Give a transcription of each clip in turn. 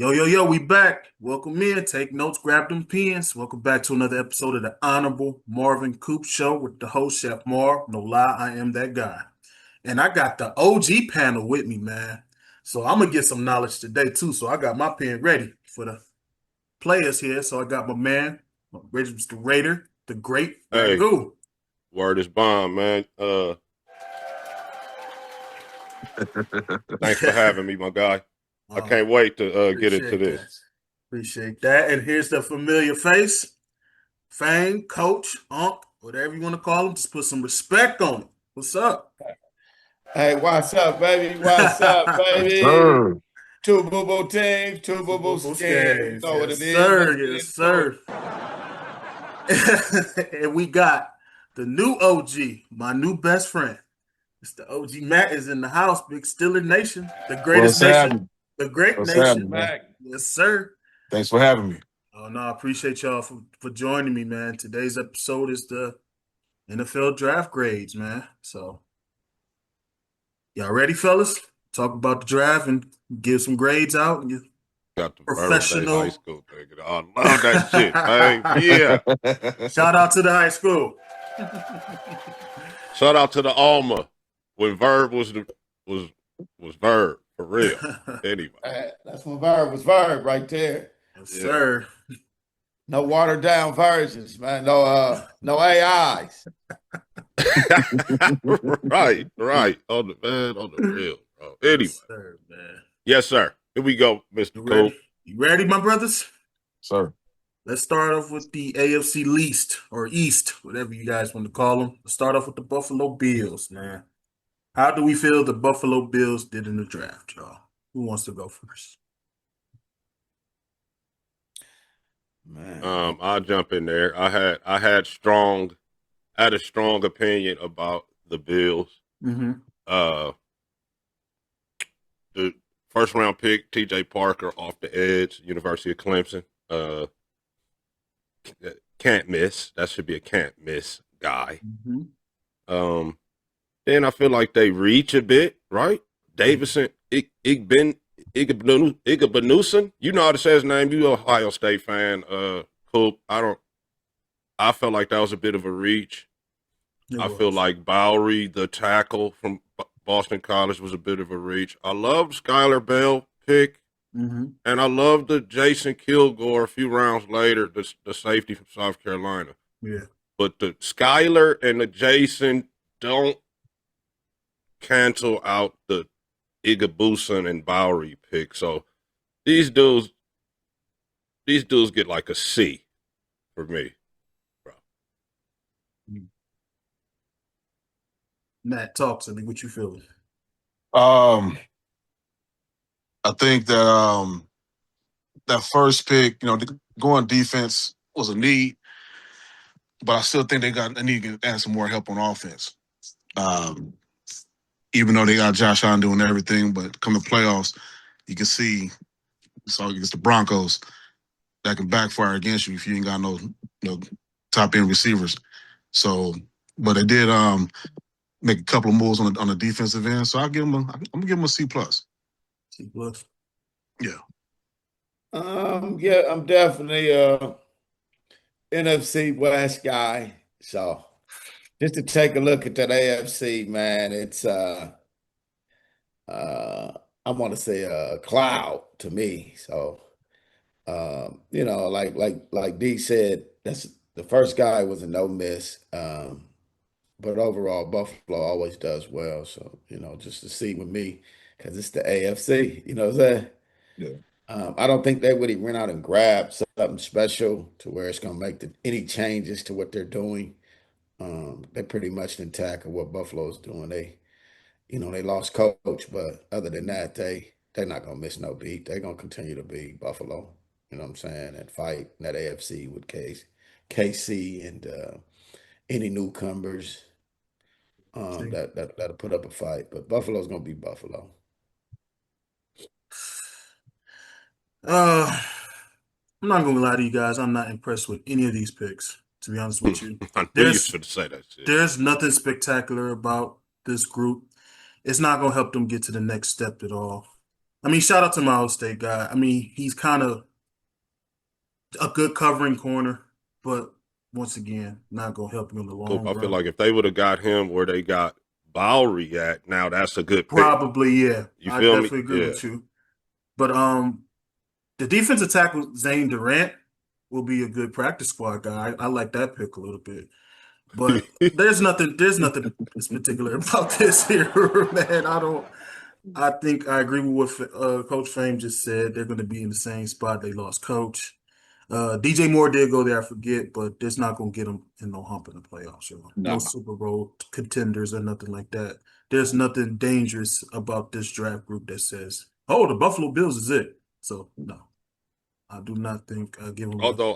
Yo, we back. Welcome in. Take notes, grab them pens. Welcome back to another episode of the Honorable Marvin Coop Show with the host, Chef Marv. No lie, I am that guy. And I got the OG panel with me, man. So I'm going to get some knowledge today, too. So I got my pen ready for the players here. So I got my man, Mr. Raider, the great Hey, Ragu. word is bond, man. Thanks for having me, my guy. I can't wait to get into Appreciate this. that. Appreciate that. And here's the familiar face. Fang, coach, unk, whatever you want to call him, just put some respect on it. What's up? Hey, what's up, baby? What's up, baby? Two boo-boo teams, two boo-boo schemes. You know what Yes, it is. sir. Let's get Yes, into sir. And we got the new OG, my new best friend. It's the OG Matt is in the house, Big Steeler Nation, the greatest nation, the great What's nation. happening, man? Mac. Yes, sir. Thanks for having me. Oh, no, I appreciate y'all for joining me, man. Today's episode is the NFL draft grades, man. So, y'all ready, fellas? Talk about the draft and give some grades out. And Got the professional high school thing. I love that shit, man. Yeah. shout out to the high school. Shout out to the Alma when Verb was Verb for real. Anyway, That's when Verb was Verb right there. Yes, sir. No watered down versions, man. No AIs. right. On the real, bro. Anyway, Yes, sir, man. yes, sir. Here we go, Mr. You Cool. ready? You ready, my brothers? Sir. Let's start off with the AFC East or East, whatever you guys want to call them. Let's start off with the Buffalo Bills, man. How do we feel the Buffalo Bills did in the draft, y'all? Who wants to go first? Man. I'll jump in there. I had a strong opinion about the Bills. Mm-hmm. The first round pick, TJ Parker off the edge, University of Clemson. Can't miss. That should be a can't miss guy. Mm-hmm. Then I feel like they reach a bit, right? Davison, Igbenuson. You know how to say his name. You Ohio State fan. Cool. I felt like that was a bit of a reach. I feel like Bowery, the tackle from Boston College, was a bit of a reach. I love Skylar Bell pick. Mm-hmm. And I love the Jason Kilgore a few rounds later, the safety from South Carolina. Yeah. But the Skylar and the Jason don't cancel out the Igabuson and Bowery pick. So these dudes get like a C for me, bro. Matt, talk to me. What you feeling? I think that that first pick, going defense was a need, but I still think they need to add some more help on offense. Even though they got Josh Allen doing everything, but come to playoffs, you can see against the Broncos that can backfire against you if you ain't got no top end receivers. So, but they did make a couple of moves on the defensive end. So I'm gonna give them a C plus. C plus. Yeah. Yeah, I'm definitely NFC West guy. So just to take a look at that AFC, man, it's I want to say a cloud to me. So like D said, that's the first guy was a no miss. But overall, Buffalo always does well. So, just to see with me, because it's the AFC, you know what I'm saying? Yeah. I don't think they really went out and grabbed something special to where it's going to make any changes to what they're doing. They pretty much didn't tackle what Buffalo's doing. They lost coach, but other than that, they're not going to miss no beat. They're going to continue to be Buffalo, you know what I'm saying, and fight in that AFC with KC and any newcomers. That'll put up a fight, but Buffalo's gonna be Buffalo. I'm not gonna lie to you guys. I'm not impressed with any of these picks. To be honest with you, I knew you should say that shit. There's nothing spectacular about this group. It's not gonna help them get to the next step at all. I mean, shout out to my Ohio State guy. I mean, he's kind of a good covering corner, but once again, not gonna help you in the Coop, long I feel run. like if they would have got him where they got Bowery at, now that's a good pick. Probably, yeah. You I feel me? definitely agree Yeah. with you. But the defensive tackle Zane Durant will be a good practice squad guy. I like that pick a little bit. But there's nothing particular about this here, man. I think I agree with what Coach Fame just said. They're going to be in the same spot. They lost coach. DJ Moore did go there, I forget, but it's not going to get them in no hump in the playoffs. No No. Super Bowl contenders or nothing like that. There's nothing dangerous about this draft group that says, "Oh, the Buffalo Bills is it." So no, I do not think I give them. Although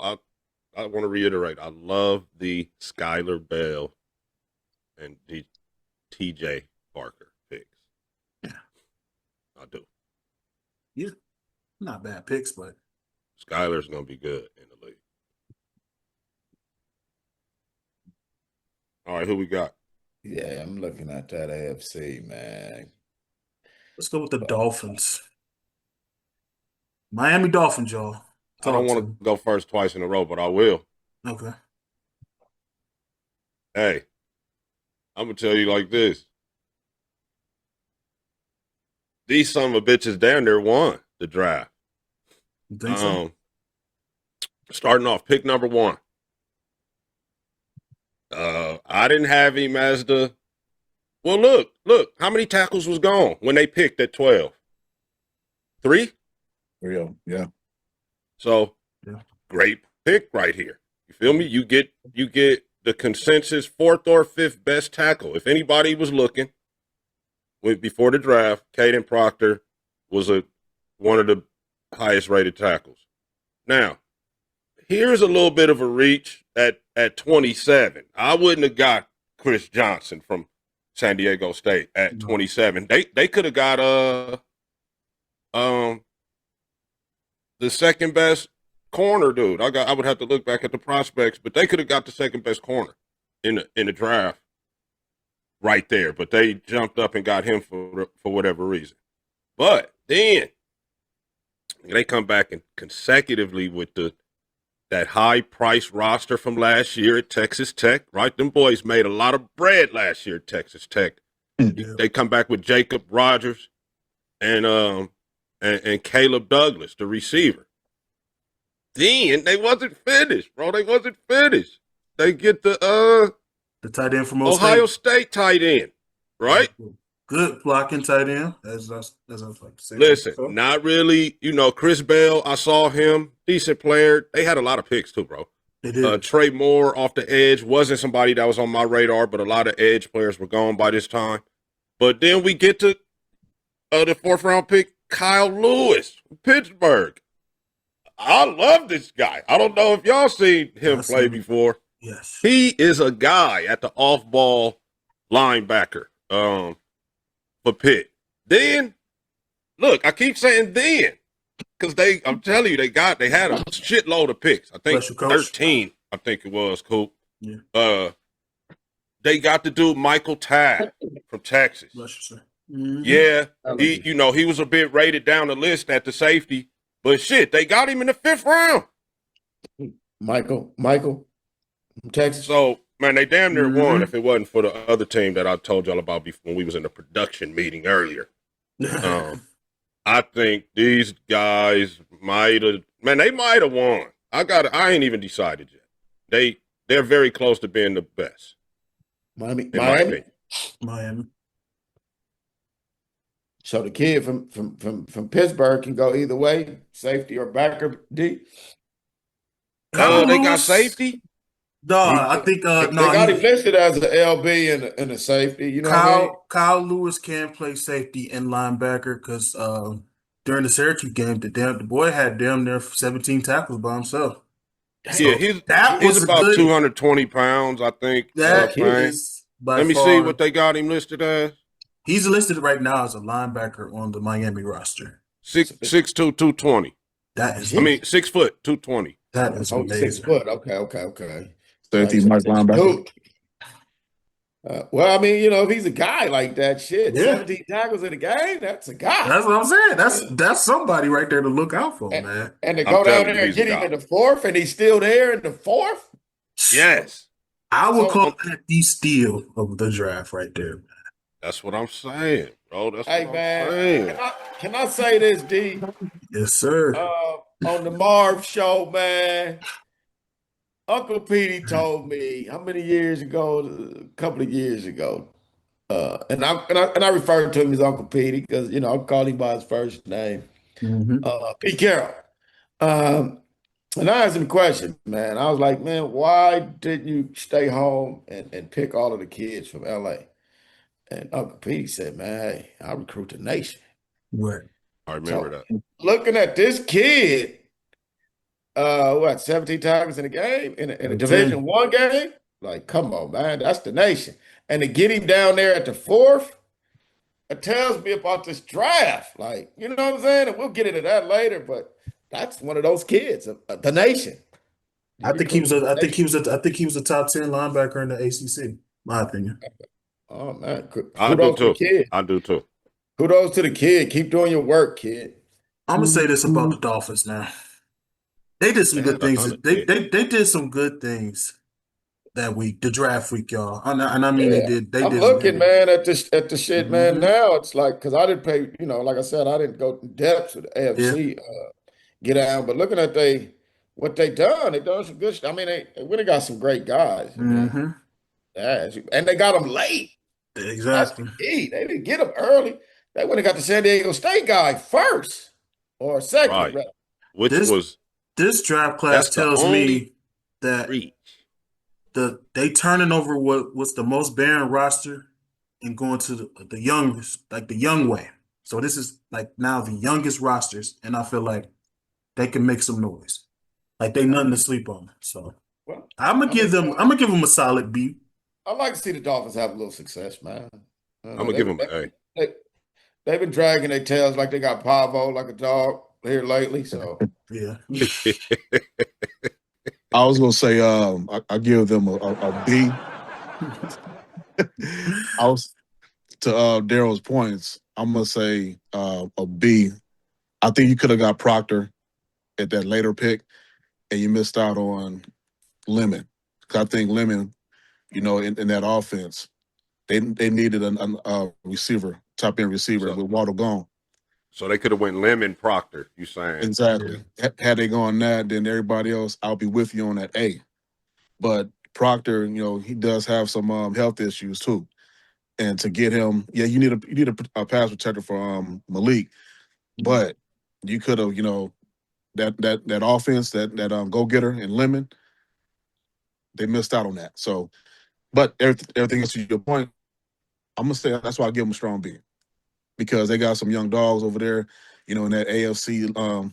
I want to reiterate, I love the Skylar Bell and TJ Barker picks. Yeah. I do. Yeah, not bad picks, but Skylar's gonna be good in the league. All right, who we got? Yeah, I'm looking at that AFC, man. let's go with the Dolphins. Miami Dolphins, y'all. I don't want to go first twice in a row, but I will. Okay. Hey, I'm gonna tell you like this. These son of a bitches down there won the draft. You think so? Starting off, pick number 1. I didn't have him as the. Well, look, how many tackles was gone when they picked at 12? 3? Real, yeah. So, Yeah. great pick right here. You feel me? You get the consensus 4th or 5th best tackle. If anybody was looking before the draft, Caden Proctor was one of the highest rated tackles. Now, here's a little bit of a reach at 27. I wouldn't have got Chris Johnson from San Diego State at 27. They could have got the second best corner dude. I would have to look back at the prospects, but they could have got the second best corner in the draft right there. But they jumped up and got him for whatever reason. But then they come back and consecutively with that high price roster from last year at Texas Tech, right? Them boys made a lot of bread last year at Texas Tech. Yeah. They come back with Jacob Rogers and Caleb Douglas, the receiver. Then they wasn't finished, bro. They wasn't finished. They get the tight end from Ohio State tight end, right? Good blocking tight end, as I was like to say. Listen, not really. Chris Bell, I saw him, decent player. They had a lot of picks too, bro. They did. Trey Moore off the edge wasn't somebody that was on my radar, but a lot of edge players were gone by this time. But then we get to the 4th round pick, Kyle Lewis from Pittsburgh. I love this guy. I don't know if y'all seen him play before. Yes. He is a guy at the off-ball linebacker for Pitt. Then, look, I keep saying then because I'm telling you, they had a shitload of picks. I think 13, I think it was, Coop. Yeah. They got the dude Michael Tabb from Texas. Mm-hmm. Yeah, he was a bit rated down the list at the safety, but shit, they got him in the 5th round. Michael from Texas. So, man, they damn near won if it wasn't for the other team that I told y'all about before when we was in the production meeting earlier. I think these guys might have won. I ain't even decided yet. They're very close to being the best. Miami. So the kid from Pittsburgh can go either way, safety or backer. D. They got safety. No, I think they got him listed as an LB and a safety. You know, Kyle Lewis can play safety and linebacker because during the Syracuse game, the boy had damn near 17 tackles by himself. Yeah, he's about 220 pounds, I think. That is by Let me far, see what they got him listed as. He's listed right now as a linebacker on the Miami roster. 6'2", 220. That is. 6 foot, 220. That is amazing. 6 foot. Okay. Safety, Mike linebacker. Well, I mean, you know, if he's a guy like that, shit, Yeah, 17 tackles in a game, that's a guy. that's what I'm saying. That's somebody right there to look out for, And, man. and to I'm go down telling you, there and he's a get him guy. in the fourth, and he's still there in the fourth. Yes. I would So, call that the steal of the draft right there. That's what I'm saying, bro. That's hey what I'm man, saying. can I say this, D? Yes, sir. On the Marv show, man. Uncle Petey told me how many years ago? A couple of years ago. And I refer to him as Uncle Petey because you know I call him by his first name. Hmm. Pete Carroll. Um, and I asked him a question, man. I was like, man, why didn't you stay home and pick all of the kids from LA? And Uncle Petey said, man, hey, I recruit the nation. Right. I remember So that. looking at this kid, 17 times in a game, in a Division 13. One game? Like, come on, man, that's the nation. And to get him down there at the fourth, it tells me about this draft. Like, you know what I'm saying? And we'll get into that later, but that's one of those kids, the nation. He I think he was recruited a. I the think he nation. was a. I think he was a top 10 linebacker in the ACC. My opinion. Oh man, I do kudos to the too. kid. I do too. Kudos to the kid. Keep doing your work, kid. I'm gonna say this about the Dolphins, man. They did some They good had a things. hundred. They Yeah. they they did some good things that week, the draft week, y'all. And I mean they Yeah. did. They I'm did some looking, heavy. man, at the shit, man. Hmm. Now it's like because I didn't pay, you know, like I said, I didn't go in depth with the Yeah. AFC get down, but looking at what they done some good. I mean, they really got some great guys. I mean, Hmm. yeah, and they got them late. That's the Exactly. key. They didn't get them early. They would have got the San Diego State guy first or second, Right. rather. Which This was this draft class that's the tells only me that reach. they turning over what's the most barren roster and going to the youngest, like the young way. So this is like now the youngest rosters, and I feel like they can make some noise. Like they nothing to sleep on. So Well, I'm gonna I mean, give them. I'm gonna give them a solid B. I like to see the Dolphins have a little success, man. I'm gonna give him an They, they've been dragging their tails like they got Pavo like a dog here lately. So Yeah. A. I was gonna say, I give them a B. I was to Daryl's points. I'm gonna say a B. I think you could have got Proctor at that later pick, and you missed out on Lemon. 'Cause I think Lemon, you know, in that offense, they needed a receiver, top end receiver so with Waddle gone. so they could have went Lemon Proctor. You saying? Exactly. Had they gone that, then everybody else, I'll be with you on that A. But Proctor, you know, he does have some health issues too. And to get him, yeah, you need a pass protector for Malik, but you could have, you know, that offense, that go getter and Lemon, they missed out on that. So, but everything else to your point, I'm gonna say that's why I give them a strong B because they got some young dogs over there, you know, in that AFC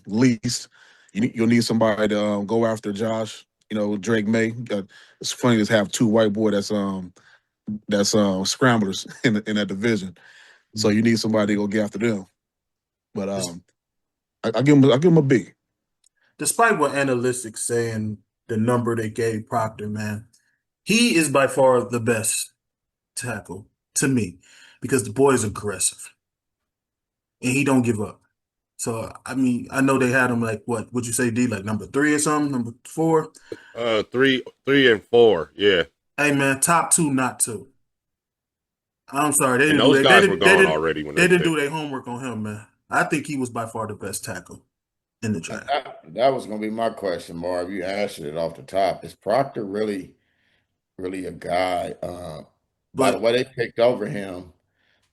least. You'll need somebody to go after Josh. You know, Drake May. It's funny to have two white boy that's scramblers in that division. So you need somebody to go get after them. But I give him a B. Despite what analytics saying the number they gave Proctor, man, he is by far the best tackle to me because the boy is aggressive and he don't give up. So I mean, I know they had him like what would you say, D, like number 3 or something, number 4? 3 and 4. Yeah. Hey man, top 2, not 2. I'm sorry, they And didn't do those that. They guys were didn't. They gone didn't. already when They they didn't do picked. their homework on him, man. I think he was by far the best tackle in the draft. that was going to be my question, Marv. You answered it off the top. Is Proctor really a guy? By the But way, they picked over him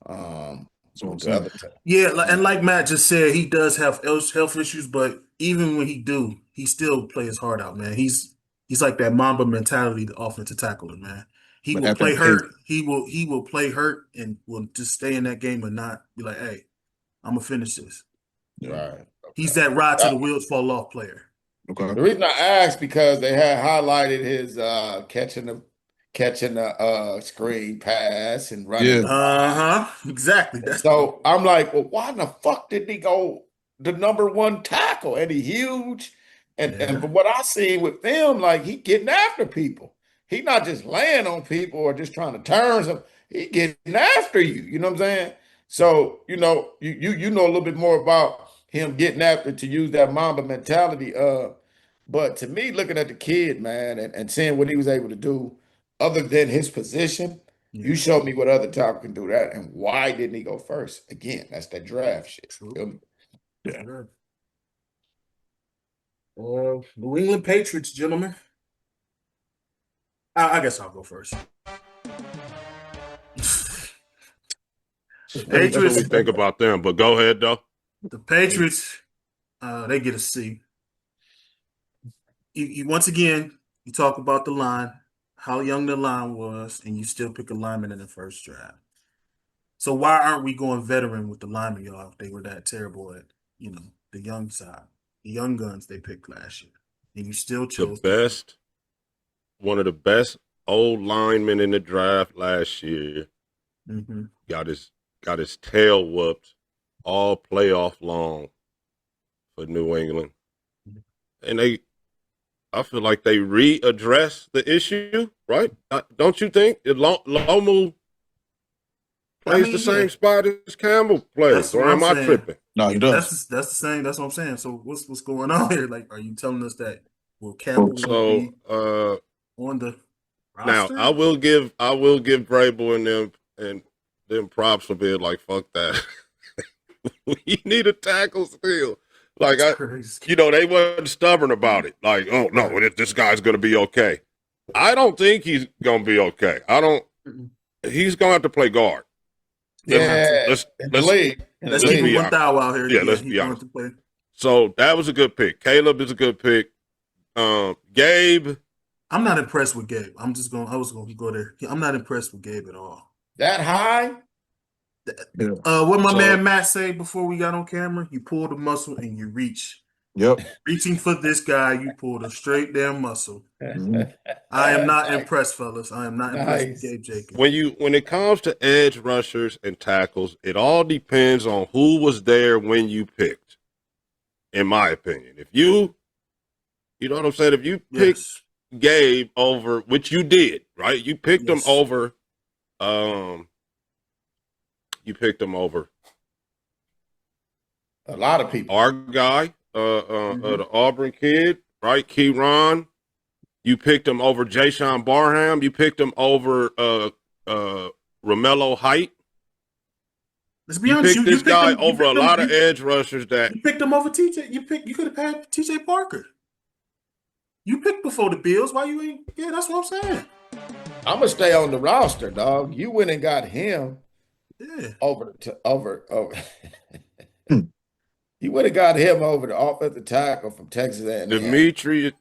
That's what I'm with the saying. other team. yeah, Yeah, and like Matt just said, he does have health issues. But even when he do, he still plays his heart out, man. He's like that Mamba mentality, the offensive tackler, man. He But will at play that pace, hurt. He will play hurt and will just stay in that game and not be like, hey, I'm gonna finish this. You know, right. he's Okay. that ride to That, the wheels fall off player. the okay. reason I asked because they had highlighted his catching the screen pass and running Yeah. the route. Exactly. And That's so I'm like, well, why in the fuck did he go the number one tackle? And he huge. And yeah. from what I see with them, like he getting after people. He not just laying on people or just trying to turn some. He getting after you. You know what I'm saying? So you know you know a little bit more about him getting after to use that Mamba mentality. But to me, looking at the kid, man, and seeing what he was able to do, other than his position, you showed me what other tackle can do that, and why didn't he go first? Again, that's that draft shit. True. Feel me? Yeah. New England Patriots, gentlemen. I guess I'll go first. The That's what we Patriots. think about them. But go ahead, though. The Patriots, they get a C. Once again, you talk about the line, how young the line was, and you still pick a lineman in the first draft. So why aren't we going veteran with the linemen, y'all? If they were that terrible at, the young side, the young guns they picked last year, and you still chose one of the best old linemen in the draft last year. Mm-hmm. Got his tail whooped all playoff long for New England, and I feel like they readdressed the issue, right? Don't you think? Lomu plays the same spot as Campbell plays, or am I tripping? No, he does. That's the same. That's what I'm saying. So what's going on here? Like, are you telling us that Campbell will be on the roster? Now I will give Vrabel and them props for being like, fuck that. We need a tackle still. Like, they weren't stubborn about it. Like, oh no, this guy's gonna be okay. I don't think he's gonna be okay. He's gonna have to play guard. Let's keep him one thou out here. Yeah, let's be honest. So that was a good pick. Caleb is a good pick. Gabe. I'm not impressed with Gabe. I was gonna go there. I'm not impressed with Gabe at all. That high? What my man Matt say before we got on camera? You pull the muscle and you reach. Yep. Reaching for this guy, you pulled a straight damn muscle. Mm-hmm. I am not impressed, fellas. I am not impressed with Gabe Jacobs. When it comes to edge rushers and tackles, it all depends on who was there when you picked. In my opinion, if you know what I'm saying, if you picked Gabe over, which you did, right? You picked him over. You picked him over a lot of people. Our guy, the Auburn kid, right? Keyron. You picked him over Jayshon Barham. You picked him over Romello Height. Let's be honest. You picked this guy over a lot of edge rushers that you picked him over TJ. You could have had TJ Parker. You picked before the Bills. Why you ain't? Yeah, that's what I'm saying. I'm gonna stay on the roster, dog. You went and got him. Yeah. Over. You would have got him over the offensive tackle from Texas A&M. Demetrius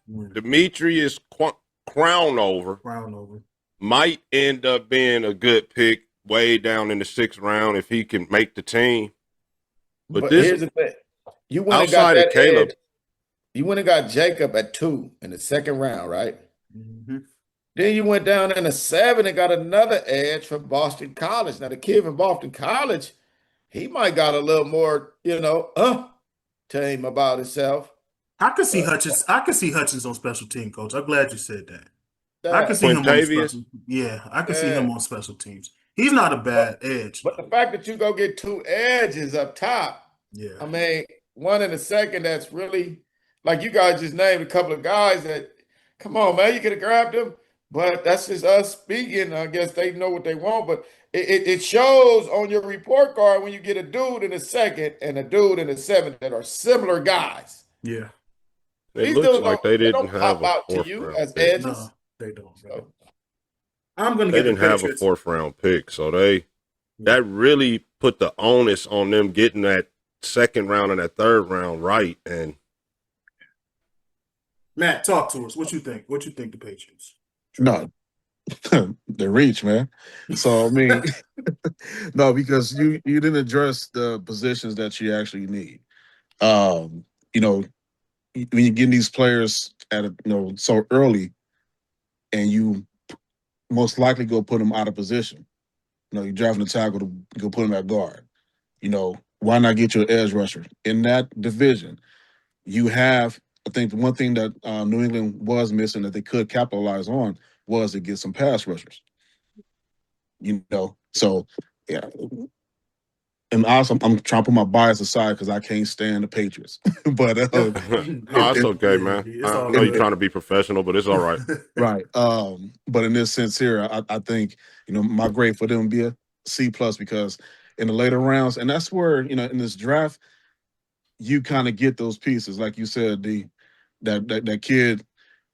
Crownover might end up being a good pick way down in the 6th round if he can make the team. But here's the thing: you went and got that Caleb. You went and got Jacob at 2 in the 2nd round, right? Mm-hmm. Then you went down in the 7 and got another edge from Boston College. Now, the kid from Boston College, he might got a little more, to him about himself. I could see Hutchins. I could see Hutchins on special team, Coach. I'm glad you said that. I could see him on special. Yeah, I could see him on special teams. He's not a bad edge. But the fact that you go get 2 edges up top, I mean, one in the 2nd that's really, like you guys just named a couple of guys that, come on, man, you could have grabbed them. But that's just us speaking. I guess they know what they want. But it shows on your report card when you get a dude in the 2nd and a dude in the 7th that are similar guys. Yeah. It looks like they didn't have a 4th round pick. No, they don't. So, They didn't have a 4th round pick. So that really put the onus on them getting that 2nd round and that 3rd round right. And Matt, talk to us. What you think? What you think the Patriots? No, the reach, man. So I mean, no, because you didn't address the positions that you actually need. When you're getting these players at so early, and you most likely go put them out of position. You're driving the tackle to go put them at guard. Why not get your edge rusher in that division? You have, I think, the one thing that New England was missing that they could capitalize on was to get some pass rushers. So yeah. And also, I'm trying to put my bias aside because I can't stand the Patriots. But No, it's okay, man. It's I all know you're good. trying to be professional, but it's all right. right. But in this sense here, I think my grade for them would be a C plus because in the later rounds, and that's where in this draft, you kind of get those pieces, like you said, that kid.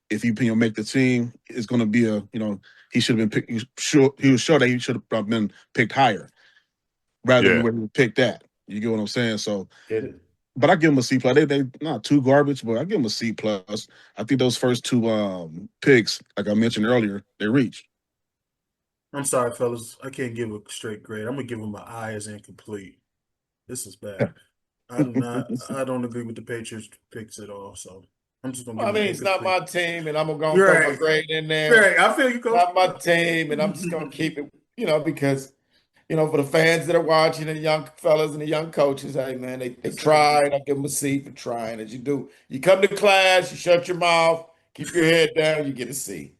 If he make the team, is going to be he should have been picked. He was sure that he should have been picked higher rather than Yeah. where he picked that. You get what I'm saying? So, Get it? but I give him a C plus. They not too garbage, but I give him a C plus. I think those first two picks, like I mentioned earlier, they reached. I'm sorry, fellas. I can't give a straight grade. I'm gonna give him an I as incomplete. This is bad. I don't agree with the Patriots picks at all. So I'm just gonna give I him an mean, it's not incomplete. my team, and I'm gonna You're throw my right. grade in there. Right. I feel you, Coach. Not my team, and I'm just gonna keep it, because for the fans that are watching and the young fellas and the young coaches, hey man, they tried. I give them a C for trying. As you do, you come to class, you shut your mouth, keep your head down, you get a C.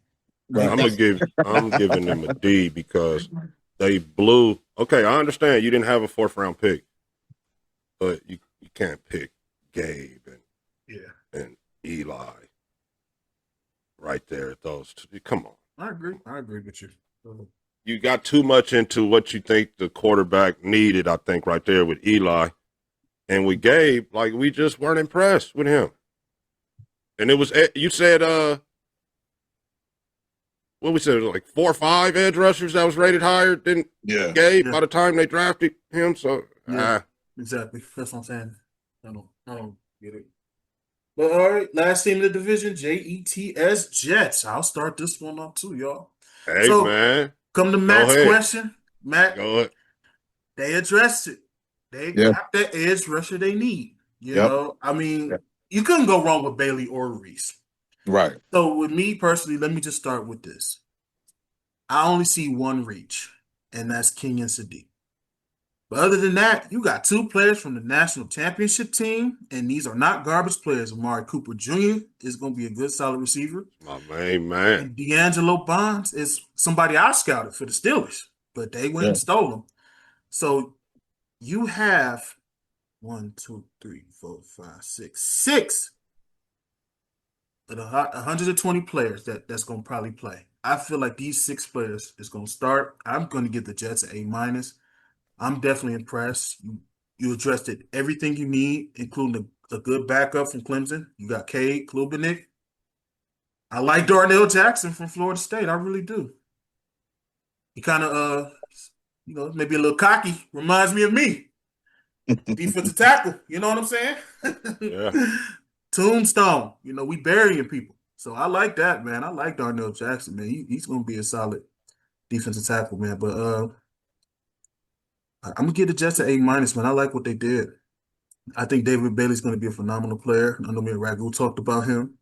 Right. I'm giving them a D because they blew. Okay, I understand you didn't have a 4th round pick, but you can't pick Gabe and Eli right there at those two. Come on. I agree with you. You got too much into what you think the quarterback needed, I think, right there with Eli. And with Gabe, like, we just weren't impressed with him. And it was, you said, what we said, like 4 or 5 edge rushers that was rated higher than Gabe by the time they drafted him. So, exactly. That's what I'm saying. I don't get it. But all right, last team in the division, Jets. I'll start this one off too, y'all. Hey, man. Come to Matt's question. Matt, go ahead. They addressed it. They got that edge rusher they need. You know, I mean, you couldn't go wrong with Bailey or Reese. Right. So with me personally, let me just start with this. I only see one reach, and that's Kenyon Sadiq. But other than that, you got 2 players from the national championship team, and these are not garbage players. Amari Cooper Jr. is going to be a good, solid receiver. My main man. And D'Angelo Bonds is somebody I scouted for the Steelers, but they went and stole him. So you have 1, 2, 3, 4, 5, 6 of the 120 players that's going to probably play. I feel like these 6 players is going to start. I'm going to give the Jets an A-. I'm definitely impressed. You addressed it, everything you need, including a good backup from Clemson. You got Cade Klubenik. I like Darnell Jackson from Florida State. I really do. He kind of, maybe a little cocky. Reminds me of me. Defensive tackle. You know what I'm saying? Yeah. Tombstone. We burying people. So I like that, man. I like Darnell Jackson, man. He's going to be a solid defensive tackle, man. But I'm going to give the Jets an A-, man. I like what they did. I think David Bailey's going to be a phenomenal player. I know me and Ragu talked about him.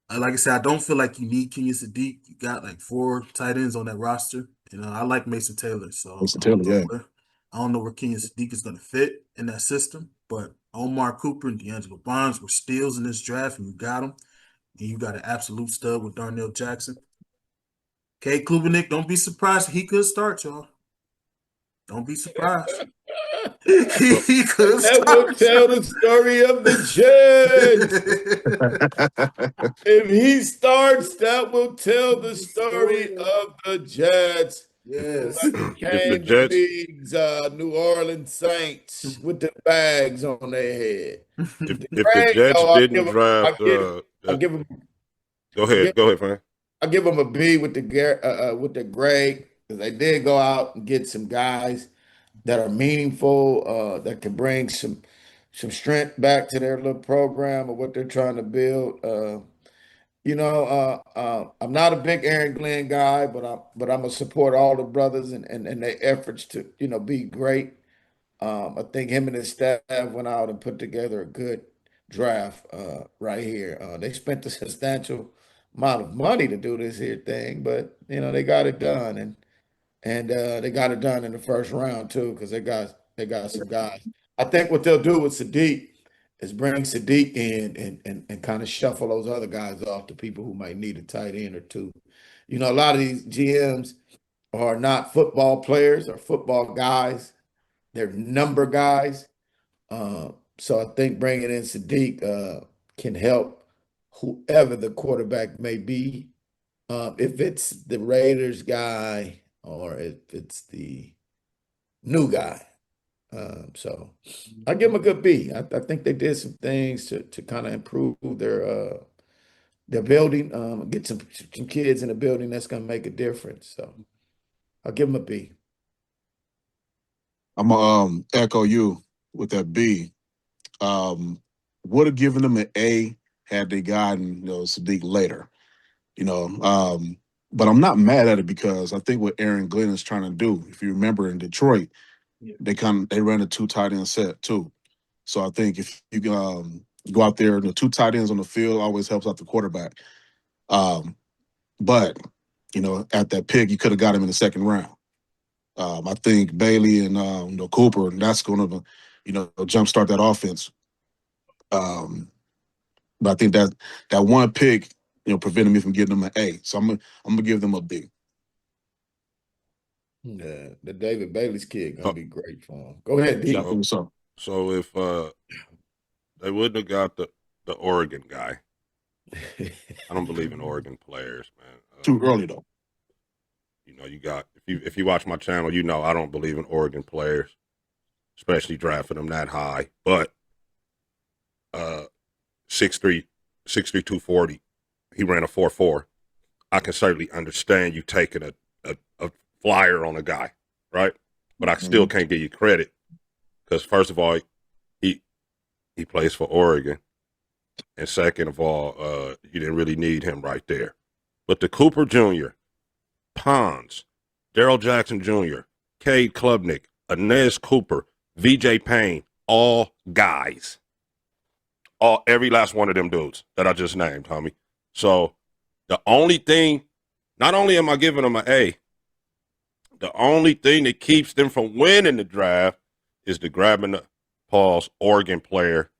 Like I said, I don't feel like you need Kenyon Sadiq. You got like 4 tight ends on that roster. I like Mason Taylor. So I don't know where Kenyon Sadiq is going to fit in that system. But Omar Cooper and D'Angelo Bonds were steals in this draft, and you got them. And you got an absolute stud with Darnell Jackson. Cade Klubenik, don't be surprised. He could start, y'all. Don't be surprised. He could That will tell the story of the Jets. If he starts, that will tell the story of the Jets. Yes. Came to these New Orleans Saints with the bags on their head. If the Jets didn't draft, I give him. Go ahead, man. I give them a B with the grade because they did go out and get some guys that are meaningful, that can bring some strength back to their little program or what they're trying to build. I'm not a big Aaron Glenn guy, but I'm gonna support all the brothers and their efforts to be great. I think him and his staff went out and put together a good draft right here. They spent a substantial amount of money to do this here thing, but they got it done, and they got it done in the first round too because they got some guys. I think what they'll do with Sadiq is bring Sadiq in and kind of shuffle those other guys off to people who might need a tight end or two. A lot of these GMs are not football players or football guys. They're number guys. So I think bringing in Sadiq can help whoever the quarterback may be. If it's the Raiders guy or if it's the new guy. So I give them a good B. I think they did some things to kind of improve their building, get some kids in the building that's going to make a difference. So I'll give them a B. I'm gonna echo you with that B. Would have given them an A had they gotten Sadiq later. But I'm not mad at it because I think what Aaron Glenn is trying to do, if you remember in Detroit, they ran a 2 tight end set too. So I think if you go out there, the 2 tight ends on the field always helps out the quarterback. But at that pick, you could have got him in the second round. I think Bailey and Cooper, that's going to jumpstart that offense. But I think that one pick, prevented me from getting them an A. So I'm gonna give them a B. Yeah, the David Bailey's kid gonna be great for him. Go ahead, D. So if they wouldn't have got the Oregon guy, I don't believe in Oregon players, man. Too early though. You got if you watch my channel, I don't believe in Oregon players, especially drafting them that high. But 6'3", 240, he ran a 4.4. I can certainly understand you taking a flyer on a guy, right? But I still can't give you credit because first of all, he plays for Oregon, and second of all, you didn't really need him right there. But the Cooper Jr., Pons, Darrell Jackson Jr., Cade Klubnik, Inez Cooper, VJ Payne, all guys. Every last one of them dudes that I just named, homie. So the only thing, not only am I giving them an A, the only thing that keeps them from winning the draft is the grabbing the Oregon player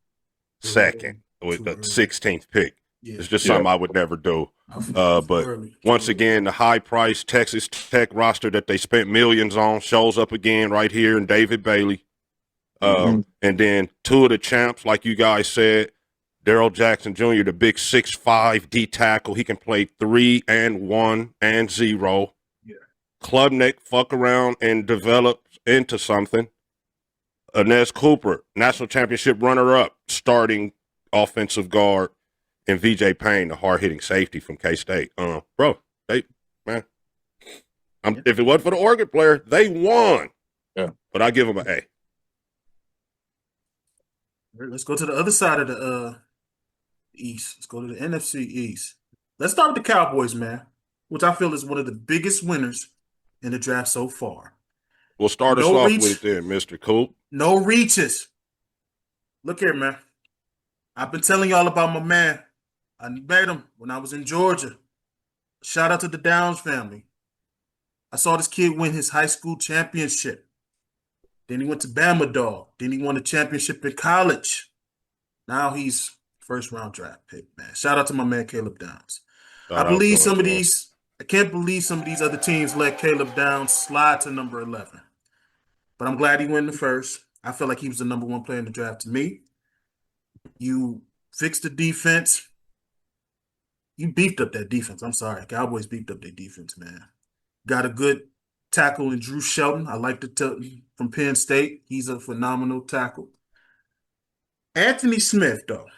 second with the 16th pick. Yeah. It's just something I would never do. But once again, the high-priced Texas Tech roster that they spent millions on shows up again right here in David Bailey. And then 2 of the champs, like you guys said, Darrell Jackson Jr., the big 6'5" D tackle. He can play 3 and 1 and 0. Yeah. Klubnik fuck around and develop into something. Inez Cooper, national championship runner-up, starting offensive guard, and VJ Payne, the hard-hitting safety from K-State. Bro, if it wasn't for the Oregon player, they won. Yeah. But I give them an A. Let's go to the other side of the East. Let's go to the NFC East. Let's start with the Cowboys, man, which I feel is one of the biggest winners in the draft so far. We'll start us off with it then, Mr. Coop. No reaches. Look here, man. I've been telling y'all about my man. I met him when I was in Georgia. Shout out to the Downs family. I saw this kid win his high school championship. Then he went to Bama Dog. Then he won a championship in college. Now he's first-round draft pick, man. Shout out to my man Caleb Downs. I can't believe some of these other teams let Caleb Downs slide to number 11. But I'm glad he went in the first. I feel like he was the number 1 player in the draft to me. You fixed the defense. You beefed up that defense. I'm sorry. Cowboys beefed up their defense, man. Got a good tackle in Drew Shelton. I like from Penn State. He's a phenomenal tackle. Anthony Smith, though,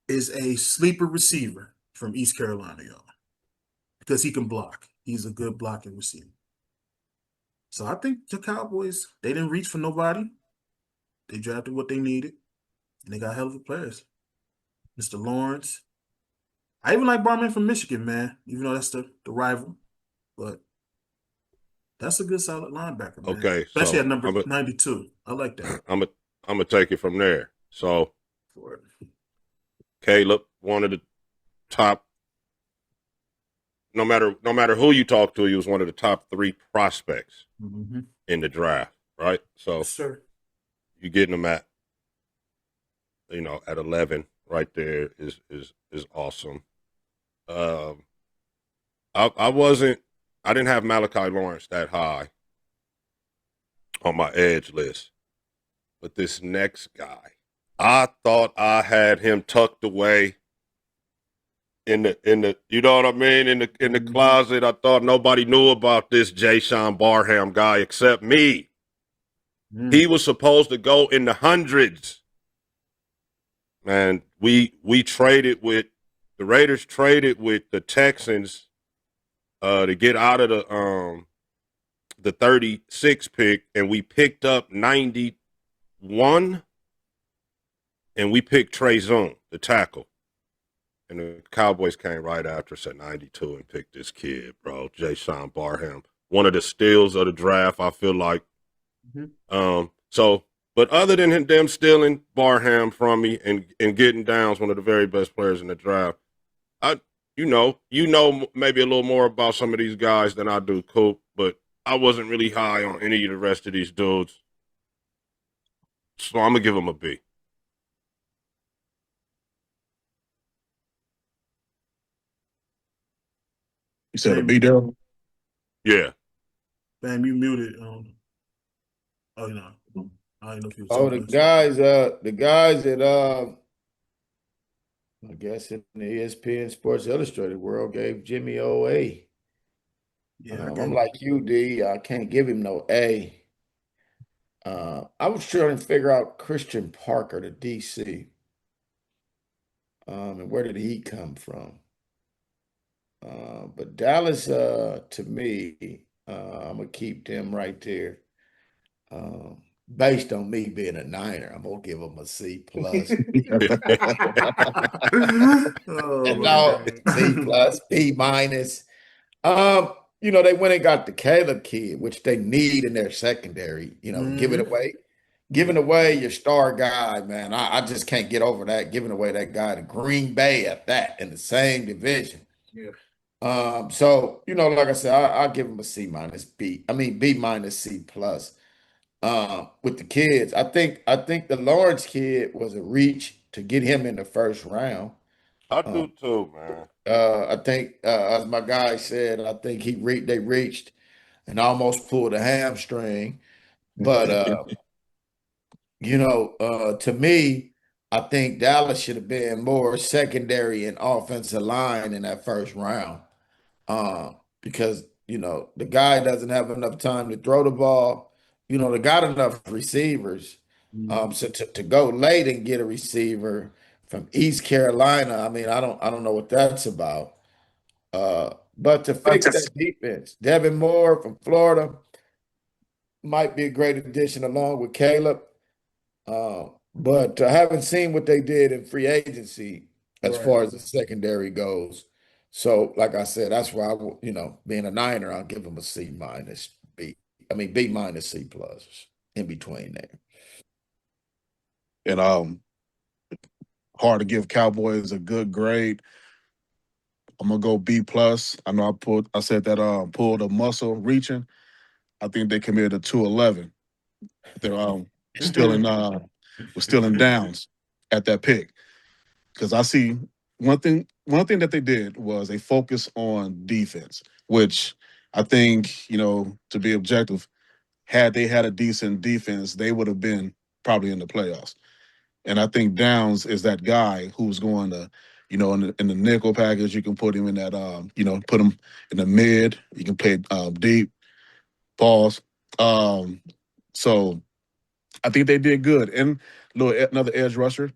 is a sleeper receiver from East Carolina, y'all, because he can block. He's a good blocking receiver. So I think the Cowboys, they didn't reach for nobody. They drafted what they needed, and they got hell of a players. Mr. Lawrence. I even like Barman from Michigan, man, even though that's the rival. But that's a good, solid linebacker, man. Okay. Especially at number 92. I like that. I'm gonna take it from there. So Caleb, one of the top, no matter who you talk to, he was one of the top 3 prospects in the draft, right? So yes, sir. You getting him at 11 right there is awesome. I didn't have Malachi Lawrence that high on my edge list. But this next guy, I thought I had him tucked away in the you know what I mean, in the closet. I thought nobody knew about this Jayshon Barham guy except me. He was supposed to go in the hundreds. Man, we traded with the Raiders traded with the Texans to get out of the 36 pick, and we picked up 91, and we picked Trey Zoom, the tackle. And the Cowboys came right after us at 92 and picked this kid, bro, Jayshon Barham. One of the steals of the draft, I feel like. But other than them stealing Barham from me and getting Downs, one of the very best players in the draft, you know maybe a little more about some of these guys than I do, Coop, but I wasn't really high on any of the rest of these dudes. So I'm going to give them a B. You said a B, Daryl? Yeah. Bam, you muted. Oh, no. I don't know if you Oh, the guys that I guess in the ESPN Sports Illustrated world gave Jimmy O.A. Yeah, I'm like you, D. I can't give him no A. I was trying to figure out Christian Parker, the DC. And where did he come from? But Dallas, to me, I'm gonna keep them right there. Based on me being a Niner, I'm gonna give them a C plus. Oh, No, C plus, B minus. They went and got the Caleb kid, which they need in their secondary. Giving away your star guy, man. I just can't get over that. Giving away that guy to Green Bay at that in the same division. Yeah. Like I said, I'll give him a C minus B. I mean B minus C plus. With the kids, I think the Lawrence kid was a reach to get him in the first round. I do too, man. I think, as my guy said, I think they reached and almost pulled a hamstring. But to me, I think Dallas should have been more secondary and offensive line in that first round. Because the guy doesn't have enough time to throw the ball. They got enough receivers. So to go late and get a receiver from East Carolina, I mean, I don't know what that's about. But to fix that defense, Devin Moore from Florida might be a great addition along with Caleb. But I haven't seen what they did in free agency as far as the secondary goes. So, like I said, that's why being a Niner, I'll give them a C minus B. I mean B minus C plus in between there. And hard to give Cowboys a good grade. I'm gonna go B plus. I know I said that pulled a muscle reaching. I think they committed a 211. They're still in downs at that pick. Because I see one thing that they did was they focused on defense, which I think, to be objective, had they had a decent defense, they would have been probably in the playoffs. And I think Downs is that guy who's going to, in the nickel package, you can put him in that, put him in the mid. You can play deep, pause. So I think they did good. And another edge rusher,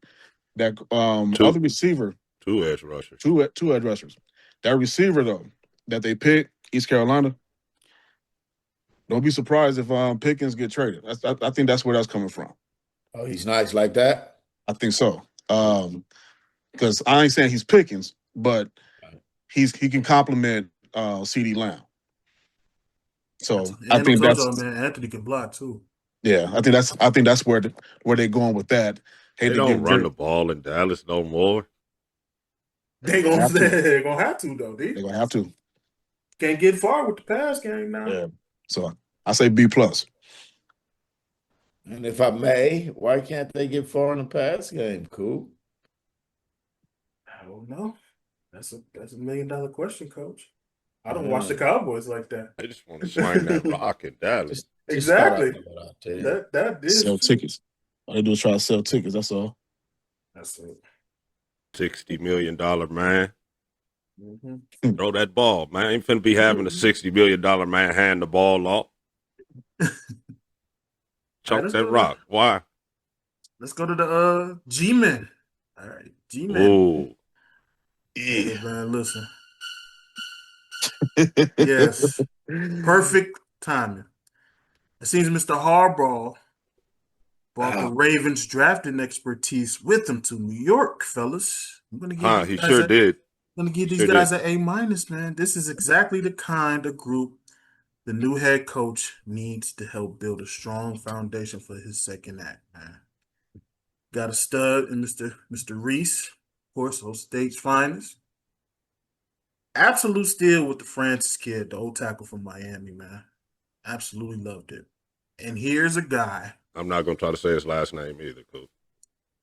that other receiver. Two edge rushers. Two edge rushers. That receiver, though, that they picked, East Carolina, don't be surprised if Pickens get traded. I think that's where that's coming from. Oh, he's nice like that? I think so. Because I ain't saying he's Pickens, but he can complement CeeDee Lamb. So I think that's man. Anthony can block too. Yeah, I think that's where they're going with that. They don't run the ball in Dallas no more. They're gonna have to though. They're gonna have to. Can't get far with the pass game now. Yeah. So I say B plus. And if I may, why can't they get far in the pass game? Cool. I don't know. That's a $1 million question, Coach. I don't watch the Cowboys like that. They just want to swing that rock in Dallas. Just thought I'd Exactly. throw it out there. That is Sell true. tickets. All they do is try to sell tickets. That's all. That's it. $60 million man. Mm-hmm. Throw that ball, man. Ain't finna be having a $60 million man hand the ball off. Choke that rock. Why? Let's go to the G-Men. All right, G-Men. Ooh. Hey, man, listen. Yes. Perfect timing. It seems Mr. Harbaugh brought the Ravens drafting expertise with him to New York, fellas. I'm gonna give He sure did. I'm gonna give these guys an A-, man. This is exactly the kind of group the new head coach needs to help build a strong foundation for his second act, man. Got a stud in Mr. Reese, of course, those State's finest. Absolute steal with the Francis kid, the old tackle from Miami, man. Absolutely loved it. And here's a guy. I'm not going to try to say his last name either, Coop.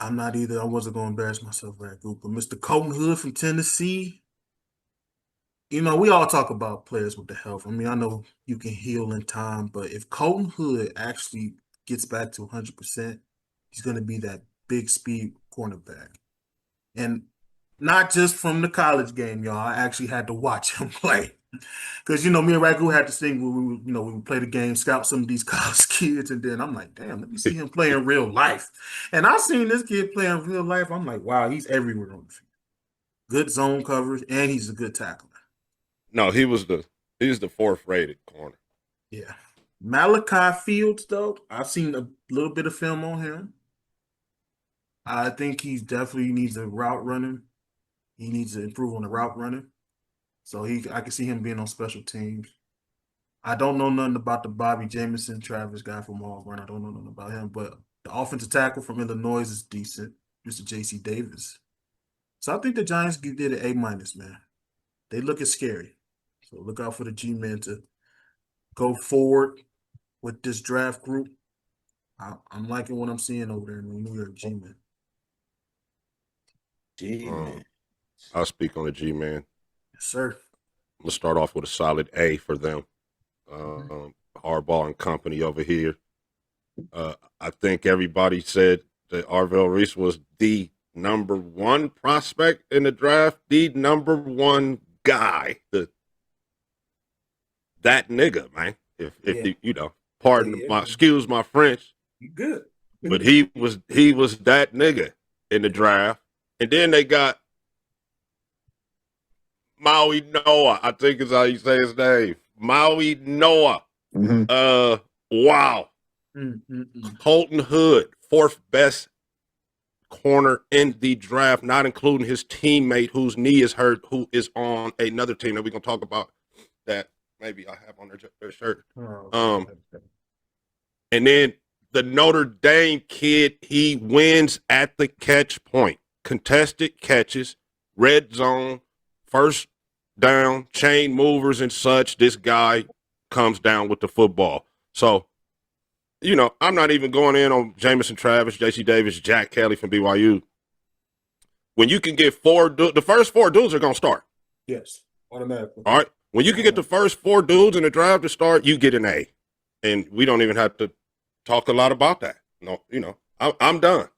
I'm not either. I wasn't going to embarrass myself for that group. But Mr. Colton Hood from Tennessee, you know, we all talk about players with the health. I mean, I know you can heal in time, but if Colton Hood actually gets back to 100%, he's going to be that big speed cornerback. And not just from the college game, y'all. I actually had to watch him play. Because, you know, me and Ragu had to sing when we would play the game, scout some of these college kids, and then I'm like, damn, let me see him play in real life. And I seen this kid play in real life. I'm like, wow, he's everywhere on the field. Good zone coverage, and he's a good tackler. No, he's the fourth rated corner. Yeah. Malachi Fields, though, I've seen a little bit of film on him. I think he definitely needs a route running. He needs to improve on the route running. So I can see him being on special teams. I don't know nothing about the Bobby Jamison, Travis guy from Auburn. I don't know nothing about him, but the offensive tackle from Illinois is decent, Mr. J.C. Davis. So I think the Giants did an A-, man. They looking scary. So look out for the G-men to go forward with this draft group. I'm liking what I'm seeing over there in the New York G-men. G-man. I'll speak on the G-man. Yes, sir. I'm going to start off with a solid A for them. Harbaugh and company over here. I think everybody said that Arvell Reese was the number one prospect in the draft, the number one guy. That nigga, man. If you know, excuse my French. You good. But he was that nigga in the draft. And then they got Maui Noah, I think is how you say his name. Maui Noah. Mm-hmm. Wow. Colton Hood, fourth best corner in the draft, not including his teammate whose knee is hurt, who is on another team that we're going to talk about that maybe I have on their shirt. And then the Notre Dame kid, he wins at the catch point. Contested catches, red zone, first down, chain movers and such. This guy comes down with the football. So, you know, I'm not even going in on Jamison Travis, J.C. Davis, Jack Kelly from BYU. When you can get the first four dudes are going to start. Yes, automatically. All right. When you can get the first four dudes in the draft to start, you get an A. And we don't even have to talk a lot about that. No, you know, I'm done.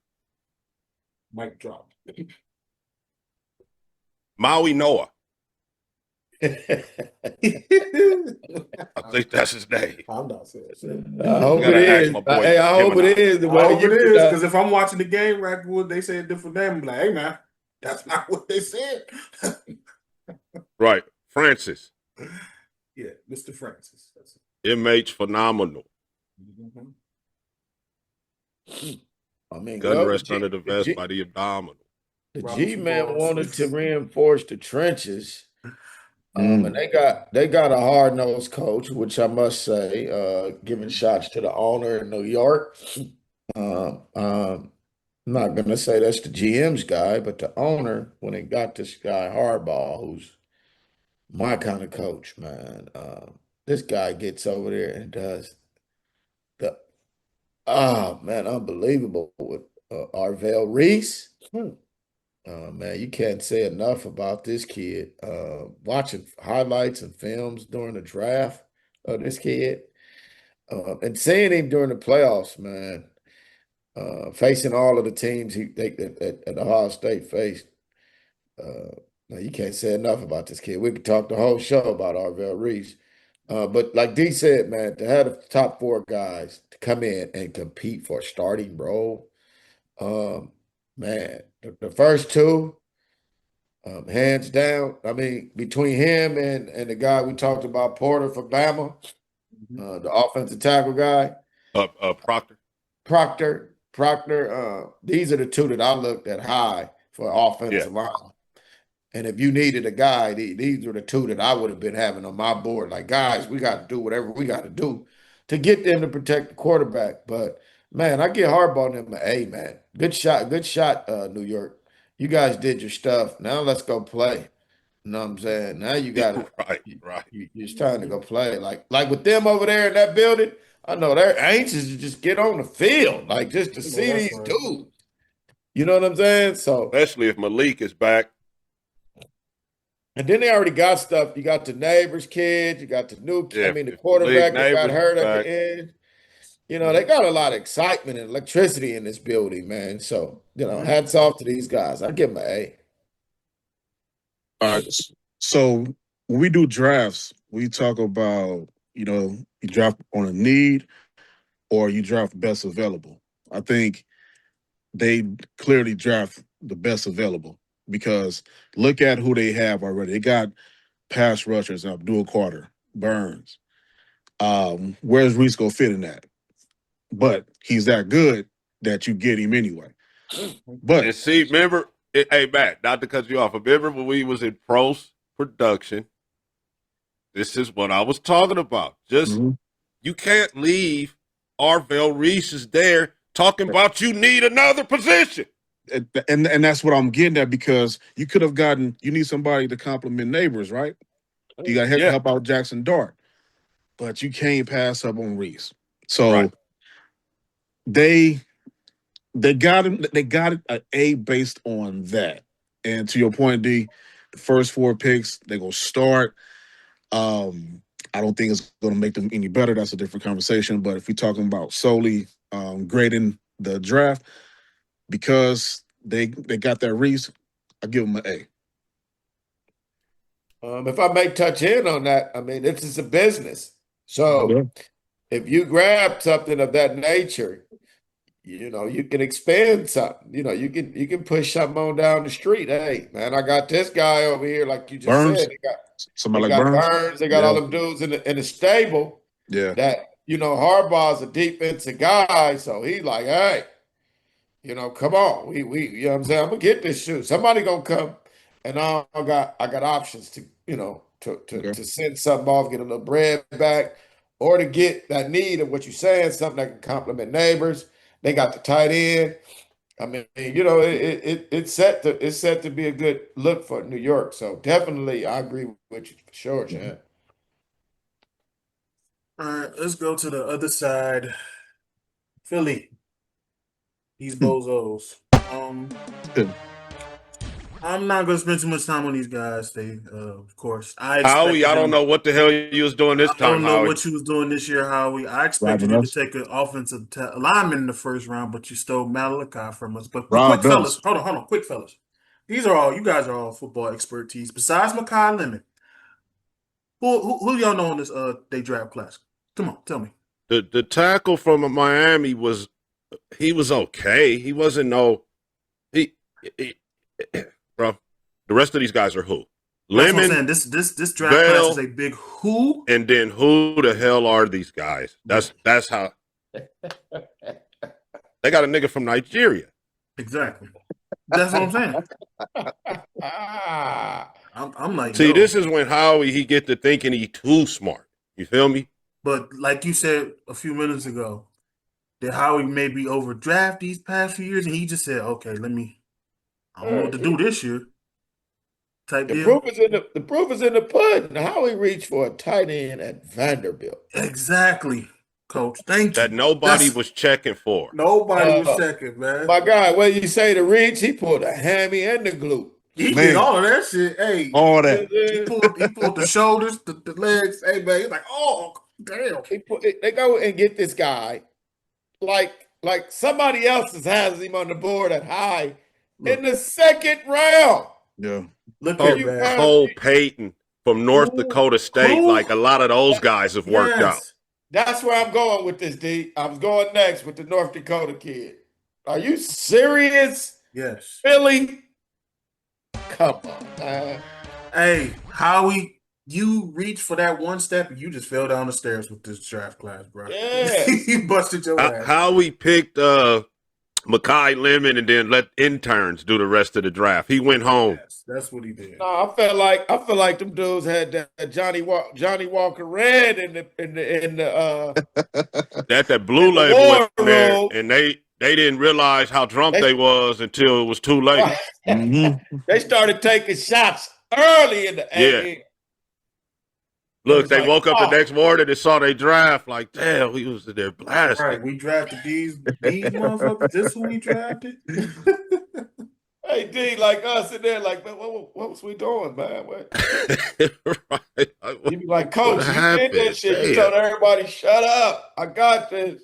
Mic drop. Maui Noah. I think that's his name. I'm not saying it. I hope it is. Hey, I hope it is. I hope it is, because if I'm watching the game, Rackwood, they say a different name. I'm like, hey, man, that's not what they said. Right. Francis. Yeah, Mr. Francis. That's it. MH phenomenal. Mm-hmm. I mean, gun rest under the vest by the abdominal. The G-man wanted to reinforce the trenches. And they got a hard-nosed coach, which I must say, giving shots to the owner in New York. I'm not going to say that's the GM's guy, but the owner, when they got this guy Harbaugh, who's my kind of coach, man, this guy gets over there and does unbelievable with Arvell Reese. Man, you can't say enough about this kid. Watching highlights and films during the draft of this kid, and seeing him during the playoffs, man, facing all of the teams that Ohio State faced. Now you can't say enough about this kid. We could talk the whole show about Arvell Reese. But like D said, man, to have the top four guys to come in and compete for a starting role, man, the first two, hands down. I mean, between him and the guy we talked about, Porter for Bama, the offensive tackle guy, Proctor. Proctor. These are the two that I looked at high for offensive line. And if you needed a guy, these were the two that I would have been having on my board. Like, guys, we got to do whatever we got to do to get them to protect the quarterback. But man, I get Harbaugh on them. Hey, man, good shot, New York. You guys did your stuff. Now let's go play. You know what I'm saying? Now you got to right. It's time to go play. Like with them over there in that building, I know they're anxious to just get on the field, like just to see these dudes. You know what I'm saying? So especially if Malik is back. And then they already got stuff. You got the neighbor's kid. You got the new kid. I mean, the quarterback that got hurt at the end. You know, they got a lot of excitement and electricity in this building, man. So, hats off to these guys. I give them an A. All right. So when we do drafts, we talk about, you draft on a need or you draft best available. I think they clearly draft the best available because look at who they have already. They got pass rushers, Abdul Carter, Burns. Where's Reese go fit in that? But he's that good that you get him anyway. But and see, remember, hey Matt, not to cut you off. Remember when we was in pros production? This is what I was talking about. Just you can't leave Arvell Reese there talking about you need another position. And that's what I'm getting at because you could have you need somebody to compliment Neighbors, right? You got to help out Jackson Dart, but you can't pass up on Reese. So they got him. They got an A based on that. And to your point, D, the first 4 picks they gonna start. I don't think it's gonna make them any better. That's a different conversation. But if we're talking about solely grading the draft, because they got that Reese, I give them an A. If I may touch in on that, I mean, this is a business. So if you grab something of that nature, you can expand something. You can push something on down the street. Hey, man, I got this guy over here, like you just Burns. said. Somebody like Burns. They got all them dudes in the stable. Yeah. That Harbaugh's a defensive guy, so he's like, hey, come on, we you know what I'm saying? I'm gonna get this shoe. Somebody gonna come, and I got options to to send something off, get a little bread back, or to get that need of what you're saying, something that can complement Neighbors. They got the tight end. I mean, it's set to be a good look for New York. So definitely, I agree with you for sure, Jan. All right, let's go to the other side. Philly. These bozos. I'm not gonna spend too much time on these guys. They, of course, Howie, I don't know what the hell you was doing this time. I don't know Howie. what you was doing this year, Howie. I expected you to take an offensive lineman in the first round, but you stole Malachi from us. But quick, fellas, hold on, quick, fellas. You guys are all football expertise. Besides Makai Lemon, who y'all know in this day draft class? Come on, tell me. The tackle from Miami was okay. He wasn't bro. The rest of these guys are who? Lemon. That's what I'm saying. This draft class is a big who. And then who the hell are these guys? That's how they got a nigga from Nigeria. Exactly. That's what I'm saying. I'm like, see, this is when Howie he get to thinking he too smart. You feel me? But like you said a few minutes ago, that Howie may be overdraft these past few years, and he just said, "Okay, I don't know what to do this year." The proof is in the pudding. Howie reached for a tight end at Vanderbilt. Exactly. Coach. Thank that you. nobody was checking for. Nobody was checking, man. My guy, what you say to reach? He pulled a hammy and the glute. He Man. did all of that shit. Hey, All that. he pulled the shoulders, the legs. Hey, man, he's like, oh, damn. They go and get this guy like somebody else has him on the board at high in the second round. Yeah. Look at you man. Cole Payton from North Dakota State, like a lot of those guys have worked out. That's where I'm going with this, D. I'm going next with the North Dakota kid. Are you serious? Yes. Philly? Come on, man. Hey, Howie, you reached for that one step and you just fell down the stairs with this draft class, bro. Yeah. You busted your ass. Howie picked Makai Lemon and then let interns do the rest of the draft. He went home. Yes, that's what he did. No, I feel like them dudes had that Johnny Walker Red in the that blue label in there, room. and they didn't realize how drunk they was until it was too late. Mm-hmm. They started taking shots early in the Yeah. Look, they woke up the next morning and saw they draft. Like, damn, we was in there blasting. Right, we drafted these motherfuckers. This who we drafted? Hey, D, like us in there, like, man, what was we doing, man? What? Right. You be like, Coach, What you happened? did that shit. You Damn. told everybody, shut up. I got this.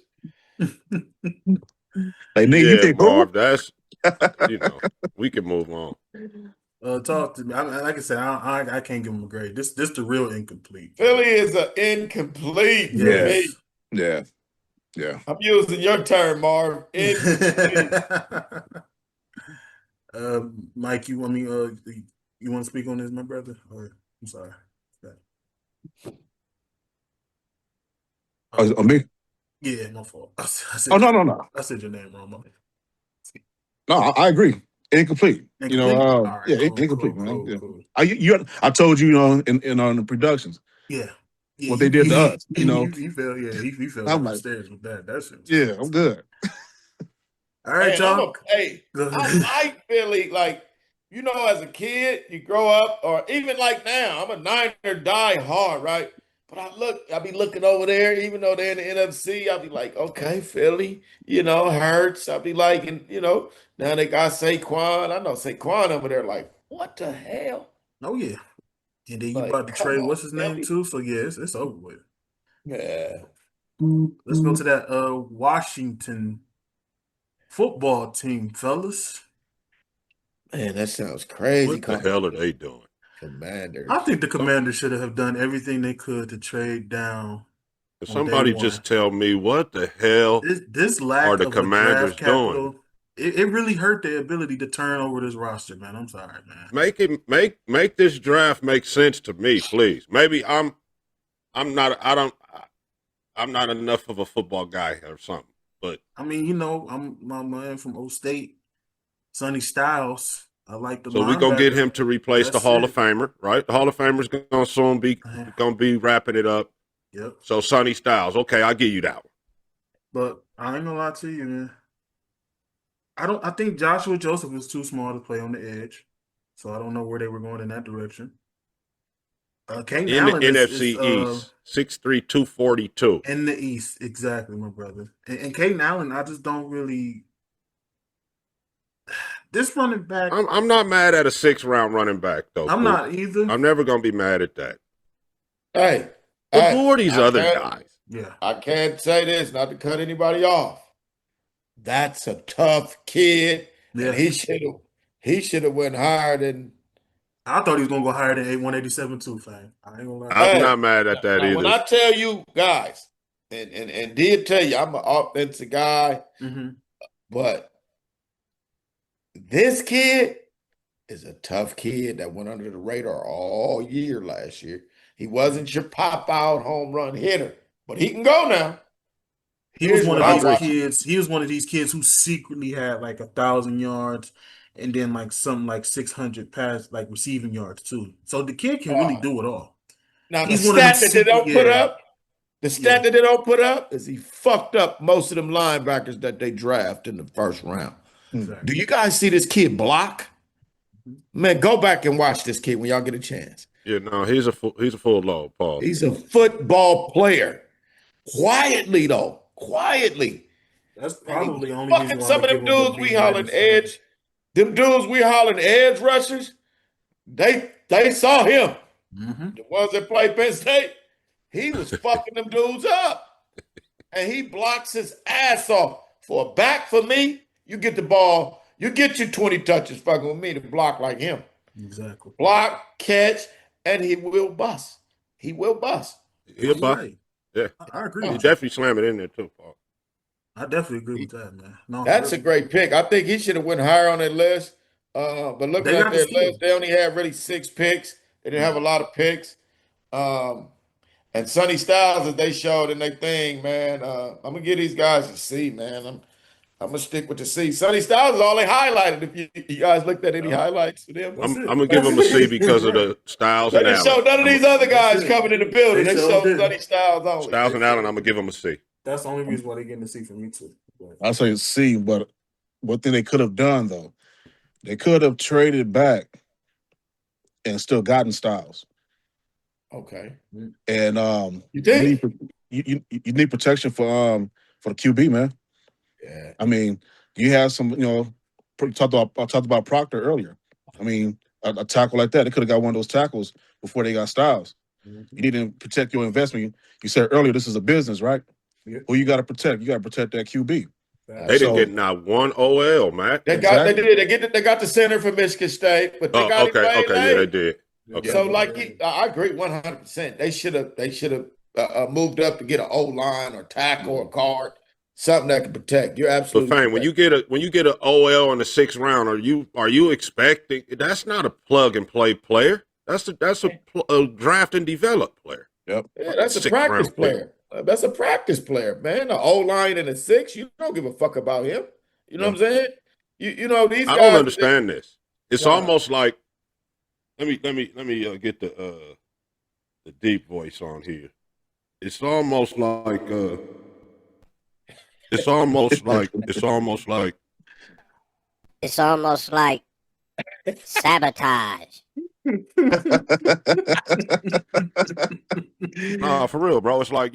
Hey, Nick, you Yeah, think Marv, that's, we can move on. Talk to me. Like I said, I can't give him a grade. This the real incomplete. Philly is an incomplete for me. Yeah. Yeah. I'm using your term, Marv. Incomplete. Mike, you want to speak on this, my brother? Or I'm sorry. Oh, me? Yeah, my fault. I said No. I said your name wrong. No, I agree. Incomplete. Right, incomplete, cool, man. cool. I told you, in on the productions. Yeah. What they did to us, He fell. Yeah, he fell down the stairs with that. That shit. Yeah, I'm good. All right, y'all. I like Philly. Like, as a kid, you grow up, or even like now, I'm a Niner die hard, right? But I'll be looking over there, even though they're in the NFC, I'll be like, okay, Philly, hurts. I'll be like, and now they got Saquon. I know Saquon over there, like, what the hell? Oh yeah. And then you Like, about to trade, what's his name Philly. too? So yeah, it's over with. Yeah. Let's go to that Washington football team, fellas. Man, that sounds crazy. What the hell are they doing? Commanders. I think the Commanders should have done everything they could to trade down. Somebody just tell me what the hell this lack are the of Commanders draft capital, doing? It really hurt their ability to turn over this roster, man. I'm sorry, man. Make this draft make sense to me, please. Maybe I'm not enough of a football guy or something. But I mean, I'm my man from O State, Sonny Styles. I like the. So we're gonna get him to replace the Hall of Famer, right? The Hall of Famer's gonna soon be wrapping it up. Yep. So Sonny Styles, okay, I'll give you that one. But I ain't gonna lie to you, man. I think Joshua Joseph was too small to play on the edge, so I don't know where they were going in that direction. In the NFC East, 6'3", 242. In the East, exactly, my brother. And Caden Allen, I just don't really. This running back. I'm not mad at a 6th-round running back though. I'm not either. I'm never gonna be mad at that. Hey, but who are these other guys? Yeah, I can't say this not to cut anybody off. That's a tough kid. Yeah, he should have went higher than. I thought he was gonna go higher than 187 too, fam. I ain't gonna lie. I'm not mad at that either. When I tell you guys, and did tell you, I'm an offensive guy, but this kid is a tough kid that went under the radar all year last year. He wasn't your pop-out home run hitter, but he can go now. He was one of these kids. He was one of these kids who secretly had like 1,000 yards and then like something like 600 pass, like receiving yards too. So the kid can really do it all. Now the stat that they don't put up, that they don't put up is he fucked up most of them linebackers that they draft in the first round. Exactly. Do you guys see this kid block? Man, go back and watch this kid when y'all get a chance. Yeah, no, he's a full load, Paul. He's a football player. Quietly, though. Quietly. That's Man, probably the only reason fucking why some we of give them him the dudes B we hollering minus status. edge. Them dudes we hollering edge rushers, they saw him. Mm-hmm. The ones that play Penn State, he was fucking them dudes up. And he blocks his ass off. For a back for me, you get the ball, you get your 20 touches fucking with me to block like him. Exactly. Block, catch, and he will bust. He will bust. He'll You're bust. right. Yeah. I agree He with you. definitely slam it in there too, Paul. I definitely agree with that, man. No, for That's a real. great pick. I think he should have went higher on that list. But looking They at got the their skill. list, they only had really 6 picks. They didn't have a lot of picks. Um, and Sonny Styles, as they showed in their thing, man, I'm gonna give these guys a C, man. I'm gonna stick with the C. Sonny Styles is all they highlighted. If you guys looked at any Yeah. highlights for them, That's I'm it. gonna give him a C because of Right. the Styles they and didn't Allen. show none of these other guys it. coming in the building. They They sure showed didn't. Sonny Styles only. Styles and Allen, I'm gonna give him a C. That's the only reason why they're getting to see from me too. But I say C, but one thing they could have done though, they could have traded back and still gotten Styles. Okay. And You you think? you need protection for the QB, man. Yeah. I mean, you have some, I talked about Proctor earlier. I mean, a tackle like that, they could have got one of those tackles before they got Styles. You need to protect your investment. You said earlier this is a business, right? Yeah. Who you got to protect? You got to protect that QB. They didn't get not one OL, Matt. They got the center for Michigan State, but they got him way yeah, they late. did. Okay. So I agree 100%. They should have moved up to get an O line or tackle or guard, something that can protect. You're But absolutely fine, when you get an OL in the 6th round, are you expecting? That's not a plug and play player. That's a draft and develop player. Yep. Yeah, that's a 6th practice round pick. player. That's a practice player, man. The O line in the 6, you don't give a fuck about him. You know what I'm saying? You know these guys. I don't understand this. It's Why? almost like let me get the deep voice on here. It's almost like it's almost like sabotage. nah, for real, bro. It's like,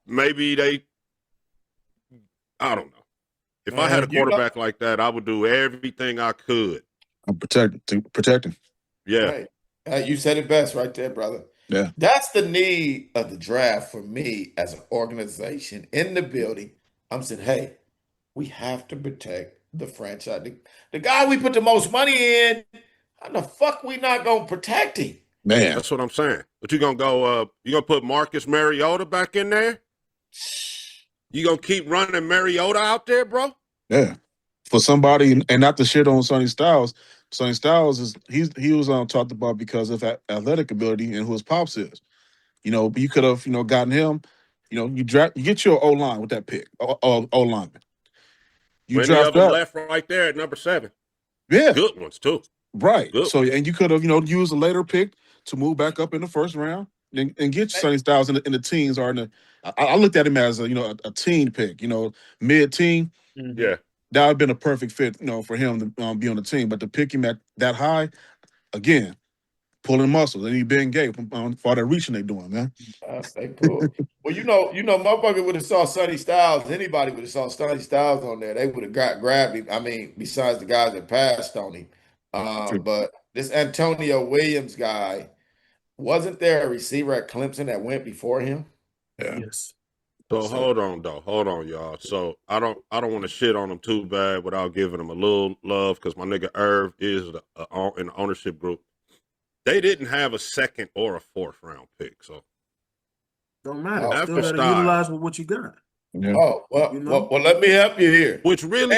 maybe I don't know. If I had a quarterback like that, I would do everything I could. I'm protecting. Yeah. Right. You said it best right there, brother. Yeah. That's the need of the draft for me as an organization in the building. I'm saying, hey, we have to protect the franchise. The guy we put the most money in, how the fuck we not gonna protect him? Man. That's what I'm saying. But you gonna put Marcus Mariota back in there? You gonna keep running Mariota out there, bro? Yeah. For somebody, and not to shit on Sonny Styles. Sonny Styles he was talked about because of athletic ability and who his pops is. But you could have gotten him. You get your O line with that pick. O lineman. You Many draft of them up. left right there at number 7. Yeah. Good ones too. Right. Good. So and you could have used a later pick to move back up in the 1st round and get Sonny Styles in the teens or in the. I looked at him as a teen pick. Mid-teen. Yeah. That would have been a perfect fit, for him to be on the team. But to pick him at that high, again, pulling muscles. And he been gay for all that reaching they doing, man. They pull. Well, motherfucker would have saw Sonny Styles. Anybody would have saw Sonny Styles on there. They would have grabbed him. I mean, besides the guys that passed on him. But this Antonio Williams guy, wasn't there a receiver at Clemson that went before him? Yeah. yes. So hold on, y'all. So I don't want to shit on them too bad without giving them a little love because my nigga Irv is in the ownership group. They didn't have a 2nd or a 4th round pick, so Don't matter. After Still gotta Styles. utilize with what you got. Yeah. Oh, well, let me help you here. which really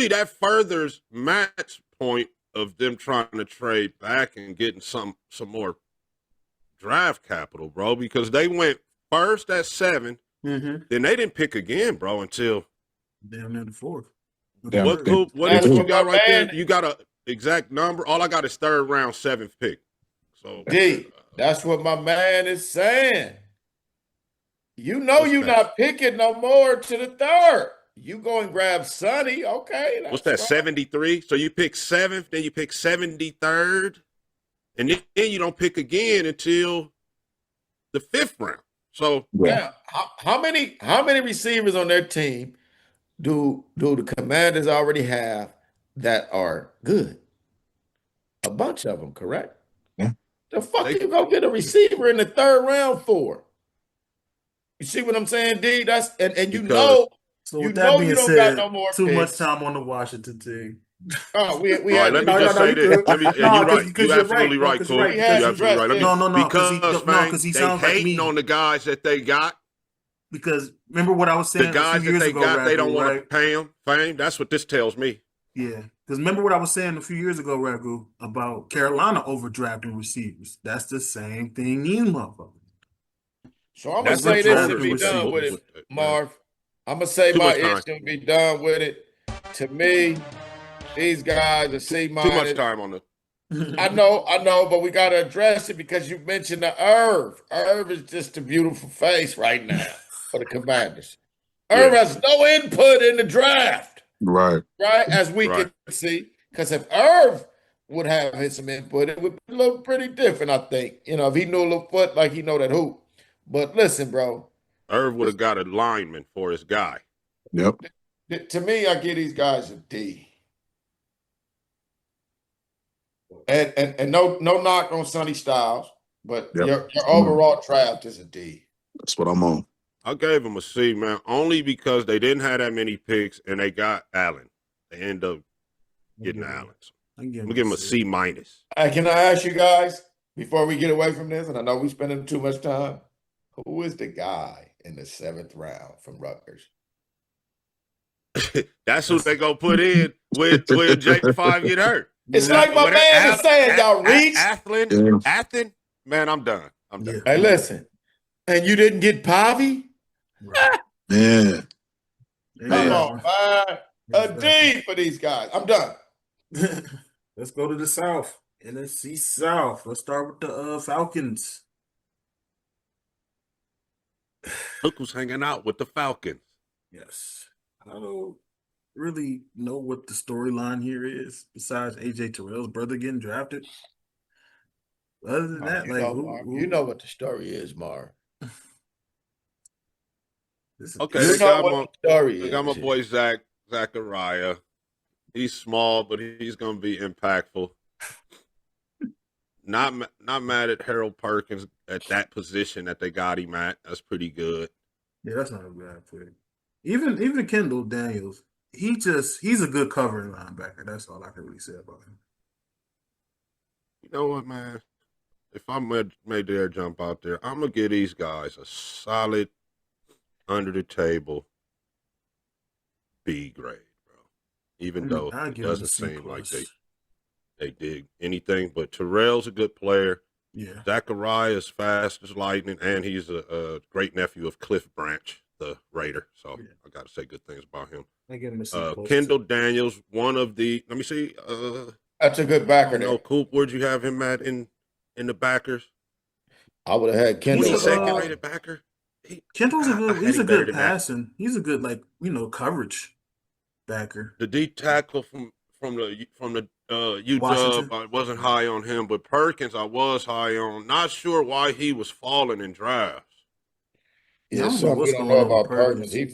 that furthers Matt's point of them trying to trade back and getting some more draft capital, bro, because they went first at 7, then they didn't pick again, bro, until Damn near the 4th. Damn. what you got right there? You got a exact number? All I got is 3rd round, 7th pick. So D, that's what my man is saying. You're not picking no more to the 3rd. You go and grab Sonny, okay? What's that, 73? So you pick 7th, then you pick 73rd, and then you don't pick again until the 5th round. So Now, how many receivers on their team do the Commanders already have that are good? A bunch of them, correct? Yeah. The fuck They- you go get a receiver in the third round for? You see what I'm saying, D? That's and you Because- know So you with that being don't said, got no more too much picks. time on the Washington team. Oh, we all right, let me No, just no, say you this. good. Let me, No, you're right. because You're you're absolutely right, bro, right, because Cool. you're You're right, because absolutely right. Let me, No, because he they sounds like hating me. on the guys that they got. Because remember what I was saying The a few guys that years they ago, got, they Ragu, don't want right? to pay them fame. That's what this tells me. Yeah, because remember what I was saying a few years ago, Ragu, about Carolina overdrafting receivers. That's the same thing these motherfuckers. So I'm gonna That's say the this Overdrafting and be owners done with receivers. it, Marv. I'm gonna say Too my much time. issue and be done with it. To me, these guys are C Too much minus. time on the. I know, but we gotta address it because you mentioned the Irv. Irv is just a beautiful face right now for the Commanders. Irv Yeah. has no input in the draft, Right. right? As we Right. can see. Because if Irv would have had some input, it would look pretty different, I think. You know, if he knew a little foot like he know that hoop. But listen, bro. Irv would have got a lineman for his guy. Yep. To me, I give these guys a D. And no knock on Sonny Styles, but Yep. your overall draft is a D. That's what I'm on. I gave him a C, man, only because they didn't have that many picks and they got Allen. They end up getting Allen. So I'm gonna give him a C minus. Can I ask you guys before we get away from this? And I know we're spending too much time. Who is the guy in the 7th round from Rutgers? That's who they gonna put in when J5 get hurt. It's like my man is saying, y'all reach. Athen, man, I'm done. I'm done. Hey, listen, and you didn't get Pavi? Yeah. Come on, man. A D for these guys. I'm done. Let's go to the South. NFC South. Let's start with the Falcons. Look who's hanging out with the Falcons. Yes. I don't really know what the storyline here is besides AJ Terrell's brother getting drafted. Other than that, you know what the story is, Marv. Okay, You they know got what the story they got my is. boy Zachariah. He's small, but he's gonna be impactful. Not mad at Harold Perkins at that position that they got him at. That's pretty good. Yeah, that's not a bad pick. Even Kendall Daniels, he's a good covering linebacker. That's all I can really say about him. You know what, man? If I made dare jump out there, I'm gonna give these guys a solid under the table B grade, bro. Even though I'll it give him a doesn't C seem like plus. they dig anything. But Terrell's a good player. Yeah. Zachariah is fast as lightning, and he's a great nephew of Cliff Branch, the Raider. So Yeah. I got to say good things about him. I give him a C plus. Kendall Daniels, one of the. Let me see. That's a good backer No, there. Coop, where'd you have him at in the backers? I would have had Kendall. Was he second rated backer? Kendall's he's a better good than that. passing. He's a good coverage backer. The D tackle from the UW, Washington. I wasn't high on him, but Perkins I was high on. Not sure why he was falling in drafts. I Yeah, don't know something what's we don't going know on with about Perkins. He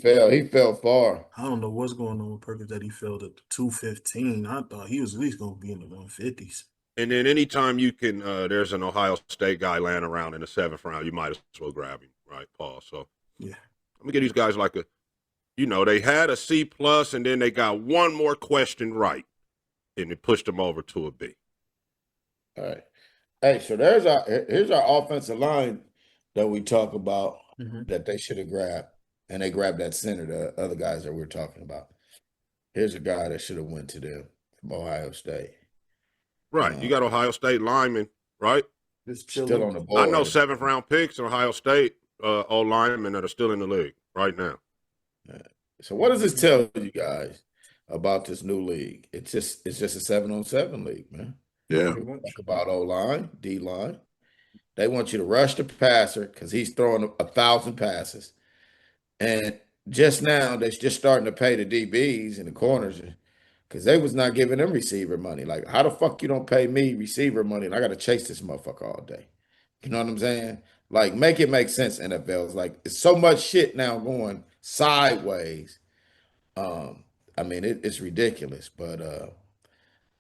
fell far. I don't know what's going on with Perkins that he failed at the 215. I thought he was at least going to be in the 150s. And then anytime you can, there's an Ohio State guy laying around in the 7th round, you might as well grab him, right, Paul? So yeah, let me get these guys like they had a C plus, and then they got one more question right, and it pushed them over to a B. All right. Hey, so here's our offensive line that we talk about that they should have grabbed, and they grabbed that center, the other guys that we're talking about. Here's a guy that should have went to them from Ohio State. Right, you got Ohio State linemen, right? Still on the board. I know 7th round picks in Ohio State old linemen that are still in the league right now. So what does this tell you guys about this new league? It's just a 7-on-7 league, man. Yeah. Talk about O-line, D-line. They want you to rush the passer because he's throwing 1,000 passes. And just now, they're just starting to pay the DBs and the corners because they was not giving them receiver money. Like, how the fuck you don't pay me receiver money and I got to chase this motherfucker all day? You know what I'm saying? Like, make it make sense, NFL. It's like it's so much shit now going sideways. Um, I mean, it's ridiculous. But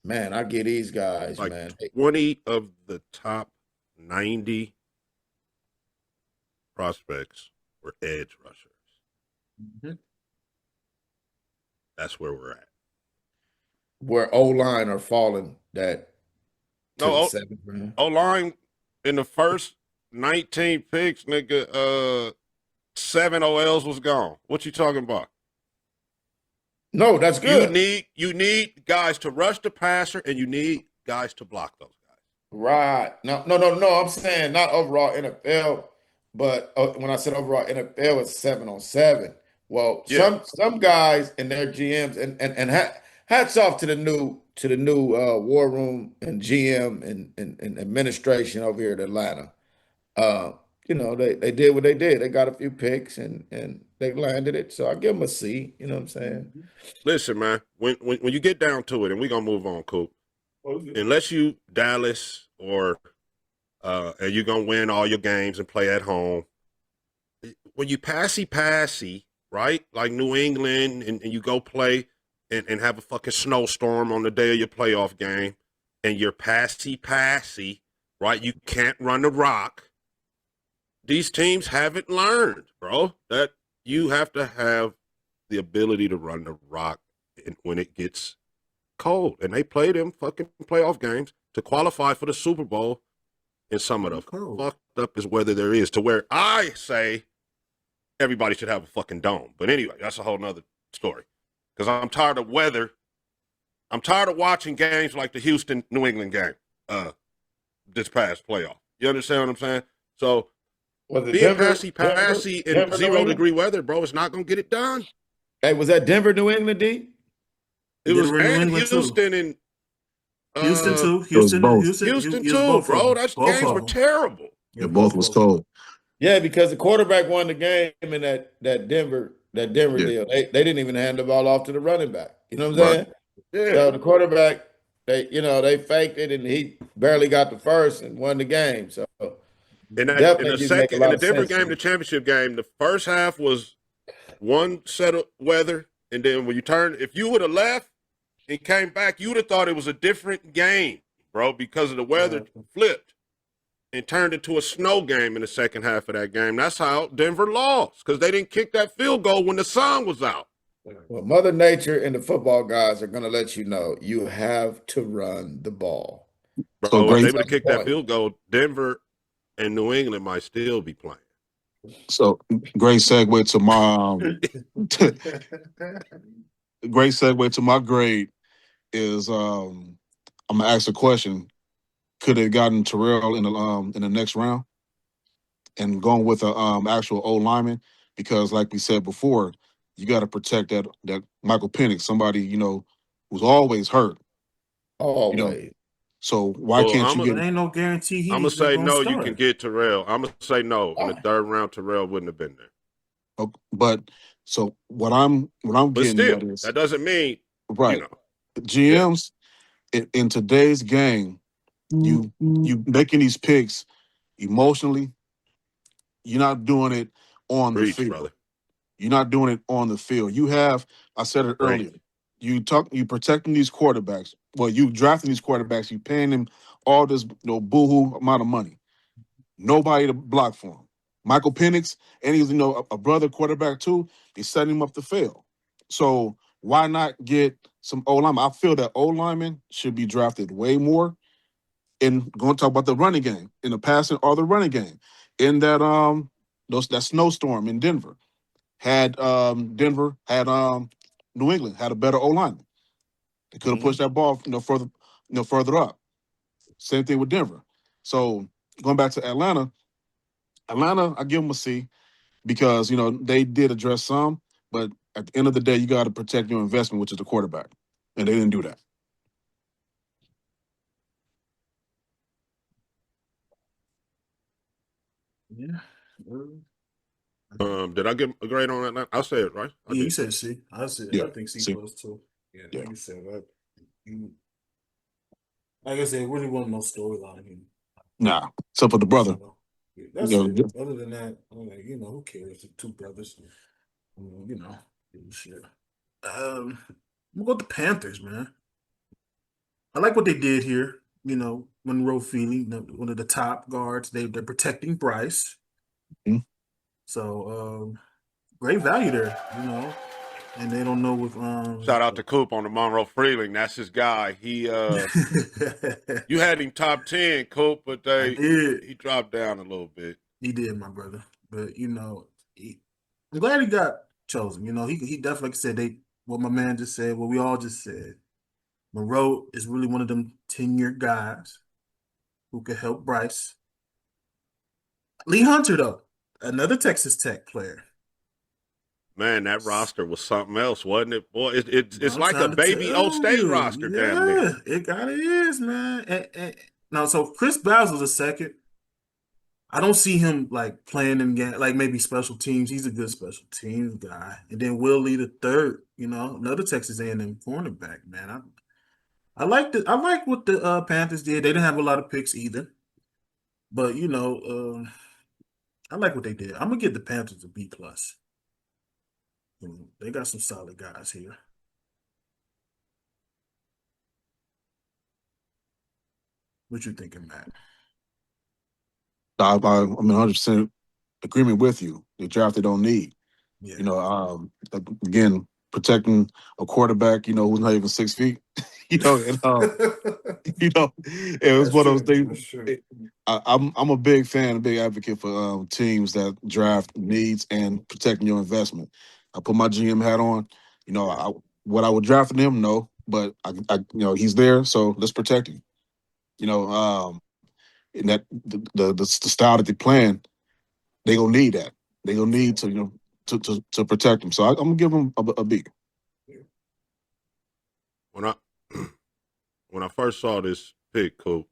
man, I get these guys, Like man. 20 of the top 90 prospects were edge rushers. Mhm. That's where we're at. Where O-line are falling that to the No, seventh round. O-line in the first 19 picks, nigga, 7 OLs was gone. What you talking about? No, that's You good. need guys to rush the passer, and you need guys to block those guys. Right. No. I'm saying not overall NFL, but when I said overall NFL, it's 7-on-7. Well, Yeah. some guys and their GMs and hats off to the new war room and GM and administration over here in Atlanta. Uh, they did what they did. They got a few picks and they landed it. So I give them a C. You know what I'm saying? Listen, man, when you get down to it, and we're gonna move on, Coop. Unless you Dallas or and you're gonna win all your games and play at home. When you passy, right? Like New England, and you go play and have a fucking snowstorm on the day of your playoff game, and you're passy, right? You can't run the rock. These teams haven't learned, bro, that you have to have the ability to run the rock when it gets cold. And they play them fucking playoff games to qualify for the Super Bowl in some of the fucked up is weather there is, to where I say everybody should have a fucking dome. But anyway, that's a whole nother story. Because I'm tired of weather. I'm tired of watching games like the Houston New England game this past playoff. You understand what I'm saying? So Was it being Denver? passy in Denver, New 0-degree weather, bro, it's not gonna get it done. Hey, was that Denver, New England, D? It was Denver and New and England too. Houston and Houston too. It was Houston, both. Houston it was too, both of bro. them. Those Both games of were them. terrible. Yeah, both was cold. Yeah, because the quarterback won the game in that Denver Yeah. deal. They didn't even hand the ball off to the running back. You know what I'm Right. saying? Yeah. So the quarterback, they faked it and he barely got the first and won the game. So In definitely the didn't make a second, in lot the of Denver sense. game, the championship game, the first half was one set of weather, and then when you turn, if you would have left and came back, you would have thought it was a different game, bro, because of the weather flipped and turned into a snow game in the second half of that game. That's how Denver lost, because they didn't kick that field goal when the sun was out. Well, Mother Nature and the football guys are going to let you know you have to run the ball. Bro, So if great. they would have kicked that Point. field goal, Denver and New England might still be playing. So great segue to my great segue to my grade is I'm gonna ask a question. Could have gotten Terrell in the next round and gone with a actual O lineman, because like we said before, you got to protect that Michael Penix, somebody who's always hurt. Always. So why can't you But get? ain't no guarantee I'm gonna he's say gonna no. start. You can get Terrell. I'm gonna say no. In the third round, Terrell wouldn't have been there. But so what I'm But getting still, at is that doesn't mean right. GMs in today's game, you making these picks emotionally. You're not doing it on the Preach, field. brother. You're not doing it on the field. You have, I said it earlier, you protecting these quarterbacks. Well, you drafting these quarterbacks, you paying them all this boohoo amount of money. Nobody to block for him. Michael Penix, and he's a brother quarterback too. He's setting him up to fail. So why not get some O linemen? I feel that O linemen should be drafted way more. And going to talk about the running game, in the passing or the running game, in that snowstorm in Denver. Had Denver had New England had a better O lineman. They could have pushed that ball further up. Same thing with Denver. So going back to Atlanta, I give them a C, because they did address some, but at the end of the day, you got to protect your investment, which is the quarterback, and they didn't do that. Yeah. Did I get a grade on that? I said it right. You said C. I said Yeah, I think C C. plus too. Yeah, Yeah. you said that. Like I said, really wasn't no storyline here. Nah, except for the brother. That's You it. know, Other than that, I'm like, who cares? The two brothers, you know, shit. We'll go with the Panthers, man. I like what they did here. Monroe Feely, one of the top guards. They're protecting Bryce, Mhm. so great value there. And they don't know with Shout out to Coop on the Monroe Freeling. That's his guy. You had him top 10, Coop, but I did. he dropped down a little bit. He did, my brother. But I'm glad he got chosen. He definitely, like I said, what my man just said, what we all just said. Monroe is really one of them tenured guys who could help Bryce. Lee Hunter, though, another Texas Tech player. Man, that roster was something else, wasn't it? Boy, it's I'm like a trying to baby Old tell State you, roster, damn near. yeah, it kind of is, man. Now, so Chris Basil's a second. I don't see him like playing in game, like maybe special teams. He's a good special teams guy. And then Will Lee the third, another Texas A&M cornerback, man. I like what the Panthers did. They didn't have a lot of picks either, but I like what they did. I'm gonna give the Panthers a B plus. They got some solid guys here. What you thinking, Matt? I'm 100% agreement with you. The draft they don't need. Yeah. Again, protecting a quarterback, who's not even 6 feet. And it was That's one of those true. things. That's true. I'm a big fan, a big advocate for teams that draft needs and protecting your investment. I put my GM hat on. What I would draft in him, no, but he's there, so let's protect him. And that the style that they plan, they gonna need that. They gonna need to to protect him. So I'm gonna give him a B. When I when I first saw this pick, Coop,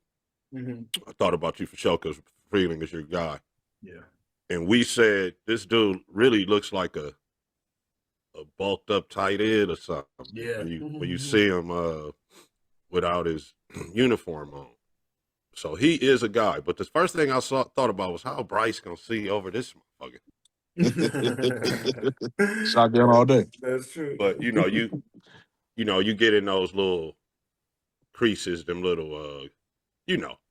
I thought about you for sure because Freeling is your guy. Yeah. And we said this dude really looks like a bulked up tight end or something. Yeah. When you see him without his uniform on. So he is a guy. But the first thing I thought about was how Bryce gonna see over this motherfucker. Shotgun all day. That's true. But you get in those little creases, them little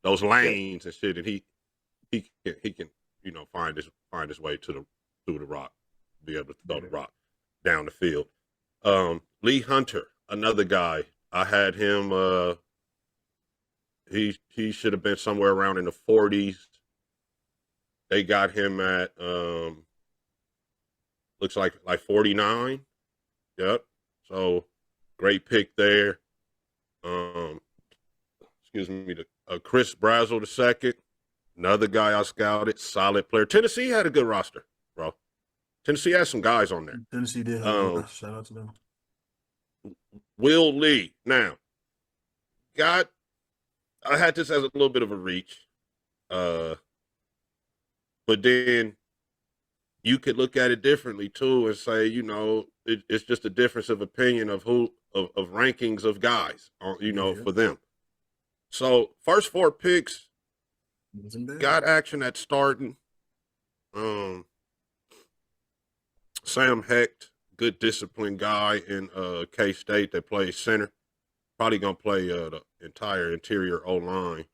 those lanes and shit, and he can find his way through the rock, be able to throw the rock down the field. Lee Hunter, another guy. I had him. He should have been somewhere around in the 40s. They got him at looks like 49. Yep. So great pick there. Excuse me, Chris Brazel II, another guy I scouted, solid player. Tennessee had a good roster, bro. Tennessee had some guys on there. Tennessee did. Shout out to them. Will Lee. Now, I had this as a little bit of a reach. But then you could look at it differently too and say, it's just a difference of opinion of rankings of guys, for them. So first 4 picks got action at starting. Sam Hecht, good disciplined guy in K-State that plays center. Probably gonna play the entire interior O-line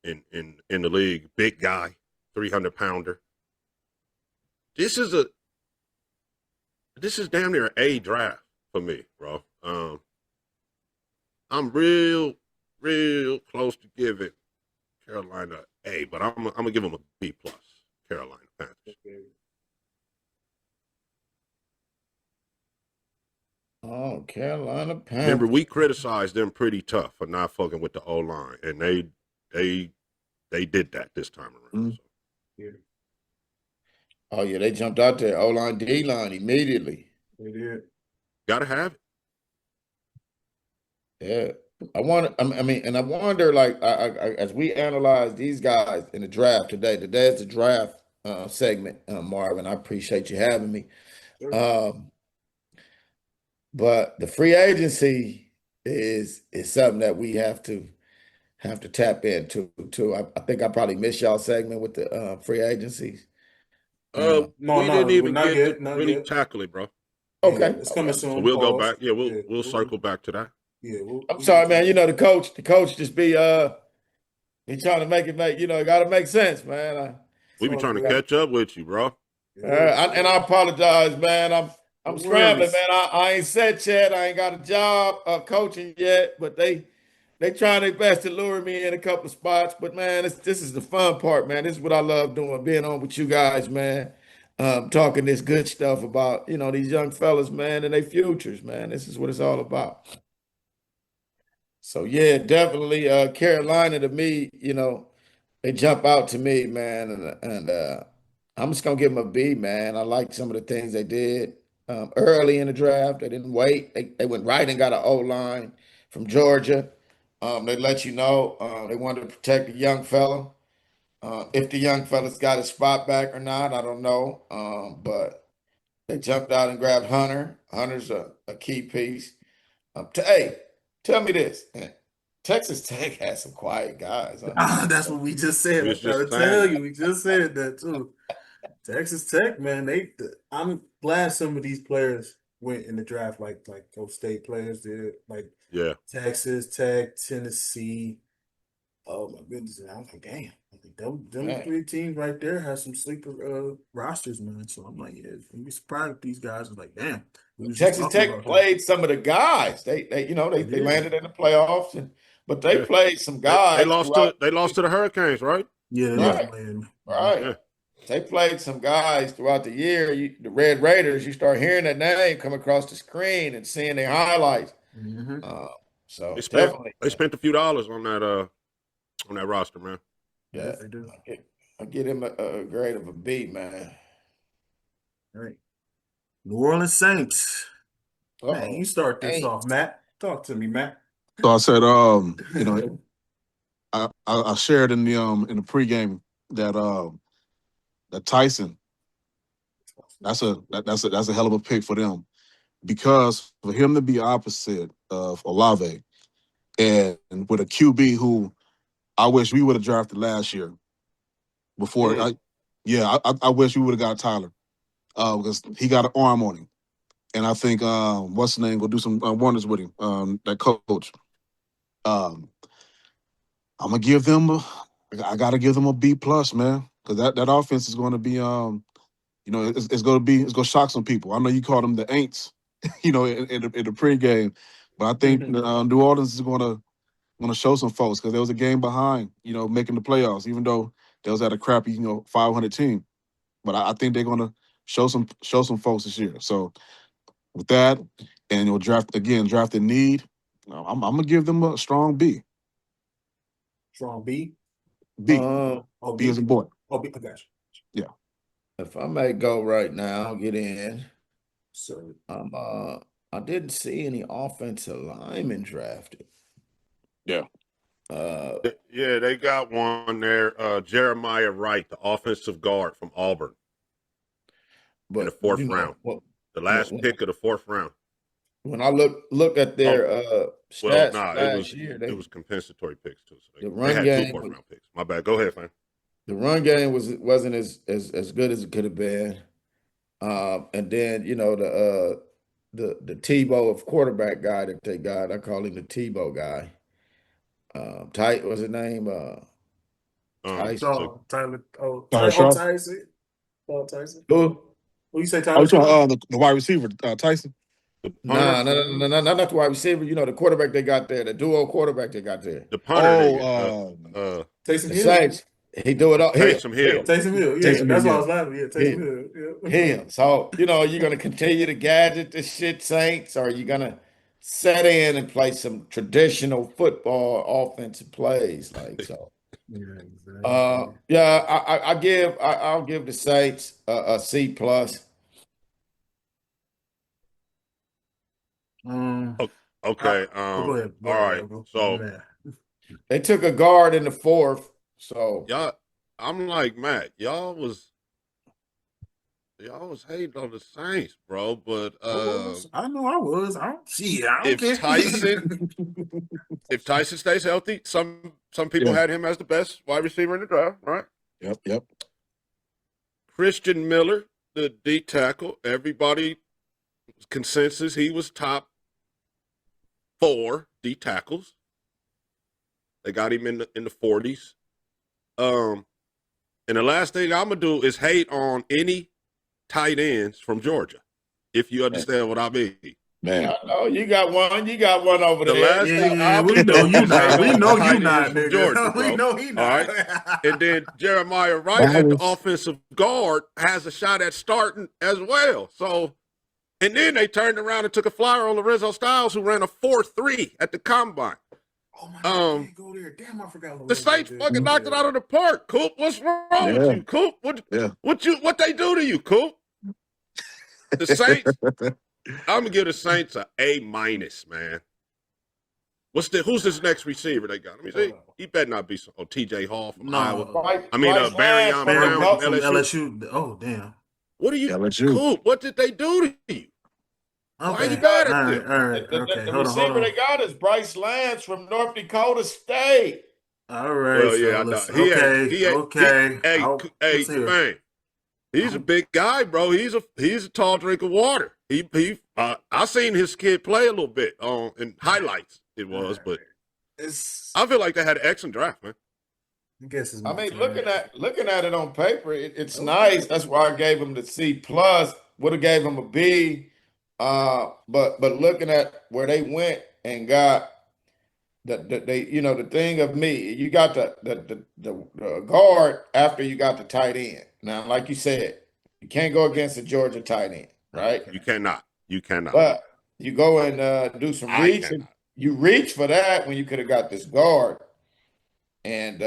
in the league. Big guy, 300-pounder. This is damn near an A draft for me, bro. I'm real close to giving Carolina A, but I'm gonna give them a B plus. Carolina Panthers. Oh, Carolina Panthers. Remember, we criticized them pretty tough for not fucking with the O line, and they did that this time around. So. Yeah. Oh yeah, they jumped out there O line D line immediately. They did. Gotta have Yeah, it. I wonder, like, as we analyze these guys in the draft today. Today is the draft segment, Marvin. I appreciate you having me. Sure. But the free agency is something that we have to have to tap into too. I think I probably missed y'all segment with the free agencies. No, We didn't we're even not get to yet, not really yet. tackle it, bro. Yeah, Okay, it's coming okay. So soon. we'll go Pause. back. Yeah, Yeah, we'll circle back to that. Yeah, I'm sorry, man. You know the coach just be he trying to make it it got to make sense, man. We be trying to catch up with you, bro. And I apologize, man. I'm No scrambling, worries. man. I ain't set yet. I ain't got a job coaching yet, but they trying their best to lure me in a couple of spots. But man, this is the fun part, man. This is what I love doing, being on with you guys, man. Talking this good stuff about these young fellas, man, and their futures, man. This is what it's all about. So yeah, definitely Carolina to me, they jump out to me, man, and I'm just gonna give them a B, man. I like some of the things they did early in the draft. They didn't wait. They went right and got an O line from Georgia. They let you know they wanted to protect the young fella. If the young fella's got his spot back or not, I don't know. But they jumped out and grabbed Hunter. Hunter's a key piece. Hey, tell me this. Texas Tech has some quiet guys. That's what we just said. We I was gotta just tell saying. you, we just said that too. Texas Tech, man, I'm glad some of these players went in the draft like Coach State players did, like Yeah. Texas Tech, Tennessee. Oh my goodness. And I was like, damn, I think them Man. three teams right there have some sleeper rosters, man. So I'm like, yeah, you'd be surprised if these guys are like, damn. We was just Texas talking Tech about that. played some of the guys. They Yeah. landed in the playoffs, but they Yeah. played some They guys lost throughout. to the Hurricanes, right? Yeah, they lost Right, Miami. right. Yeah. They played some guys throughout the year. The Red Raiders, you start hearing that name come across the screen and seeing their highlights. Mm-hmm. So They spent definitely, a few dollars on that roster, man. yeah. They do. I get him a grade of a B, man. All right. New Orleans Saints. Man, Uh-oh. you start this Hey, off, Matt. Talk to me, Matt. So I said, I shared in the pregame that Tyson, that's a hell of a pick for them, because for him to be opposite of Olave and with a QB who I wish we would have drafted last year before. I wish we would have got Tyler because he got an arm on him, and I think what's his name will do some wonders with him. That coach. I'm gonna give them. I gotta give them a B plus, man, because that offense is going to be it's gonna shock some people. I know you call them the Aints, in the pregame, but I think New Orleans is gonna show some folks because there was a game behind, making the playoffs, even though they was at a crappy 500 team. But I think they're gonna show some folks this year. So with that, and draft in need, I'm gonna give them a strong B. Strong B. B. Oh, B as a boy. Oh, B. I got you. Yeah. if I may go right now, get in. So I didn't see any offensive linemen drafted. Yeah. Yeah, they got one there. Jeremiah Wright, the offensive guard from Auburn, but in the fourth round. The last pick of the fourth round. When I look at their stats last year, it was compensatory picks too. So the they run had game two fourth round picks. My bad. Go ahead, man. the run game wasn't as good as it could have been. And then the Tebow of quarterback guy that they got, I call him the Tebow guy. Tight was his name? Tyson. Tyler. Oh, Tyler Shaw? Tyson. Oh, Tyson. Who? Who you say, I Tyler? was talking the wide receiver, Tyson. The punter, No, not the wide receiver. The quarterback they got there, the duo quarterback they got there. the punter. Taysom The Hill. Saints. He do it all. Taysom Hill. Taysom Hill. Yeah, Taysom that's Hill, why I was laughing. Yeah, Taysom Hill. Yeah. him. So, you're going to continue to gadget this shit, Saints, or are you going to set in and play some traditional football offensive plays? Like, so. Yeah, exactly. I'll give the Saints a C plus. Okay. Go ahead. All right. So They took a guard in the fourth. So y'all, I'm like Matt. Y'all was hating on the Saints, bro. But I know I was. I don't if care. Tyson if Tyson stays healthy, some Some people Yeah. had him as the best wide receiver in the draft, right? Yep. Christian Miller, the D tackle. Everybody consensus he was top 4 D tackles. They got him in the 40s. And the last thing I'm gonna do is hate on any tight ends from Georgia, if you understand what I mean. Man, I know you got one. You got one over The there. last thing Yeah, I'm we gonna know do you is hate not. We on know the you tight not, ends from nigga. Georgia, We bro. know he All not. right. And then Jeremiah Wright at the offensive guard has a shot at starting as well. So, and then they turned around and took a flyer on Lorenzo Styles, who ran a 4.3 at the combine. Oh my God, can't go there. Damn, I forgot. The Saints fucking knocked it out of the park. Coop, what's wrong with you, Coop? What they do to you, Coop? The Saints. I'm gonna give the Saints a A-, man. Who's this next receiver they got? Let me see. He better not be TJ Hall from Iowa. Barion Brown from LSU. Oh, damn. What are you, LSU. Coop? What did they do to you? Why Okay. you mad at them? All right. Okay. The Hold receiver on. they got is Bryce Lance from North Dakota State. All right. Well, yeah, fellas. I know. Okay. Hey, man. He's a big guy, bro. He's a tall drink of water. I seen his kid play a little bit in highlights. It was, but I feel like they had an excellent draft, man. I guess it's looking at it on paper, it's nice. That's why I gave him the C plus. Would have gave him a B. But looking at where they went and got the thing of me, you got the guard after you got the tight end. Now, like you said, you can't go against the Georgia tight end, right? You cannot. But you go and do some reach. You reach for that when you could have got this guard. And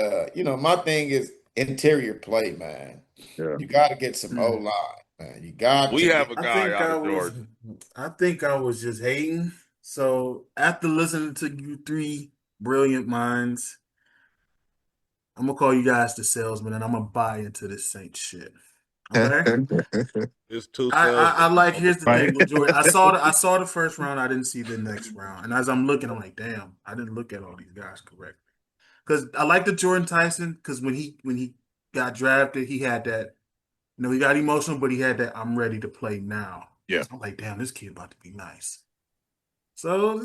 my thing is interior play, man. Yeah. You got to get some O-line, man. You got. We have a guy out of Georgia. I think I was just hating. So after listening to you three brilliant minds, I'm gonna call you guys the salesman, and I'm gonna buy into this Saints shit. Okay. It's too. I like. Here's the thing with Jordan. I saw the first round. I didn't see the next round, and as I'm looking, I'm like, damn, I didn't look at all these guys correctly. Because I like the Jordan Tyson. Because when he got drafted, he had that. He got emotional, but he had that. I'm ready to play now. Yeah. I'm like, damn, this kid about to be nice. So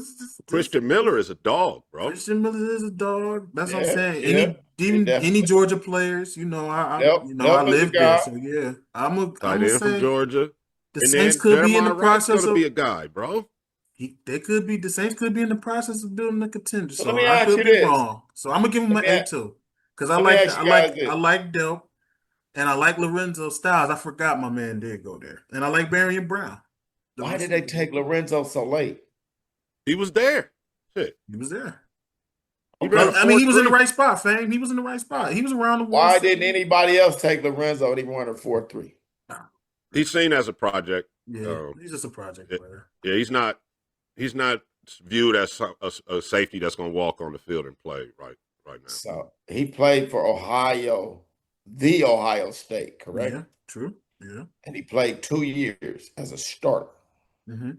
Christian Miller is a dog, bro. Christian Miller is a dog. That's what I'm saying. Yeah, Any Georgia players, I live there, so yeah. I'm Tight end from Georgia. The Saints could be in the process of be a guy, bro. The Saints could be in the process of building a contender. So let me I ask could you be this. wrong. So I'm gonna give him an A2 because I like Delp and I like Lorenzo Styles. I forgot my man did go there, and I like Barion Brown. Why did they take Lorenzo so late? He was there. Shit. He was there. He he was in the right spot, fam. He was in the right spot. He was around the Why didn't anybody else take Lorenzo and he won a 4.3? He's seen as a project. Yeah, he's just a project player. Yeah, he's not viewed as a safety that's going to walk on the field and play right now. So he played for Ohio State, correct? Yeah, true. Yeah. And he played 2 years as a starter. Mm-hmm.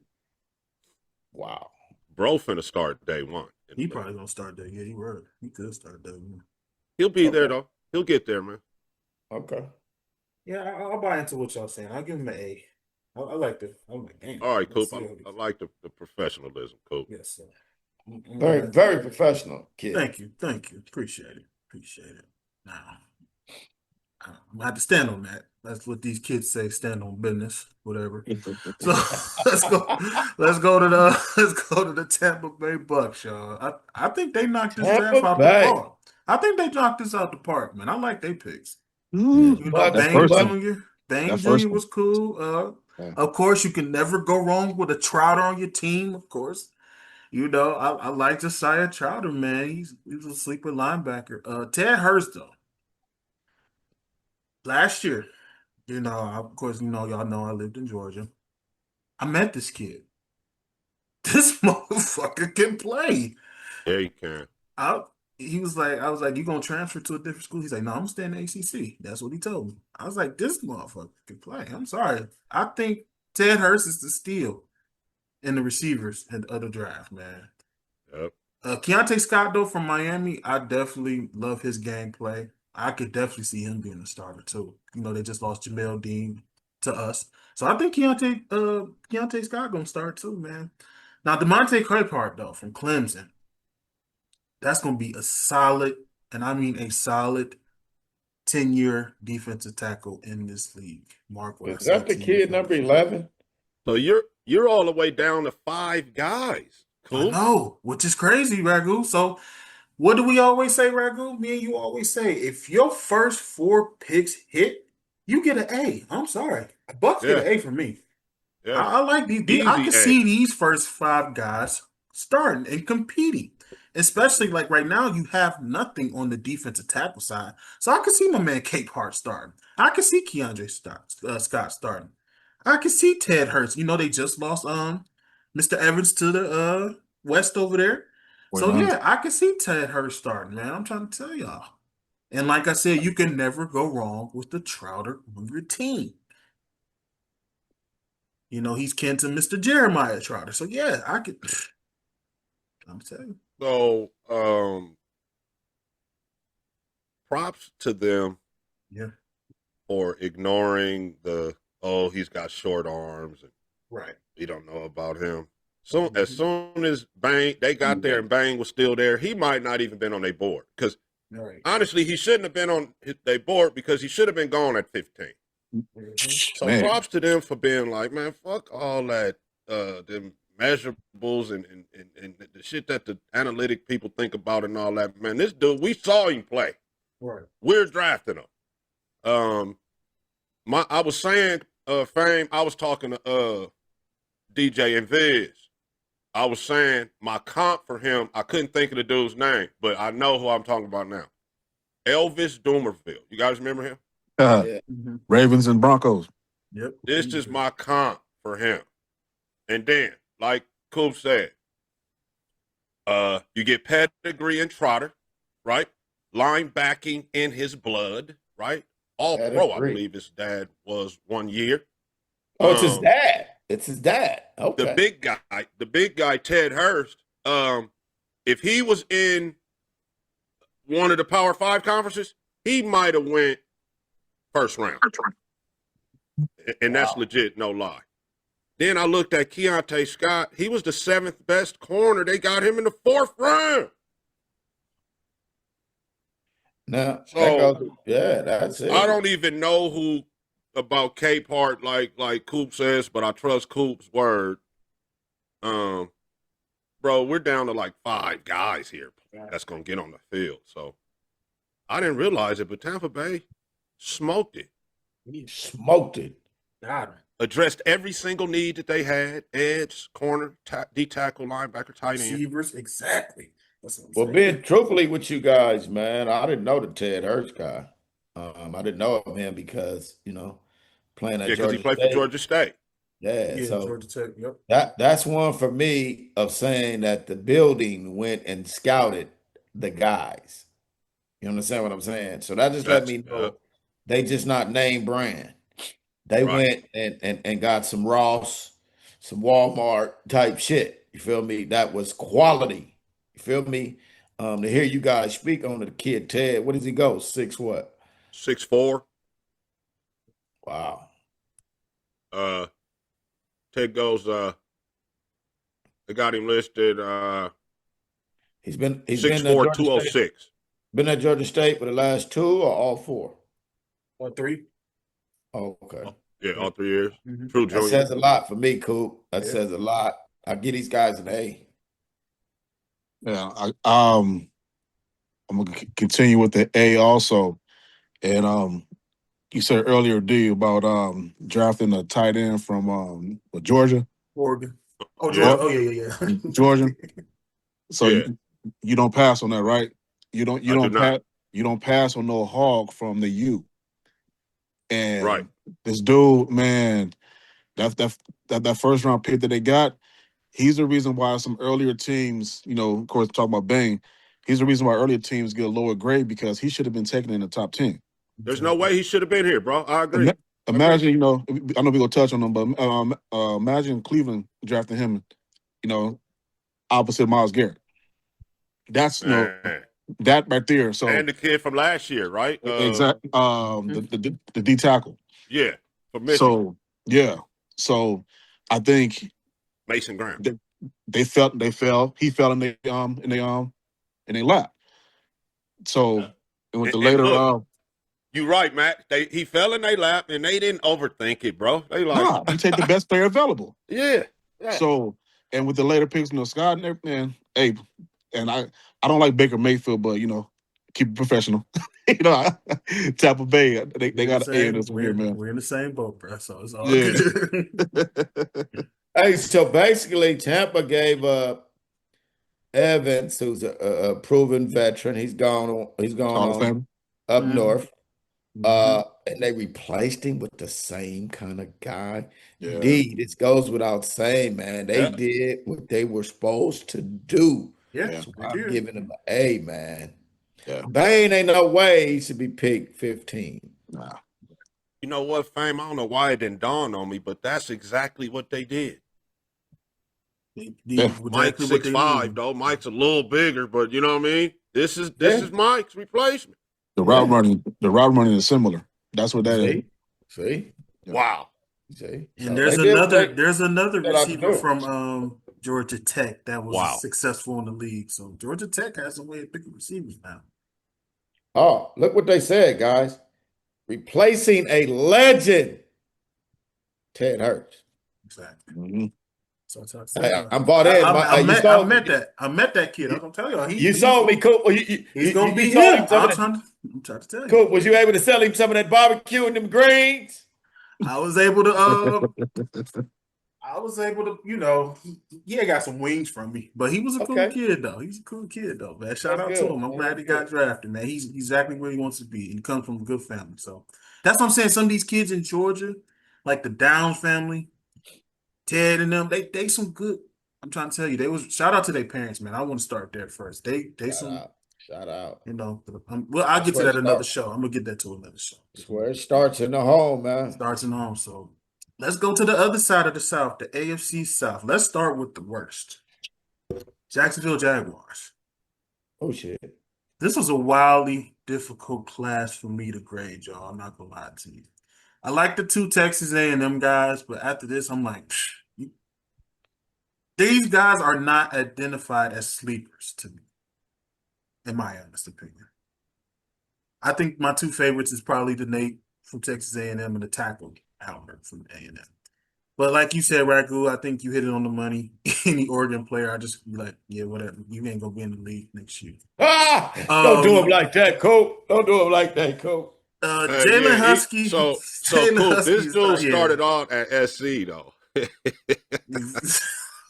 Wow. Bro finna start day one. He probably gonna start that. Yeah, he could start that. He'll be there though. He'll get there, man. Okay. Yeah, I'll buy into what y'all saying. I'll give him an A. I like the. I'm like, damn. All right, Coop. I like the professionalism, Coop. Yes, sir. Very, very professional kid. Thank you. Appreciate it. Now, I'm gonna have to stand on that. That's what these kids say. Stand on business, whatever. So let's go to the Tampa Bay Bucks, y'all. I think they knocked this draft out the park. I think they knocked this out the park, man. I like their picks. Bang Jr. was cool. Of course, you can never go wrong with a Trout on your team. Of course, I like Josiah Trouter, man. He's a sleeper linebacker. Ted Hurst, though. Last year, of course, y'all know I lived in Georgia. I met this kid. This motherfucker can play. Yeah, he can. I was like, you gonna transfer to a different school? He's like, no, I'm gonna stay in the ACC. That's what he told me. I was like, this motherfucker can play. I'm sorry. I think Ted Hurst is the steal in the receivers and the other draft, man. Yep. Keontae Scott, though, from Miami, I definitely love his gameplay. I could definitely see him being a starter, too. They just lost Jamel Dean to us. So I think Keontae Scott going to start, too, man. Now, DeMonte Capehart, though, from Clemson, that's going to be a solid, and I mean a solid 10-year defensive tackle in this league. Mark, what I Is say that the 10 years kid down number the field. 11? So you're all the way down to 5 guys. I Cool. know, which is crazy, Ragu. So what do we always say, Ragu? Me and you always say, if your first 4 picks hit, you get an A. I'm sorry. Bucks get Yeah. an A from me. Yeah. I like these. I Easy can A. see these first 5 guys starting and competing. Especially like right now, you have nothing on the defensive tackle side. So I can see my man Cape Hart starting. I can see Scott starting. I can see Ted Hurts. They just lost Mr. Evans to the West over there. So Wait, yeah, I can see Ted Hurts starting, man. I'm trying to tell y'all. And like I said, you can never go wrong with the Trouter on your team. He's kin to Mr. Jeremiah Trotter. So yeah, I could. I'm telling you. So props to them Yeah. for ignoring he's got short arms and Right. we don't know about him. So as soon as Bang they got there and Bang was still there, he might not even been on their board. Because Right. honestly, he shouldn't have been on their board because he should have been gone at 15. So man. props to them for being like, man, fuck all that them measurables and the shit that the analytic people think about and all that. Man, this dude, we saw him play. Right. We're drafting him. I was saying, Fame, I was talking to DJ and Viz. I was saying my comp for him, I couldn't think of the dude's name, but I know who I'm talking about now. Elvis Dumerville. You guys remember him? Yeah. Ravens and Broncos. Yep. This is my comp for him. And then, like Coop said, you get pedigree and Trotter, right? Linebacking in his blood, right? All pro, I believe his dad was 1 year. Oh, it's his dad. It's his dad. Okay. The big guy, Ted Hurst, if he was in one of the Power 5 conferences, he might have went first round. And that's legit, no lie. Then I looked at Keontae Scott. He was the 7th best corner. They got him in the 4th round. Now, So, that's it. I don't even know who about Capehart like Coop says, but I trust Coop's word. Bro, we're down to like 5 guys here that's gonna get on the field. So I didn't realize it, but Tampa Bay smoked it. Smoked it. Got him. Addressed every single need that they had: edge, corner, D tackle, linebacker, tight end. Receivers, exactly. Well, being truthfully with you guys, man, I didn't know the Ted Hurst guy. I didn't know of him because playing at because Georgia he played State. for Georgia State. Yeah, so Georgia Tech. Yep. that's one for me of saying that the building went and scouted the guys. You understand what I'm saying? So that just let me know they just not name brand. They went and got some Ross, some Walmart type shit. You feel me? That was quality. You feel me? To hear you guys speak on the kid Ted, what does he go? 6 what? 6'4". Wow. Ted goes, they got him listed He's been 6'4", 206. Been at Georgia State for the last 2 or all 4? Or 3. Oh, okay. Yeah, all 3 years. Mm-hmm. True That junior. says a lot for me, Coop. That says a lot. I give these guys an A. Yeah, I'm gonna continue with the A also, and you said earlier, D, about drafting a tight end from Georgia, Oregon. Oh, Yeah. Georgia. Oh, yeah. Georgia. So Yeah. you don't pass on that, right? You don't do not. you don't pass on no hog from the U. And Right. this dude, man, that first round pick that they got, he's the reason why some earlier teams, of course, talking about Bang, he's the reason why earlier teams get a lower grade because he should have been taken in the top 10. There's no way he should have been here, bro. I agree. Imagine, I know we're gonna touch on him, but imagine Cleveland drafting him, opposite Myles Garrett. That's Man. that right there. So And the kid from last year, right? exactly. The D tackle. Yeah, from Michigan, So yeah. So I think Mason Graham. they fell. He fell in they lap. So and with the And later look, you're right, Matt. He fell in their lap, and they didn't overthink it, bro. They like, you take the best player available. yeah. So and with the later picks, Scott and everything, hey, and I don't like Baker Mayfield, but keep it professional. Tampa Bay, they got an A in this one here, man. We're in the same boat, bro. So it's all Yeah. good. Hey, so basically, Tampa gave up Evans, who's a proven veteran. He's gone Hall of on Fame. up Mhm. north. Mhm. And they replaced him with the same kind of guy. Yeah. Indeed, it goes without saying, man. They did what they were supposed to do. Yeah, So they I'm did. giving them an A, man. Yeah. Bain ain't no way he should be picked 15. Nah. You know what, Fame? I don't know why it didn't dawn on me, but that's exactly what they did. Mike's 6'5", though. Mike's a little bigger, but you know what I mean? This is Mike's replacement. The route running is similar. That's what that is. See? Wow. See? And So there's another Shout out to receiver George. from Georgia Tech that was Wow. successful in the league. So Georgia Tech has a way of picking receivers now. Oh, look what they said, guys. Replacing a legend, Ted Hurts. Exactly. Mhm. So that's how Hey, I'm bought in. I You met that kid. I'm gonna tell you, You sold me, Coop. he's gonna be sold him. him some of I'm trying to tell you. Coop, was you able to sell him some of that barbecue and them greens? I was able to, he got some wings from me, but he was a cool kid though. He's a cool kid though, man. Shout out to him. I'm glad he got drafted, man. He's exactly where he wants to be, and he comes from a good family. So that's what I'm saying. Some of these kids in Georgia, like the Downs family, Ted and them, they some good. I'm trying to tell you, shout out to their parents, man. I want to start there first. Shout out. I'll get to that another show. I'm gonna get that to another show. That's where it starts in the home, man. Starts in the home. So let's go to the other side of the South, the AFC South. Let's start with the worst. Jacksonville Jaguars. Oh shit. This was a wildly difficult class for me to grade, y'all. I'm not gonna lie to you. I like the two Texas A&M guys, but after this, I'm like, these guys are not identified as sleepers to me, in my honest opinion. I think my two favorites is probably the Nate from Texas A&M and the tackle Albert from A&M. But like you said, Ragu, I think you hit it on the money. Any Oregon player, I just be like, yeah, whatever. You ain't gonna be in the league next year. Don't do him like that, Coop. Don't do him like that, Coop. Jalen Husky. So cool. This dude started on at SC though.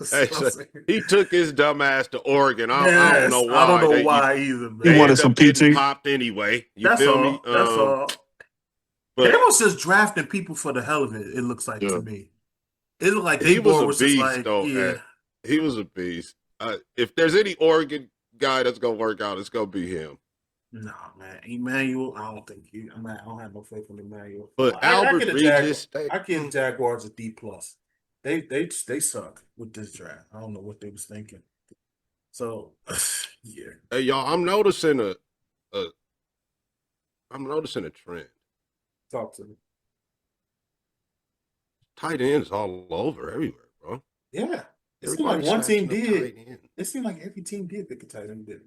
Hey, so he took his dumb ass to Oregon. I don't know why. I don't know why either. Man. He wanted some PT. Popped anyway. That's feel all. me? That's all. But they was just drafting people for the hell of it. It looks like to me. It looked like he was a was beast, just like, though. yeah. He was a beast. If there's any Oregon guy that's gonna work out, it's gonna be him. No, man, Emmanuel. I don't think I don't have no faith in Emmanuel. But Albert Regis, I give Jaguars a D+. They suck with this draft. I don't know what they was thinking. So, yeah. Hey, y'all, I'm noticing a trend. Talk to me. Tight ends all over everywhere, bro. Yeah. It seemed like one team did. It seemed like every team did pick a tight end, didn't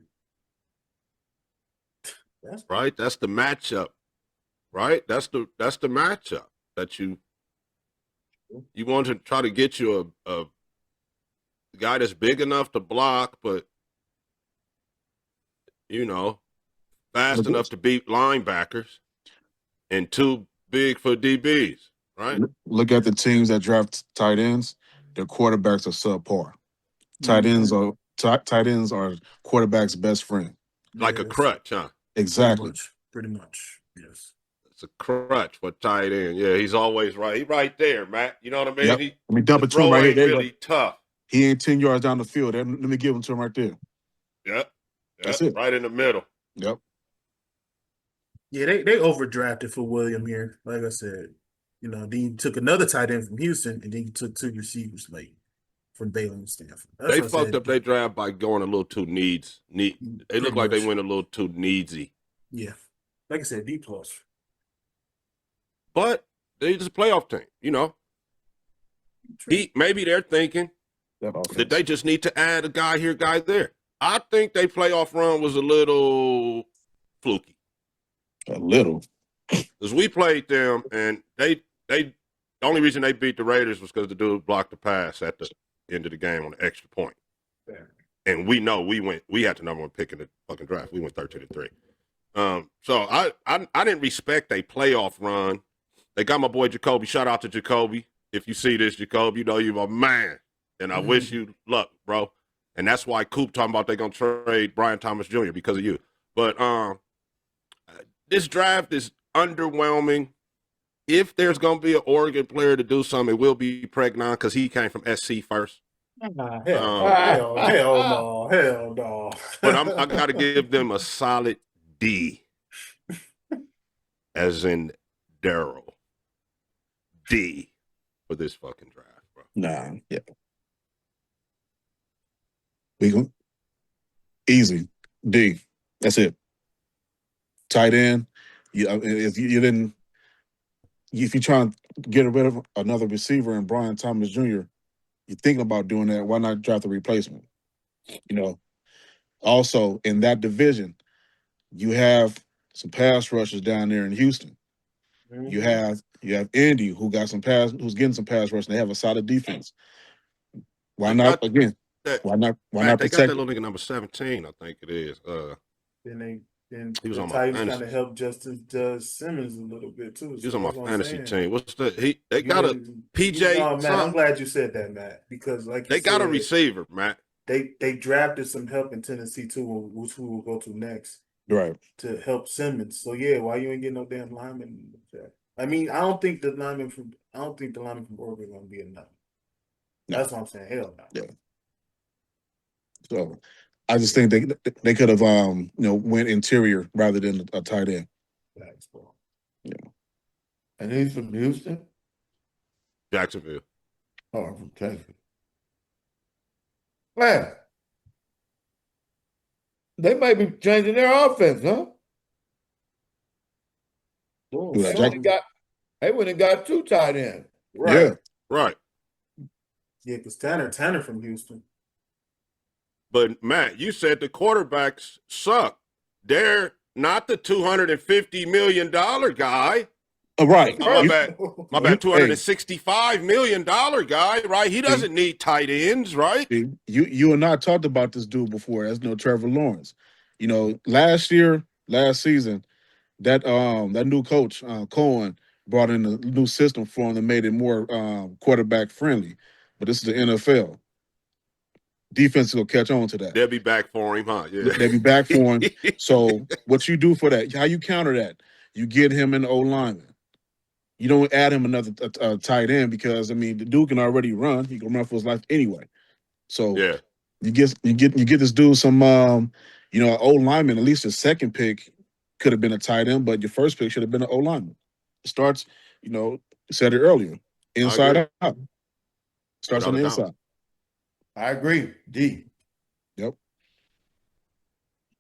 it? Right? That's the matchup. Right? That's the matchup that you want to try to get you a guy that's big enough to block, but fast enough to beat linebackers and too big for DBs, right? Look at the teams that draft tight ends. Their quarterbacks are subpar. Tight ends are quarterback's best friend. Like a crutch, huh? Exactly. Pretty much. Yes. It's a crutch for tight end. Yeah, he's always right. He's right there, Matt. You know what I mean? Yep. Let me dump it to him right here. Really tough. He ain't 10 yards down the field. Let me give him to him right there. Yep. That's it. Right in the middle. Yep. Yeah, they overdrafted for William here. Like I said, then you took another tight end from Houston, and then you took two receivers late. from Baylor and Stanford. They fucked up their draft by going a little too needs. They look like they went a little too needsy. Yeah. Like I said, D+. But they just a playoff team, you know. Maybe they're thinking that they just need to add a guy here, guy there. I think their playoff run was a little fluky. A little. Because we played them, and the only reason they beat the Raiders was because the dude blocked the pass at the end of the game on the extra point. Yeah. And we know we had the number one pick in the fucking draft. We went 13-3. So I didn't respect a playoff run. They got my boy Jacoby. Shout out to Jacoby. If you see this, Jacoby, you know you're a man. And I wish you luck, bro. And that's why Coop talking about they're going to trade Brian Thomas Jr. because of you. But this draft is underwhelming. If there's going to be an Oregon player to do something, it will be Pregnon because he came from SC first. Hell no. But I got to give them a solid D, as in Daryl. D for this fucking draft, bro. Nah, yeah. We go easy D. That's it. Tight end. If you're trying to get rid of another receiver and Brian Thomas Jr., you're thinking about doing that. Why not draft a replacement? You know. Also, in that division, you have some pass rushers down there in Houston. Mm-hmm. You have Indy who's getting some pass rush, and they have a solid defense. Why not protect? They got that little nigga number 17, I think it is. Then he was the on my Titans fantasy. kind of helped Justin Simmons a little bit too. He was on my fantasy team. What's the they got a PJ? No, man, I'm glad you said that, Matt, because they got a receiver, Matt. They drafted some help in Tennessee too, which we will go to next. Right. To help Simmons. So yeah, why you ain't getting no damn lineman? I mean, I don't think the lineman from Oregon is gonna be enough. No. That's what I'm saying. Hell no. Yeah. So I just think they could have went interior rather than a tight end. Thanks, bro. Yeah. And he's from Houston? Jacksonville. Oh, from Texas. Man. They might be changing their offense, huh? They went and got 2 tight ends. Right. Yeah. Right. Yeah, because Tanner from Houston. But Matt, you said the quarterbacks suck. They're not the $250 million guy. Right. My bad. $265 million guy, right? He doesn't need tight ends, right? You and I talked about this dude before. That's Trevor Lawrence. You know, last season, that new coach, Cohen, brought in a new system for him that made it more quarterback friendly. But this is the NFL. Defense will catch on to that. They'll be back for him, huh? Yeah. They'll be back for him. So what you do for that, how you counter that, you get him an O-lineman. You don't add him another tight end because, I mean, the dude can already run. He can run for his life anyway. So yeah, you get this dude some, an O-lineman. At least his second pick could have been a tight end, but your first pick should have been an O-lineman. It starts, said it earlier, inside out. Starts on the inside. I agree. D. Yep.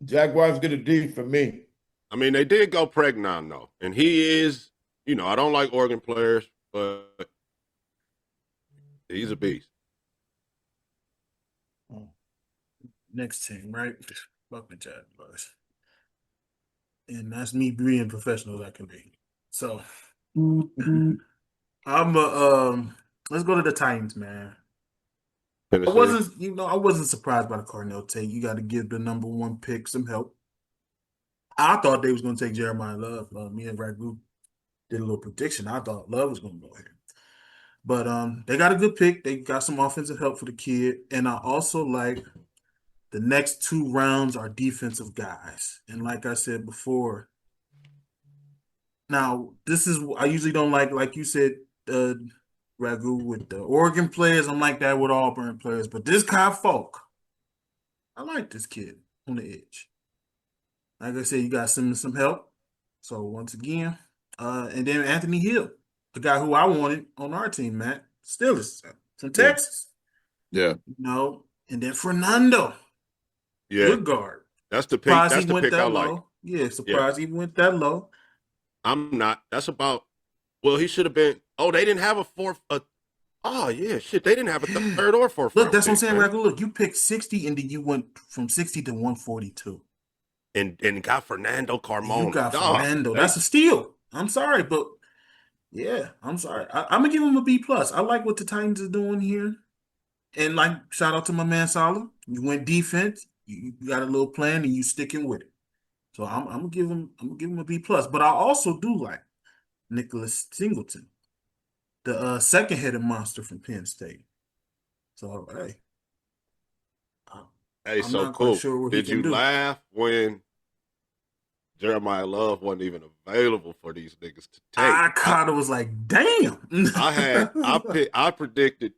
Jaguars get a D for me. I mean, they did go Pregnon, though. And he is, I don't like Oregon players, but he's a beast. Next team, right? Fuck the Jaguars. And that's me being professional as I can be. So, let's go to the Titans, man. I wasn't surprised by the Cardinal take. You got to give the number 1 pick some help. I thought they was going to take Jeremiah Love. Me and Ragu did a little prediction. I thought Love was going to go here. But they got a good pick. They got some offensive help for the kid. And I also like the next 2 rounds are defensive guys. And like I said before, now I usually don't like you said, Ragu, with the Oregon players. I'm like that with Auburn players. But this Kyle Falk, I like this kid on the edge. Like I said, you got some help. So once again, and then Anthony Hill, the guy who I wanted on our team, Matt Steelers from Texas. Yeah. And then Fernando, Yeah, good guard. that's the pick. Surprised That's he the went pick I that like. low. Yeah, Yeah, surprised he went that low. I'm not. That's about. Well, he should have been. Oh, they didn't have a fourth. Oh yeah, shit. They didn't have a third or fourth Look, round that's what I'm pick, saying, man. Rackle. Look, you picked 60 and then you went from 60 to 142. And got Fernando You Carmona. got Dog. Fernando. They That's a steal. I'm sorry, but yeah, I'm sorry. I'm gonna give him a B plus. I like what the Titans are doing here. And like, shout out to my man Salah. You went defense. You got a little plan, and you sticking with it. So I'm gonna give him. I'm gonna give him a B plus. But I also do like Nicholas Singleton, the second-headed monster from Penn State. So hey, I- Hey, I'm so not quite cool. sure what he Did can you do. laugh when Jeremiah Love wasn't even available for these niggas to take? I kind of was like, damn. I predicted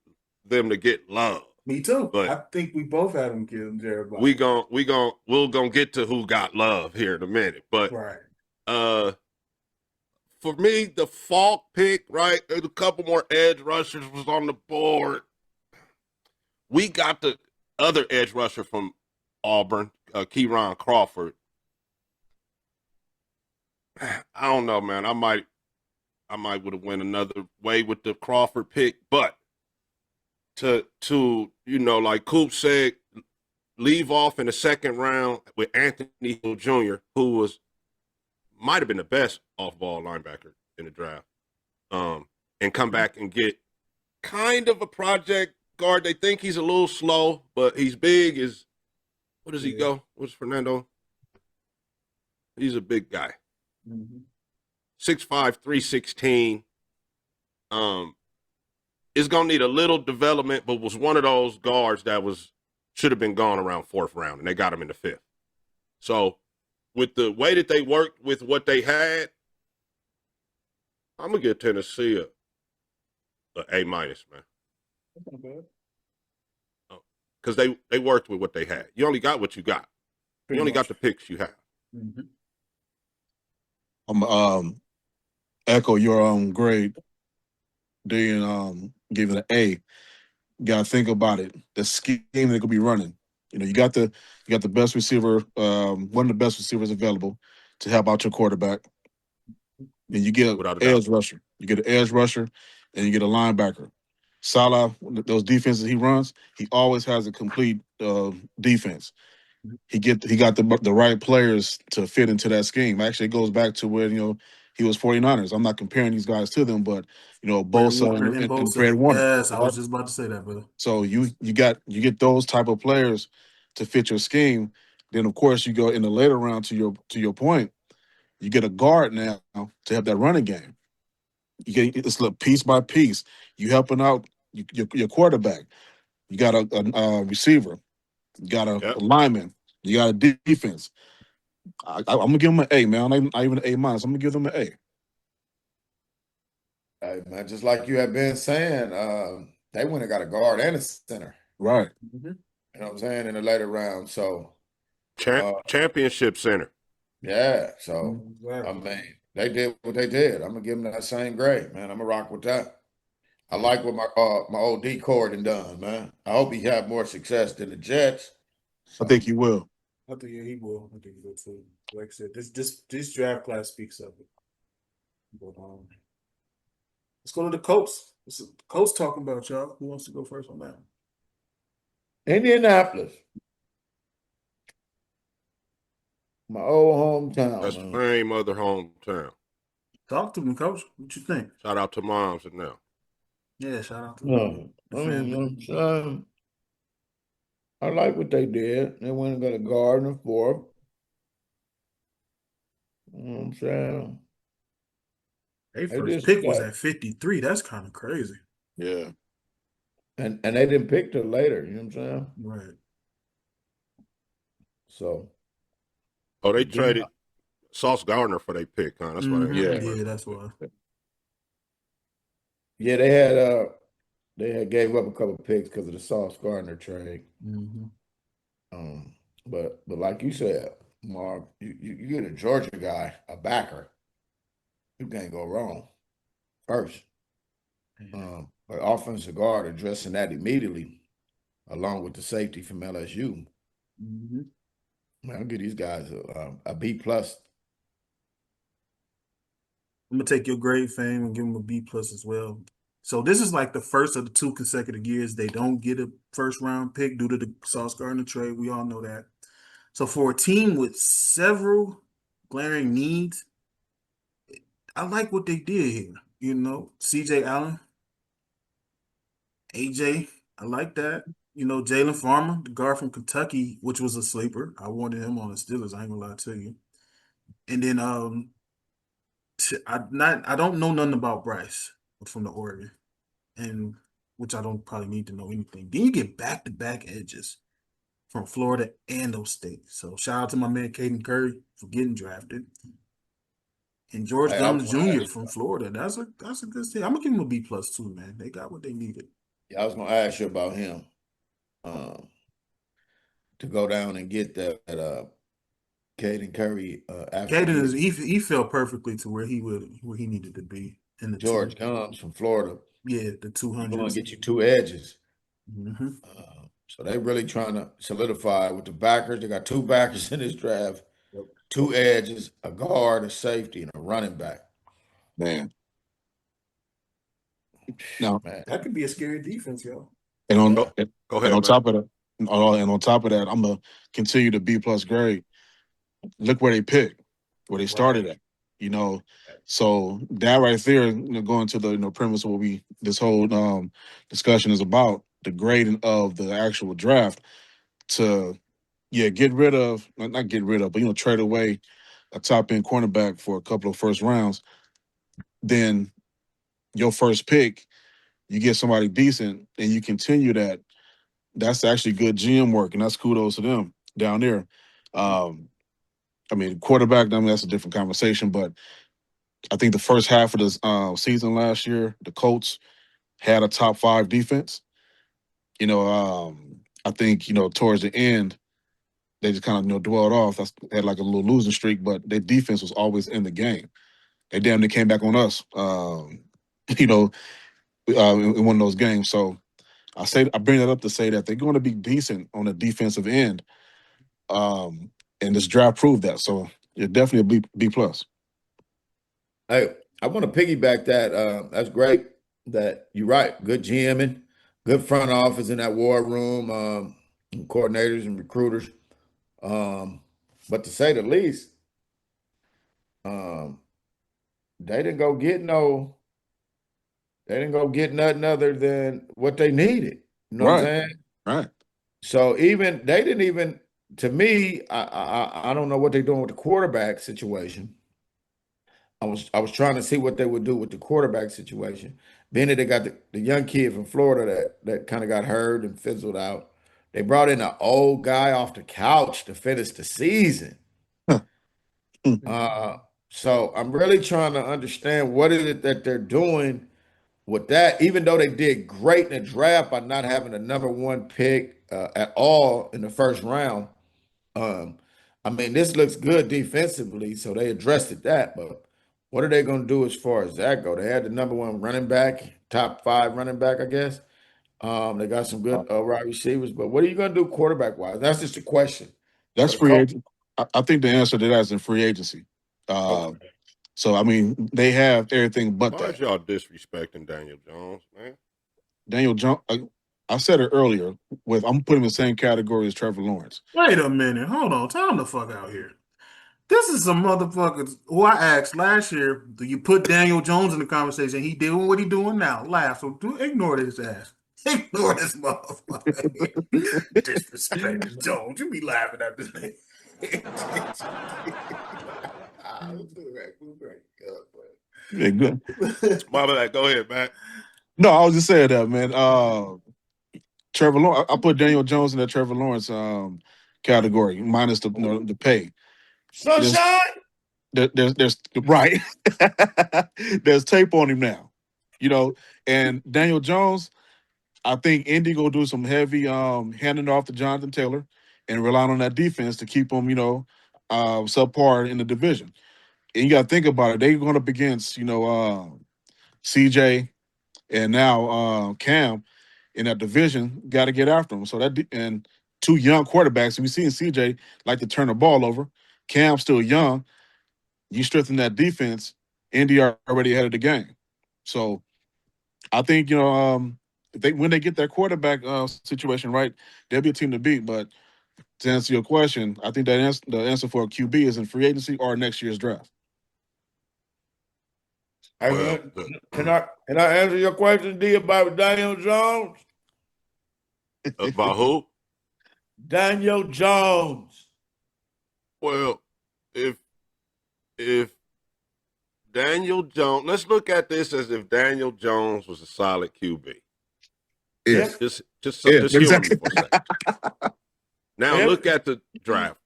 them to get Love, Me too. but I think we both had him kill Jeremiah. we'll get to who got Love here in a minute. But Right. for me, the Falk pick, right? There's a couple more edge rushers was on the board. We got the other edge rusher from Auburn, Keyron Crawford. I don't know, man. I might would have went another way with the Crawford pick, but to like Coop said, leave off in the second round with Anthony Hill Jr., who might have been the best off-ball linebacker in the draft, and come back and get kind of a project guard. They think he's a little slow, but he's big. What does he go? What's Fernando? He's a big guy. 6'5", 316. Is gonna need a little development, but was one of those guards that should have been gone around fourth round, and they got him in the fifth. So, with the way that they worked with what they had, I'm gonna give Tennessee a A minus, man. That's not bad. Because they worked with what they had. You only got what you got. You only got the picks you have. I'm echo your grade. Then give it an A. You gotta think about it. The scheme they could be running. You got the best receiver, one of the best receivers available to help out your quarterback. Then you get Without an a doubt. edge rusher. You get an edge rusher, and you get a linebacker. Salah, those defenses he runs, he always has a complete defense. He got the right players to fit into that scheme. Actually, it goes back to when he was 49ers. I'm not comparing these guys to them, but Bosa and Bosa. Fred Warner. Yes, I was just about to say that, brother. So you get those type of players to fit your scheme. Then of course you go in the later round to your point. You get a guard now to have that running game. You get it's like piece by piece. You helping out your quarterback. You got a receiver. You got a lineman. You got a defense. I'm gonna give them an A, man. Not even an A minus. I'm gonna give them an A. Hey, man, just like you have been saying, they went and got a guard and a center. Right. You know what I'm saying, in the later round. So Championship center. yeah. So I mean, they did what they did. I'm gonna give them that same grade, man. I'm gonna rock with that. I like what my old D Cord done, man. I hope he have more success than the Jets. I think he will. I think he will. I think he will too. Like I said, this draft class speaks of it. But let's go to the Colts. The Colts talking about y'all. Who wants to go first on that? Indianapolis, my old hometown. That's Man. same other hometown. Talk to me, Coach. What you think? Shout out to moms and them. Yeah, shout out to I like what they did. They went and got a guard and a fourth. You know what I'm saying? Their first pick was at 53. That's kind of crazy. Yeah. And they didn't pick till later, you know what I'm saying? Right. So. Oh, they traded Sauce Gardner for their pick, huh? That's why. Yeah, that's why. Yeah, they had gave up a couple of picks because of the Sauce Gardner trade. But like you said, Mark, you get a Georgia guy, a backer, you can't go wrong. First, but offensive guard addressing that immediately. along with the safety from LSU. Mm-hmm. Man, I'll give these guys a B plus. I'm gonna take your grade, Fame, and give them a B plus as well. So this is like the first of the 2 consecutive years they don't get a first round pick due to the Sauce Gardner trade. We all know that. So for a team with several glaring needs, I like what they did here. You know, CJ Allen, AJ, I like that. You know, Jalen Farmer, the guard from Kentucky, which was a sleeper. I wanted him on the Steelers. I ain't gonna lie to you. And then I don't know nothing about Bryce from the Oregon, and which I don't probably need to know anything. Then you get back-to-back edges from Florida and those states. So shout out to my man Caden Curry for getting drafted. And George Hey, I was Gummins gonna Jr. ask, from Florida. That's a good thing. I'm gonna give him a B plus too, man. They got what they needed. I was gonna ask you about him. To go down and get that Caden Curry after Caden you is he fell perfectly to where he needed to be in the George two. comes from Florida. Yeah, the You're going 200s. to get you 2 edges. Mm-hmm. So they really trying to solidify with the backers. They got 2 backers in this draft, 2 edges, a guard, a safety, and a running back. Man. Now, Man, That could be a scary defense, yo. and on Go and ahead, on man. top of that, and on top of that, I'm gonna continue the B plus grade. Look where they picked, where they started at. You know, so that right there, going to the premise of what this whole discussion is about, the grading of the actual draft to get rid of, not get rid of, but trade away a top end cornerback for a couple of first rounds. Then your first pick, you get somebody decent, and you continue that. That's actually good GM work, and that's kudos to them down there. I mean, quarterback, that's a different conversation, but I think the first half of the season last year, the Colts had a top 5 defense. I think, towards the end, they just kind of, dwelled off. They had like a little losing streak, but their defense was always in the game. They damn near came back on us, in one of those games. So I bring that up to say that they're going to be decent on the defensive end. And this draft proved that. So it's definitely a B plus. hey, I want to piggyback that. That's great that you're right. Good GMing, good front office in that war room, and coordinators and recruiters. But to say the least, they didn't go get nothing other than what they needed. You know what I'm Right. saying? Right. So they didn't even, to me, I don't know what they're doing with the quarterback situation. I was trying to see what they would do with the quarterback situation. Being that they got the young kid from Florida that kind of got hurt and fizzled out. They brought in an old guy off the couch to finish the season. So I'm really trying to understand what is it that they're doing with that, even though they did great in the draft by not having a number 1 pick at all in the first round. I mean, this looks good defensively, so they addressed that. But what are they going to do as far as that go? They had the number 1 running back, top 5 running back, I guess. They got some good wide receivers, but what are you going to do quarterback wise? That's just a question. That's For the free coach. agent. I think the answer to that is in free agency. Okay. So I mean, they have everything but Why that. is y'all disrespecting Daniel Jones, man? Daniel Jones. I said it earlier. I'm putting him in the same category as Trevor Lawrence. Wait a minute. Hold on. Time the fuck out here. This is some motherfuckers who I asked last year, do you put Daniel Jones in the conversation? He doing what he doing now. Laugh. So ignore this ass. Ignore this motherfucker. Disrespect Jones. You be laughing at this name. Yeah, good. My bad. Go ahead, man. No, I was just saying that, man. Trevor Lawrence. I put Daniel Jones in the Trevor Lawrence category, minus the pay. Sunshine. There's right. There's tape on him now, and Daniel Jones. I think Indy gonna do some heavy handing off to Jonathan Taylor and relying on that defense to keep them, subpar in the division. And you got to think about it. They're going up against, CJ and now Cam, in that division got to get after them. So and two young quarterbacks. We seen CJ like to turn the ball over. Cam's still young. You strengthen that defense. Indy are already ahead of the game. So I think when they get their quarterback situation right, they'll be a team to beat. But to answer your question, I think that the answer for a QB is in free agency or next year's draft. Well, Can I answer your question, D, about Daniel Jones? about who? Daniel Jones. Well, if Daniel Jones, let's look at this as if Daniel Jones was a solid QB. Yeah. Just humor exactly. me for a second. Now look at the draft.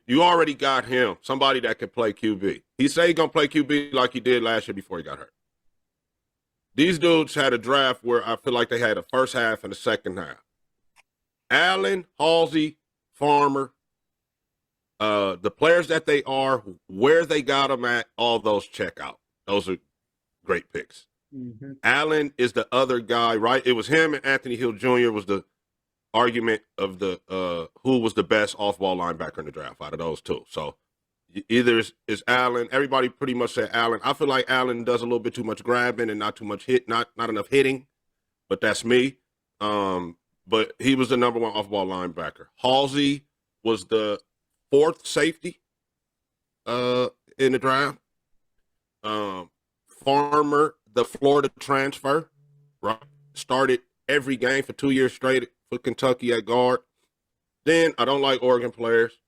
You already got him, somebody that can play QB. He said he's gonna play QB like he did last year before he got hurt. These dudes had a draft where I feel like they had a first half and a second half. Allen, Halsey, Farmer, the players that they are, where they got them at, all those check out. Those are great picks. Mm-hmm. Allen is the other guy, right? It was him and Anthony Hill Jr. was the argument of the who was the best off-ball linebacker in the draft out of those two. So either is Allen. Everybody pretty much said Allen. I feel like Allen does a little bit too much grabbing and not too much not enough hitting, but that's me. But he was the number one off-ball linebacker. Halsey was the fourth safety in the draft. Farmer, the Florida transfer, right? Started every game for 2 years straight for Kentucky at guard. Then I don't like Oregon players.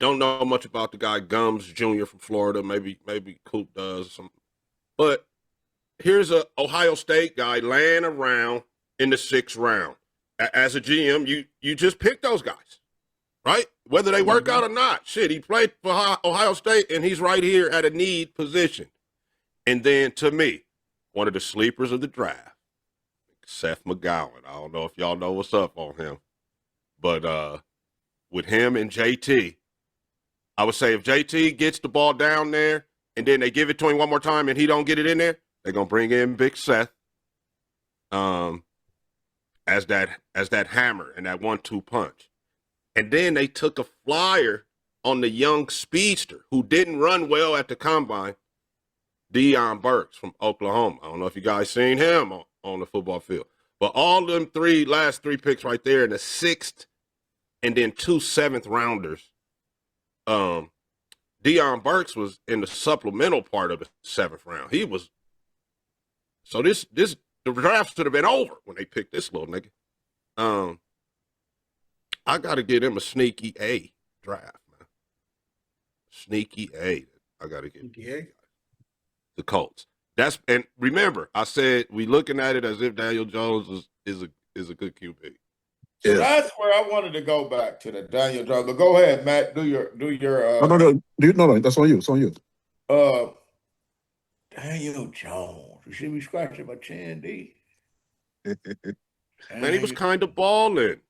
Don't know much about the guy Gums Jr. from Florida. Maybe Coop does some. But here's a Ohio State guy laying around in the 6th round. As a GM, you just pick those guys, right? Whether they work out or not. Shit, he played for Ohio State, and he's right here at a need position. And then, to me, one of the sleepers of the draft, Seth McGowan. I don't know if y'all know what's up on him. But with him and JT, I would say if JT gets the ball down there and then they give it to him one more time and he don't get it in there, they're going to bring in Big Seth as that hammer and that 1-2 punch. And then they took a flyer on the young speedster who didn't run well at the combine, Deion Burks from Oklahoma. I don't know if you guys seen him on the football field. But all them last three picks right there in the 6th and then 2 7th-rounders, Deion Burks was in the supplemental part of the 7th round. He was – so the draft should have been over when they picked this little nigga. I got to get him a sneaky A draft, man. Sneaky A. I got to get the Colts. And remember, I said we looking at it as if Daniel Jones is a good QB. So that's where I wanted to go back to the Daniel Jones. But go ahead, Matt. Do your. No, that's on you. It's on you. Daniel Jones. You should be scratching my chin, D. Man, he was kind of balling.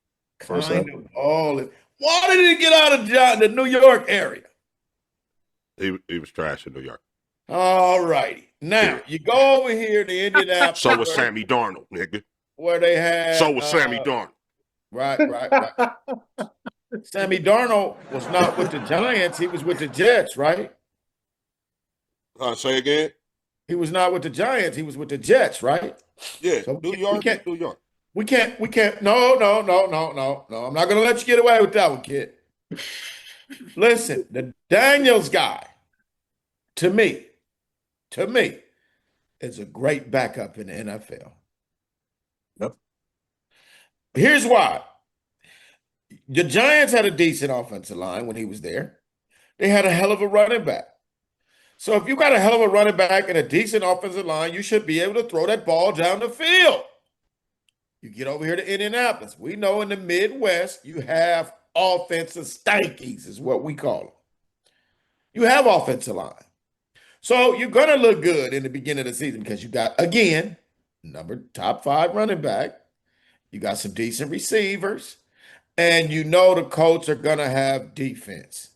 Kind of balling. Why did he get out of the New York area? He was trash in New York. All righty. Now, you go over here to Indianapolis. So was Sammy Darnold, nigga. Where they had. So was Sammy Darnold. Right. Sammy Darnold was not with the Giants. He was with the Jets, right? Say again? He was not with the Giants. He was with the Jets, right? Yeah, so New York. We can't. No. I'm not going to let you get away with that one, kid. Listen, the Daniels guy, to me, is a great backup in the NFL. Yep. Here's why. The Giants had a decent offensive line when he was there. They had a hell of a running back. So if you got a hell of a running back and a decent offensive line, you should be able to throw that ball down the field. You get over here to Indianapolis. We know in the Midwest, you have offensive stankies is what we call them. You have offensive line. So you're going to look good in the beginning of the season because you got, again, top 5 running back. You got some decent receivers. And you know the Colts are going to have defense.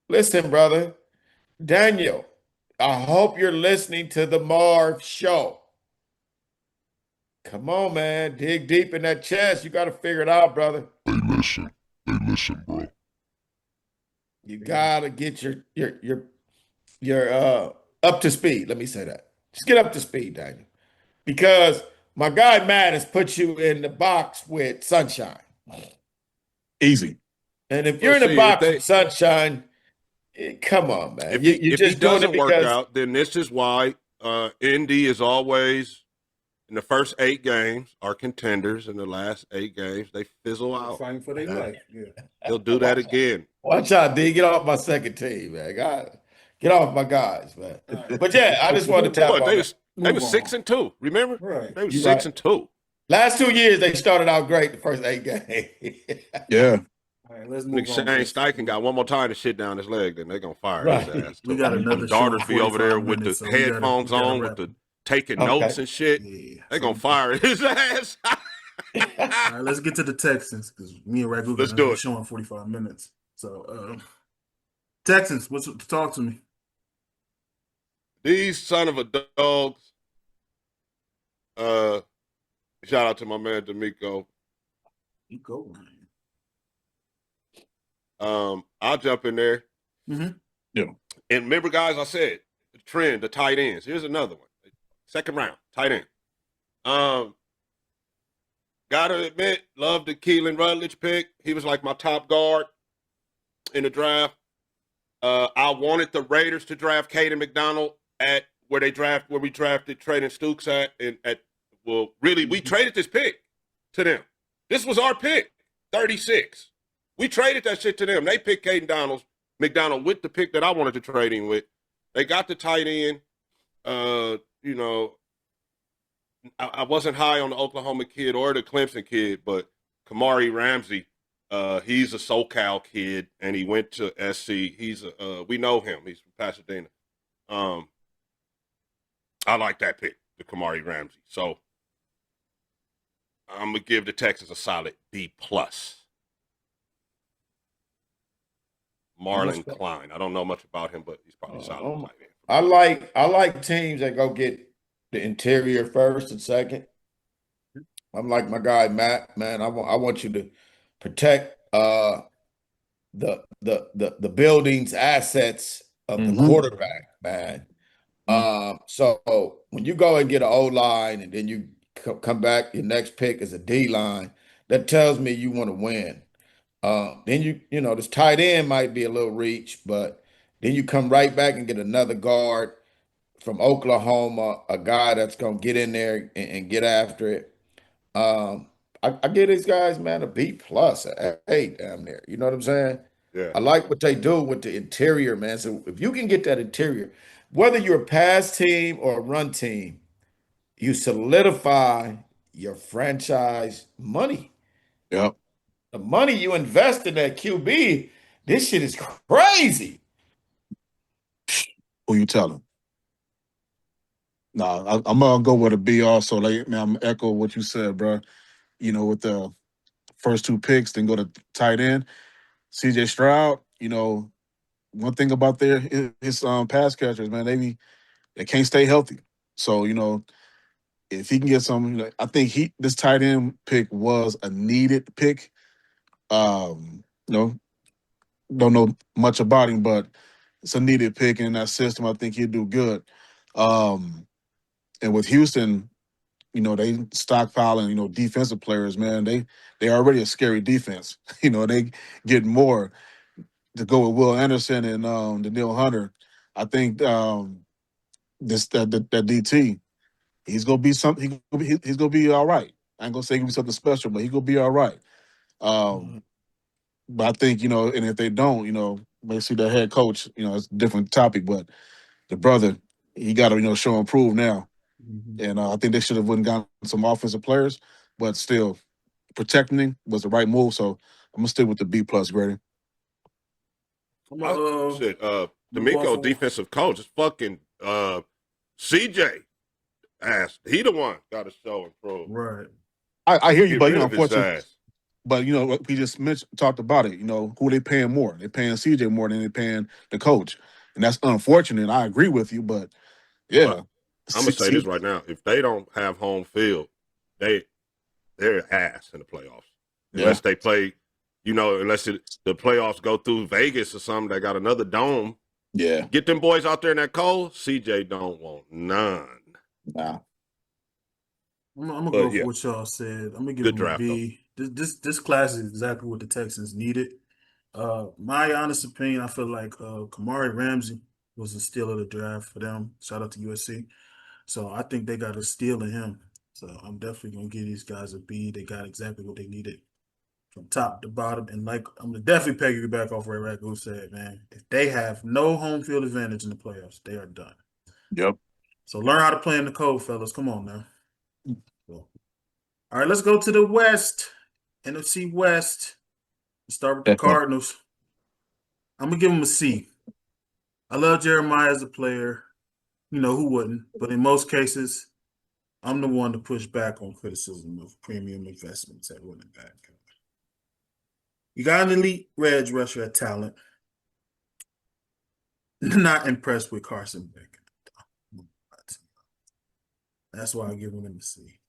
Listen, brother. Daniel, I hope you're listening to the Marv Show. Come on, man. Dig deep in that chest. You got to figure it out, brother. They listen. They listen, bro. You gotta get your up to speed. Let me say that. Just get up to speed, Daniel. Because my guy Matt has put you in the box with Sunshine. Easy. And if you're in the box with Sunshine, come on, man. If he just doing doesn't it work because out, then this is why Indy is always in the first 8 games are contenders. In the last 8 games, they fizzle out. Fighting for their life. Yeah. They'll do that again. watch out, D. Get off my second team, man. God, get off my guys, man. right. But yeah, I just wanted to tap What, on they that. was 6-2. Remember? Right. They was You 6-2. Last 2 years, they started out great the first 8 games. Yeah. All right, let's move Nick on. Shane Steichen got one more time to shit down his leg, then they're gonna fire Right. his ass. We got too. another Daughters show be over there 45 with minutes, the so we gotta- headphones we gotta on, wrap. with the taking Okay. notes and shit. Yeah. They're gonna fire his ass. All right, let's get to the Texans because me and Ragu Let's got do another it. show in 45 minutes. So, Texans, talk to me? These son of a dogs. Shout out to my man D'Amico. You go, Ryan. I'll jump in there. Mhm. Yeah. And remember, guys, I said the trend, the tight ends. Here's another one. Second round, tight end. Gotta admit, love the Keelan Rutledge pick. He was like my top guard in the draft. I wanted the Raiders to draft Caden McDonald at where we drafted Traden Stukes we traded this pick to them. This was our pick, 36. We traded that shit to them. They picked Caden McDonald with the pick that I wanted to trade him with. They got the tight end. I wasn't high on the Oklahoma kid or the Clemson kid, but Kamari Ramsey, he's a SoCal kid, and he went to SC. We know him. He's from Pasadena. I like that pick, the Kamari Ramsey. So I'm gonna give the Texans a solid B+. Marlon Klein. I don't know much about him, but he's probably solid. I like teams that go get the interior first and second. I'm like my guy Matt, man. I want you to protect the building's assets of the quarterback, man. So when you go and get an O line and then you come back, your next pick is a D line, that tells me you want to win. Then this tight end might be a little reach, but then you come right back and get another guard from Oklahoma, a guy that's gonna get in there and get after it. I give these guys, man, a B+, a A damn near. You know what I'm saying? Yeah. I like what they do with the interior, man. So if you can get that interior, whether you're a pass team or a run team, you solidify your franchise money. Yep. The money you invest in that QB, this shit is crazy. Who you telling? Nah, I'm gonna go with a B also. Like, man, I'm gonna echo what you said, bro. With the first 2 picks, then go to tight end. CJ Stroud, one thing about his pass catchers, man, they can't stay healthy. So, if he can get some, I think this tight end pick was a needed pick. Don't know much about him, but it's a needed pick in that system. I think he'd do good. And with Houston, they stockpiling, defensive players, man. They already a scary defense. They get more to go with Will Anderson and Daniil Hunter. I think that DT, he's gonna be something. He's gonna be all right. I ain't gonna say he's gonna be something special, but he's gonna be all right. But I think, and if they don't, may see the head coach, it's a different topic, but the brother, he got to, show and prove now. And I think they should have went and gotten some offensive players, but still protecting him was the right move. So I'm gonna stick with the B+, Grady. D'Amico, defensive coach, is fucking CJ ass. He the one got to show and prove. Right. I hear you, Get but rid of his unfortunately. ass. But we just talked about it. Who they paying more? They're paying CJ more than they're paying the coach, and that's unfortunate. I agree with you, but yeah, I'm gonna say this right now: if they don't have home field, they're ass in the playoffs unless they play. Unless the playoffs go through Vegas or something, they got another dome. Yeah. Get them boys out there in that cold. CJ don't want none. Nah. I'm gonna go for what y'all said. I'm gonna give Good them a draft, B. This class is exactly what the Texans needed. My honest opinion, I feel like Kamari Ramsey was a steal of the draft for them. Shout out to USC. So I think they got a steal in him. So I'm definitely gonna give these guys a B. They got exactly what they needed from top to bottom. And like I'm gonna definitely peg you back off where Ragu said, man. If they have no home field advantage in the playoffs, they are done. Yep. So learn how to play in the cold, fellas. Come on now. All right, let's go to the West. NFC West. Let's start with the Cardinals. I'm gonna give them a C. I love Jeremiah as a player. Who wouldn't? But in most cases, I'm the one to push back on criticism of premium investments at running back. You got an elite edge rusher at talent. Not impressed with Carson Beck. That's why I give him a C.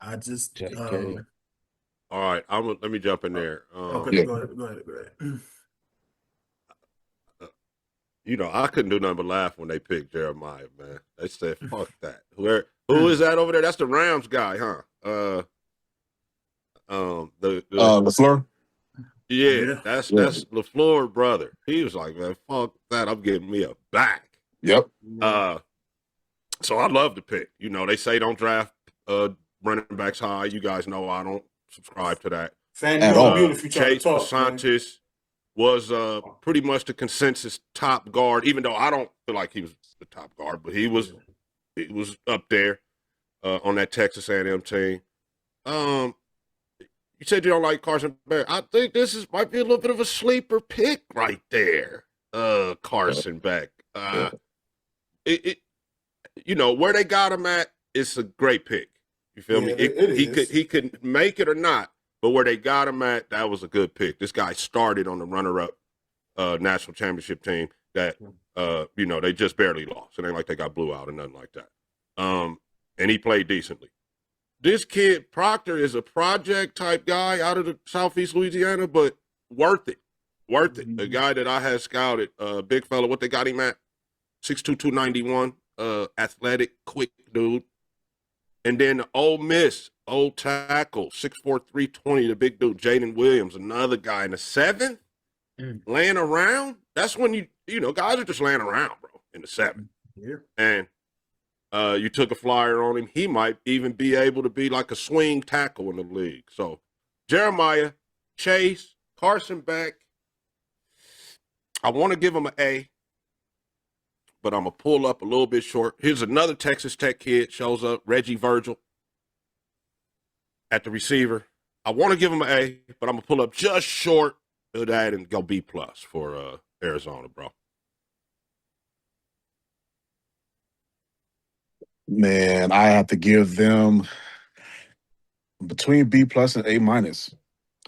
I just JK. All right, let me jump in there. okay, go ahead. I couldn't do nothing but laugh when they picked Jeremiah, man. They said, "Fuck that." Who is that over there? That's the Rams guy, huh? LaFleur. Yeah, that's LaFleur brother. He was like, "Man, fuck that. I'm getting me a back." Yep. So I love the pick. They say don't draft running backs high. You guys know I don't subscribe to that. Chase Santis was pretty much the consensus top guard, even though I don't feel like he was the top guard, but he was up there on that Texas A&M team. You said you don't like Carson Beck. I think this might be a little bit of a sleeper pick right there. Carson Beck. Where they got him at, it's a great pick. You feel me? He could make it or not, but where they got him at, that was a good pick. This guy started on the runner-up national championship team that they just barely lost. It ain't like they got blew out or nothing like that. And he played decently. This kid Proctor is a project type guy out of the Southeast Louisiana, but worth it. A guy that I had scouted, big fella. What they got him at? 6'2", 291. Athletic, quick dude. And then the Ole Miss, old tackle, 6'4", 320, the big dude, Jaden Williams, another guy in the 7th, laying around. That's when guys are just laying around, bro, in the 7th. Yeah. And you took a flyer on him. He might even be able to be like a swing tackle in the league. So Jeremiah, Chase, Carson Beck, I want to give him an A, but I'm going to pull up a little bit short. Here's another Texas Tech kid, shows up, Reggie Virgil at the receiver. I want to give him an A, but I'm going to pull up just short of that and go B+ for Arizona, bro. Man, I have to give them between B+ and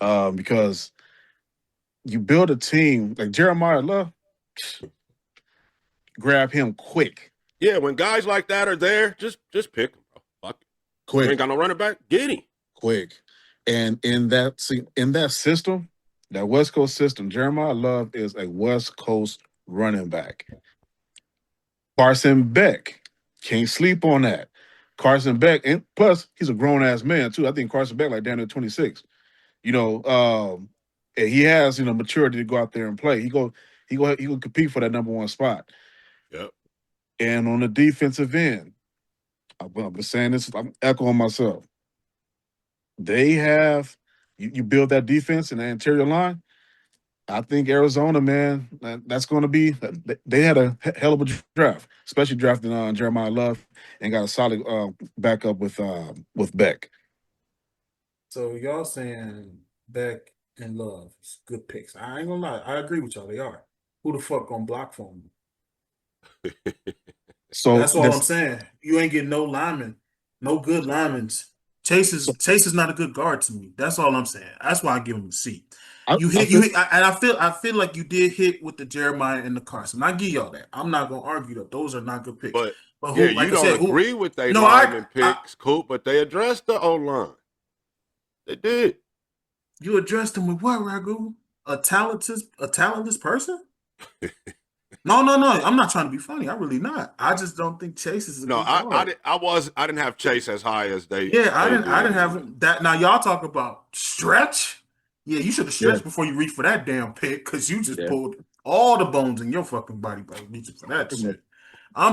A-, because you build a team like Jeremiah Love, grab him quick. Yeah, when guys like that are there, just pick him, bro. Fuck it. Quick. You ain't got no running back, get him. Quick. And in that system, that West Coast system, Jeremiah Love is a West Coast running back. Carson Beck, can't sleep on that. Carson Beck, and plus he's a grown ass man too. I think Carson Beck like down to 26. And he has maturity to go out there and play. He go compete for that number 1 spot. Yep. And on the defensive end, I've been saying this, I'm echoing myself. They have you build that defense in the interior line. I think Arizona, man, that's going to be. They had a hell of a draft, especially drafting Jeremiah Love and got a solid backup with Beck. So y'all saying Beck and Love is good picks. I ain't gonna lie, I agree with y'all. They are. Who the fuck gonna block for them? So that's all I'm saying. You ain't getting no linemen, no good linemen. Chase is not a good guard to me. That's all I'm saying. That's why I give him a C. You hit, and I feel like you did hit with the Jeremiah and the Carson. I give y'all that. I'm not gonna argue that those are not good picks. But Who, you like I don't said, agree with they no, lineman picks, Coop, but they addressed the O-line. They did. You addressed him with what, Ragu? A talentless person? No. I'm not trying to be funny. I really not. I just don't think Chase is a No, good guard. I didn't have Chase as high as they. Yeah, I they didn't did. have him that. Now y'all talk about stretch. Yeah, you should have stretched before you reach for that damn pick because you just pulled all the bones in your fucking body by reaching for that shit. I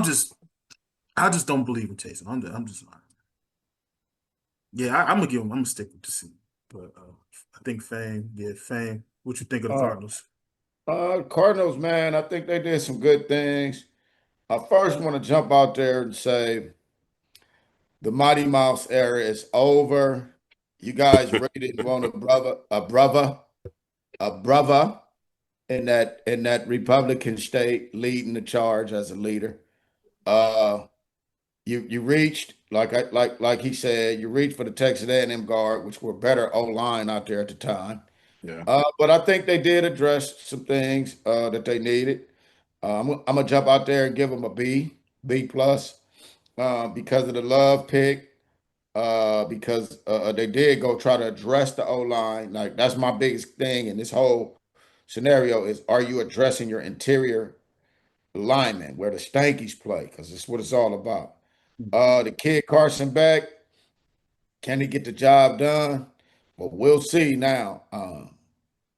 just don't believe in Chase. I'm just not. Yeah, I'm gonna give him. I'm gonna stick with the C. But I think Fame. Yeah, Fame. What you think of the Cardinals? Cardinals, man, I think they did some good things. I first want to jump out there and say the Mighty Mouse era is over. You guys really didn't want a brother in that Republican state leading the charge as a leader. You reached like he said, you reached for the Texas A&M guard, which were better O-line out there at the time. Yeah. But I think they did address some things that they needed. I'm gonna jump out there and give them a B plus, because of the love pick. Because they did go try to address the O-line. Like that's my biggest thing in this whole scenario is: are you addressing your interior linemen where the stankies play? Because it's what it's all about. The kid Carson Beck, can he get the job done? Well, we'll see now.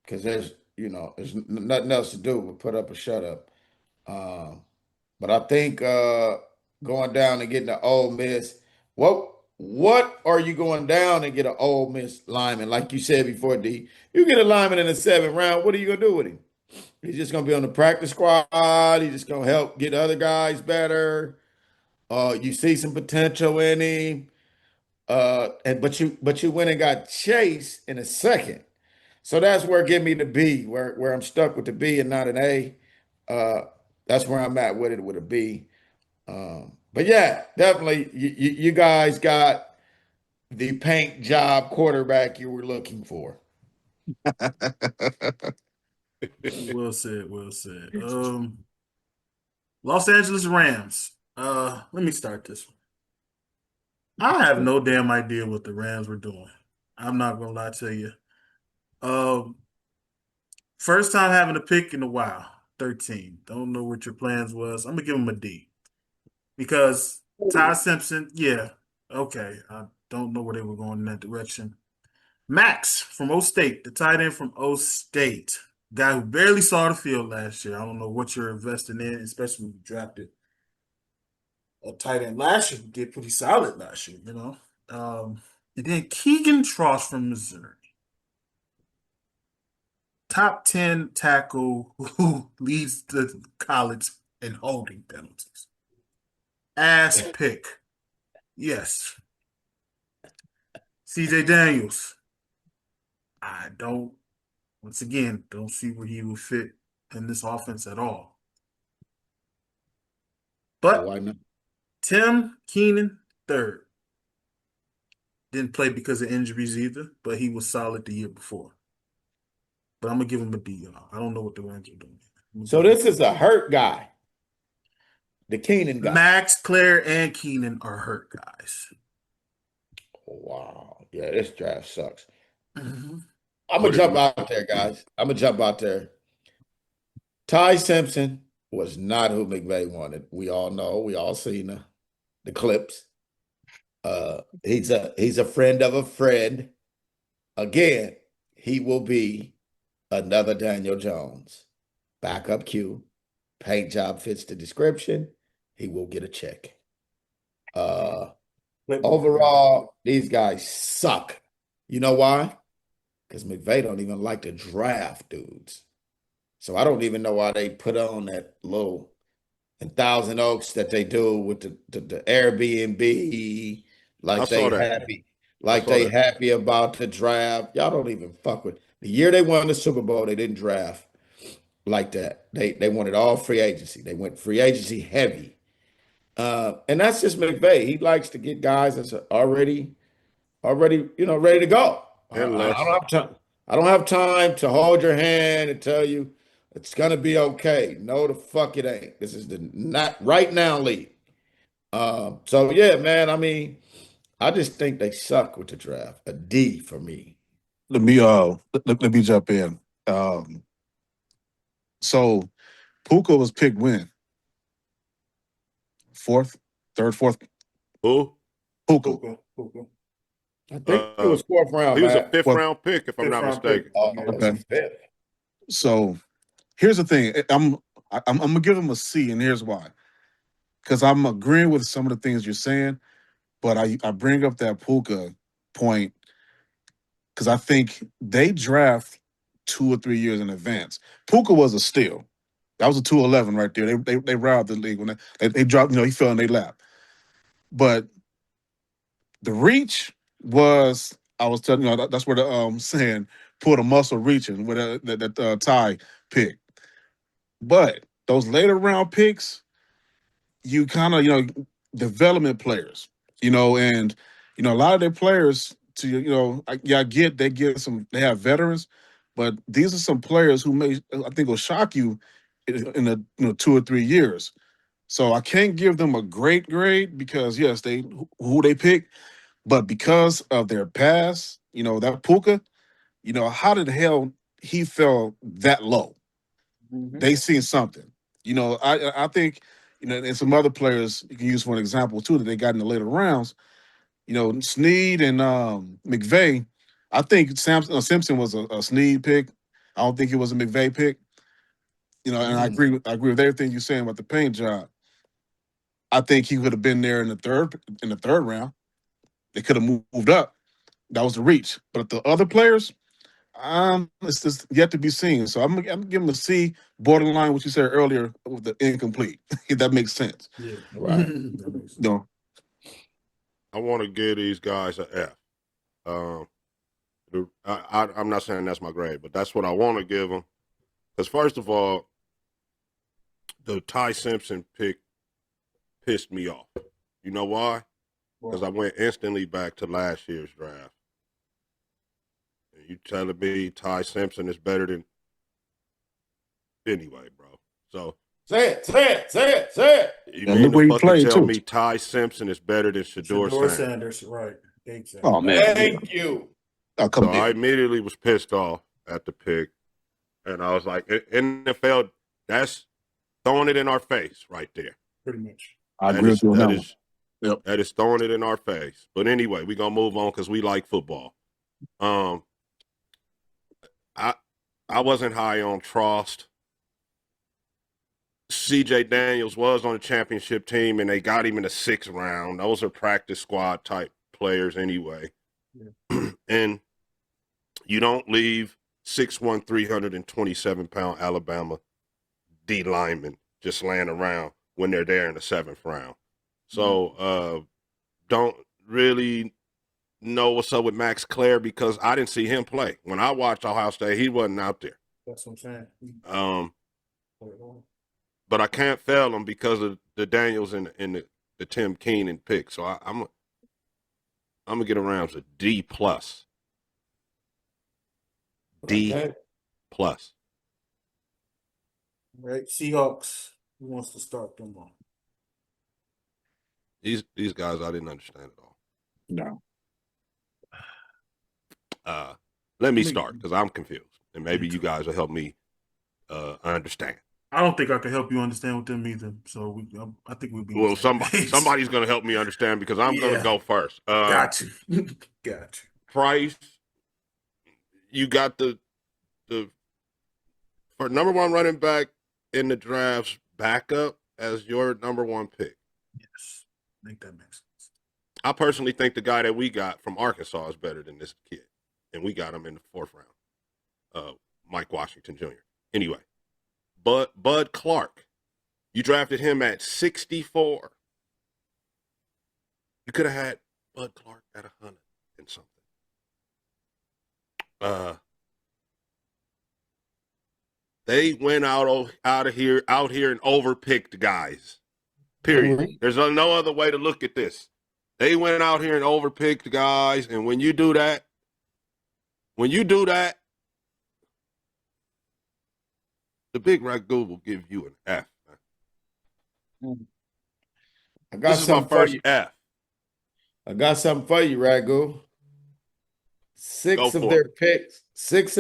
Because there's nothing else to do but put up or shut up. But I think going down and getting the Ole Miss, what are you going down and get an Ole Miss lineman? Like you said before, D, you get a lineman in the 7th round, what are you gonna do with him? He's just gonna be on the practice squad. He's just gonna help get other guys better. You see some potential in him. But you went and got Chase in a second. So that's where give me the B, where I'm stuck with the B and not an A. That's where I'm at with it with a B. But yeah, definitely you guys got the paint job quarterback you were looking for. Well said. Well said. Los Angeles Rams. Let me start this one. I have no damn idea what the Rams were doing. I'm not gonna lie to you. Um, First time having a pick in a while. 13. Don't know what your plans was. I'm gonna give him a D because Ty Simpson. Yeah, okay. I don't know where they were going in that direction. Max from O State, the tight end from O State, guy who barely saw the field last year. I don't know what you're investing in, especially when you drafted a tight end last year. He did pretty solid last year, you know. And then Keegan Tross from Missouri, top 10 tackle who leads the college in holding penalties. Ass pick. Yes. CJ Daniels. I don't, once again, don't see where he would fit in this offense at all. But Why not? Tim Keenan, third. Didn't play because of injuries either, but he was solid the year before. But I'm going to give him a D, y'all. I don't know what the Rams are doing. So this is a hurt guy. The Keenan guy. Max, Claire, and Keenan are hurt guys. Wow. Yeah, this draft sucks. Mm-hmm. I'm going to jump out there, guys. I'm going to jump out there. Ty Simpson was not who McVay wanted. We all know. We all seen the clips. He's a friend of a friend. Again, he will be another Daniel Jones. Backup Q. Paint job fits the description. He will get a check. Overall, these guys suck. You know why? Because McVay don't even like to draft dudes. So I don't even know why they put on that little in Thousand Oaks that they do with the Airbnb, like they happy about the draft. Y'all don't even fuck with the year they won the Super Bowl. They didn't draft like that. They wanted all free agency. They went free agency heavy, and that's just McVay. He likes to get guys that's already ready to go. I don't have time. I don't have time to hold your hand and tell you it's gonna be okay. No, the fuck it ain't. This is the not right now league. So yeah, man. I mean, I just think they suck with the draft. A D for me. Let me jump in. So Puka was picked when? Fourth, third, fourth. Who? Puka. Puka. I think it was fourth round, He was a man. fifth Well, round pick, if I'm not Fifth-round pick. mistaken. Oh, Okay. was he fifth? So here's the thing. I'm gonna give him a C, and here's why. Because I'm agreeing with some of the things you're saying, but I bring up that Puka point because I think they draft 2 or 3 years in advance. Puka was a steal. That was a 211 right there. They robbed the league when they dropped. He fell in their lap. But the reach was, I was telling you, that's where the saying pull the muscle reaching with that tie pick. But those later round picks, you kind of development players, and a lot of their players I get they have veterans, but these are some players who I think will shock you in 2 or 3 years. So I can't give them a great grade because yes, who they pick, but because of their past, that Puka, how did the hell he fell that low? They seen something. I think, and some other players you can use for an example too that they got in the later rounds. Snead and McVay. I think Simpson was a Snead pick. I don't think it was a McVay pick. And I agree with everything you're saying about the paint job. I think he would have been there in the third round. They could have moved up. That was the reach. But the other players, it's just yet to be seen. So I'm gonna give him a C, borderline what you said earlier with the incomplete. If that makes sense. Yeah. Right. No. I want to give these guys an F. I'm not saying that's my grade, but that's what I want to give them. Because first of all, the Ty Simpson pick pissed me off. You know why? Because I went instantly back to last year's draft. And you telling me Ty Simpson is better than anyway, bro. So Say it. you And mean look where to he fucking played, tell too. me Ty Simpson is better than Shador Sanders? Sanders, right. Exactly. Oh man. Thank you. Oh, come So I on. immediately was pissed off at the pick. And I was like, NFL, that's throwing it in our face right there. Pretty much. I agree with you on that one. Yep. That is throwing it in our face. But anyway, we're going to move on because we like football. I wasn't high on Trost. C.J. Daniels was on the championship team, and they got him in the 6th round. Those are practice squad type players anyway. Yeah. And you don't leave 6'1", 327-pound Alabama D lineman just laying around when they're there in the 7th round. So don't really know what's up with Max Clare because I didn't see him play. When I watched Ohio State, he wasn't out there. That's what I'm saying. But I can't fail him because of the Daniels and the Tim Keenan pick. So I'm gonna get around to D+. D+. Right. Seahawks. Who wants to start them on? These guys I didn't understand at all. No. Let me start because I'm confused, and maybe you guys will help me understand. I don't think I can help you understand with them either. So I think we'll be. Well, somebody's going to help me understand because I'm going to go first. Got you. Price, you got the for number one running back in the draft's backup as your number one pick. Yes, I think that makes sense. I personally think the guy that we got from Arkansas is better than this kid, and we got him in the 4th round. Mike Washington Jr. Anyway. But Bud Clark, you drafted him at 64. You could have had Bud Clark at 100 and something. They went out here and overpicked guys. Period. There's no other way to look at this. They went out here and overpicked guys, and when you do that, The big ragu will give you an F. Man. I got This is my something for first you. F. I got something for you, Ragu. Go Six of for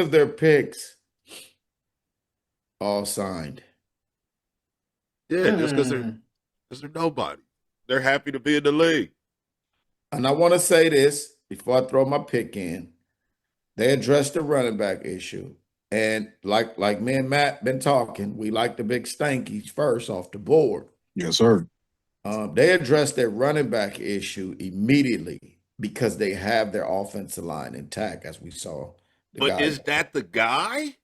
their picks, all signed. Yeah, just because they're nobody. They're happy to be in the league. And I want to say this before I throw my pick in. They addressed the running back issue. And like me and Matt been talking, we like the big stankies first off the board. Yes, sir. They addressed their running back issue immediately because they have their offensive line intact, as we saw. But is that the guy?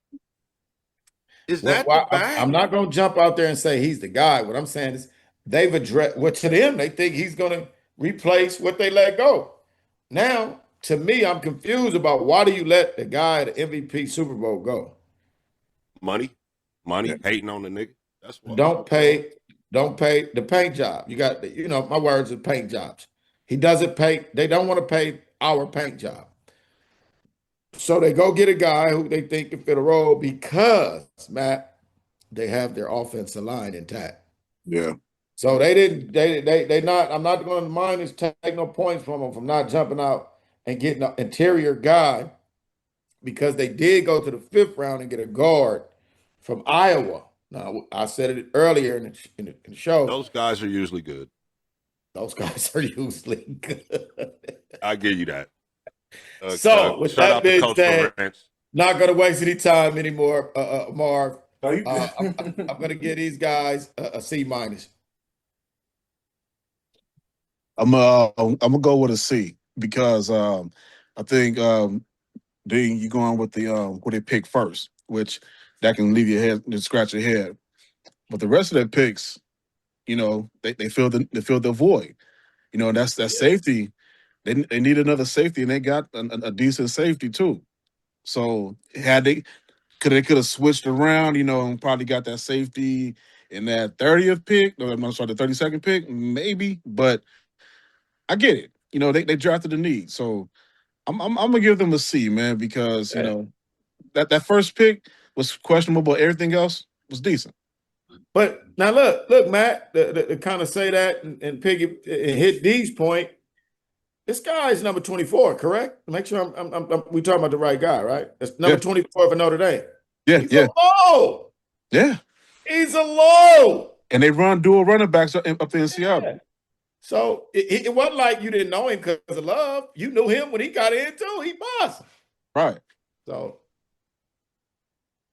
Is Well, that the back? I'm not going to jump out there and say he's the guy. What I'm saying is they've addressed, well, to them, they think he's going to replace what they let go. Now, to me, I'm confused about why do you let the guy at the MVP Super Bowl go? Money, hating on the nigga. That's what. Don't pay the paint job. You got, my words are paint jobs. He doesn't pay. They don't want to pay our paint job. So they go get a guy who they think can fit a role because, Matt, they have their offensive line intact. Yeah. So I'm not going to mind this, take no points from them from not jumping out and getting an interior guy because they did go to the 5th round and get a guard from Iowa. Now, I said it earlier in the show. Those guys are usually good. Those guys are usually good. I give you that. So, with shout that out to being Coach said, Lawrence. not going to waste any time anymore, Marv. Are you I'm going to give these guys a C-. I'm gonna go with a C because I think Dean, you going with the what they pick first, which that can leave your head to scratch your head. But the rest of their picks, they fill the void. That's safety. They need another safety, and they got a decent safety too. So they could have switched around, and probably got that safety in that 30th pick. No, I'm sorry, the 32nd pick, maybe. But I get it. They drafted the need, so I'm gonna give them a C, man, because that first pick was questionable, but everything else was decent. But now look, Matt, to kind of say that and pick it and hit D's point. This guy is number 24, correct? Make sure we talking about the right guy, right? That's number 24 for Notre Dame. Yeah, He's a low. Yeah. He's a low. And they run dual running backs up in Seattle. So it wasn't like you didn't know him because of love. You knew him when he got in too. He bossed. Right. So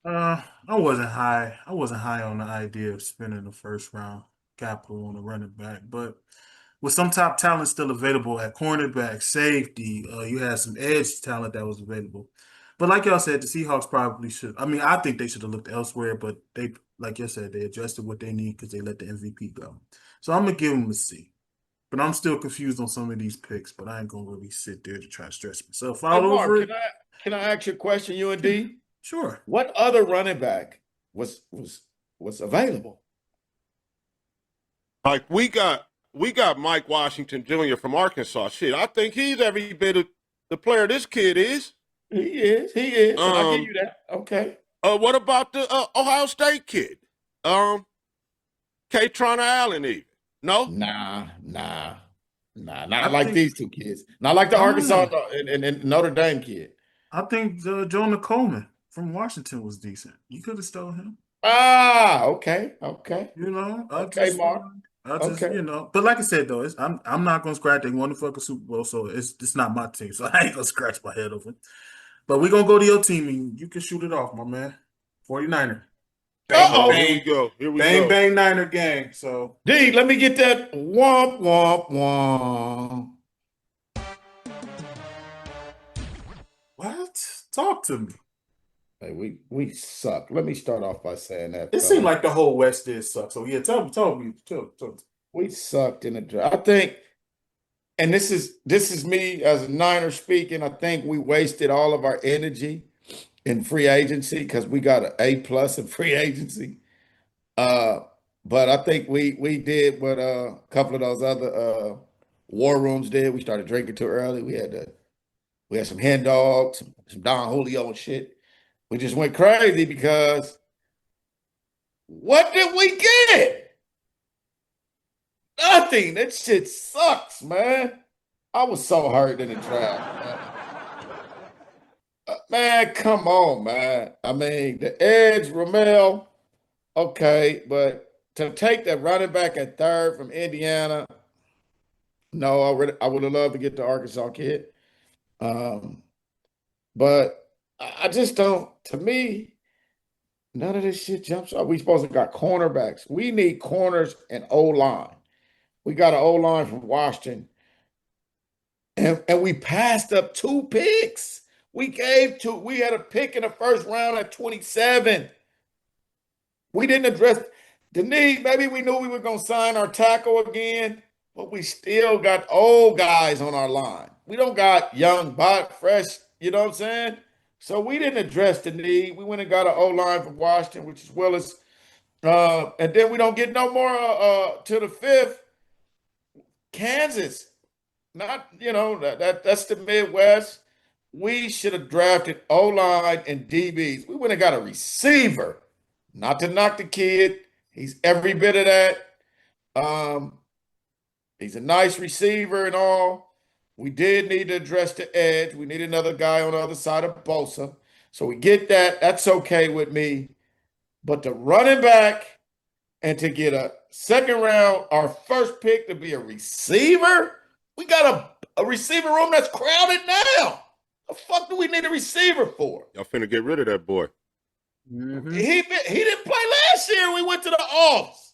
I wasn't high on the idea of spending the first round capital on a running back, but with some top talent still available at cornerback, safety, you had some edge talent that was available. But like y'all said, the Seahawks probably should. I mean, I think they should have looked elsewhere, but they, like you said, they adjusted what they need because they let the MVP go. So I'm gonna give them a C. But I'm still confused on some of these picks, but I ain't gonna really sit there to try to stress myself out over it. Can I ask you a question, you and D? Sure. What other running back was available? Like we got Mike Washington Jr. from Arkansas. Shit, I think he's every bit of the player this kid is. He is. I'll give you that. Okay. What about the Ohio State kid? K-Tron Allen even? No? Nah. Not like these two kids. Not like the Arkansas and Notre Dame kid. I think Jonah Coleman from Washington was decent. You could have stolen him. Okay. Okay, Mark. But like I said though, I'm not gonna scratch. They won the fucking Super Bowl, so it's not my team, so I ain't gonna scratch my head over it. But we're gonna go to your team and you can shoot it off, my man. 49er. Uh-oh. Here we go. Bang Niner gang. So D, let me get that womp womp womp. what? Talk to me. Hey, we suck. Let me start off by saying that. It seemed like the whole West did suck. So yeah, tell me. We sucked in the draft. I think, and this is me as a Niner speaking. I think we wasted all of our energy in free agency because we got an A+ in free agency. But I think we did what a couple of those other war rooms did. We started drinking too early. We had some hen dogs, some Don Julio and shit. We just went crazy because What did we get? Nothing. That shit sucks, man. I was so hurt in the draft, man. Man, come on, man. I mean, the edge, Ramel, okay, but to take that running back at third from Indiana, no, I would have loved to get the Arkansas kid. Um, but I just don't, to me, none of this shit jumps up. We supposed to got cornerbacks. We need corners and O-line. We got an O-line from Washington. And we passed up 2 picks. We had a pick in the first round at 27. We didn't address the need. Maybe we knew we were going to sign our tackle again, but we still got old guys on our line. We don't got young, fresh, you know what I'm saying? So we didn't address the need. We went and got an O-line from Washington, which is Willis. And then we don't get no more to the 5th. Kansas. Not, that's the Midwest. We should have drafted O-line and DBs. We went and got a receiver. Not to knock the kid. He's every bit of that. He's a nice receiver and all. We did need to address the edge. We need another guy on the other side of Bosa. So we get that. That's okay with me. But the running back and to get a second round, our first pick to be a receiver, we got a receiver room that's crowded now. The fuck do we need a receiver for? Y'all finna get rid of that boy. Mm-hmm. He didn't play last year. We went to the offs.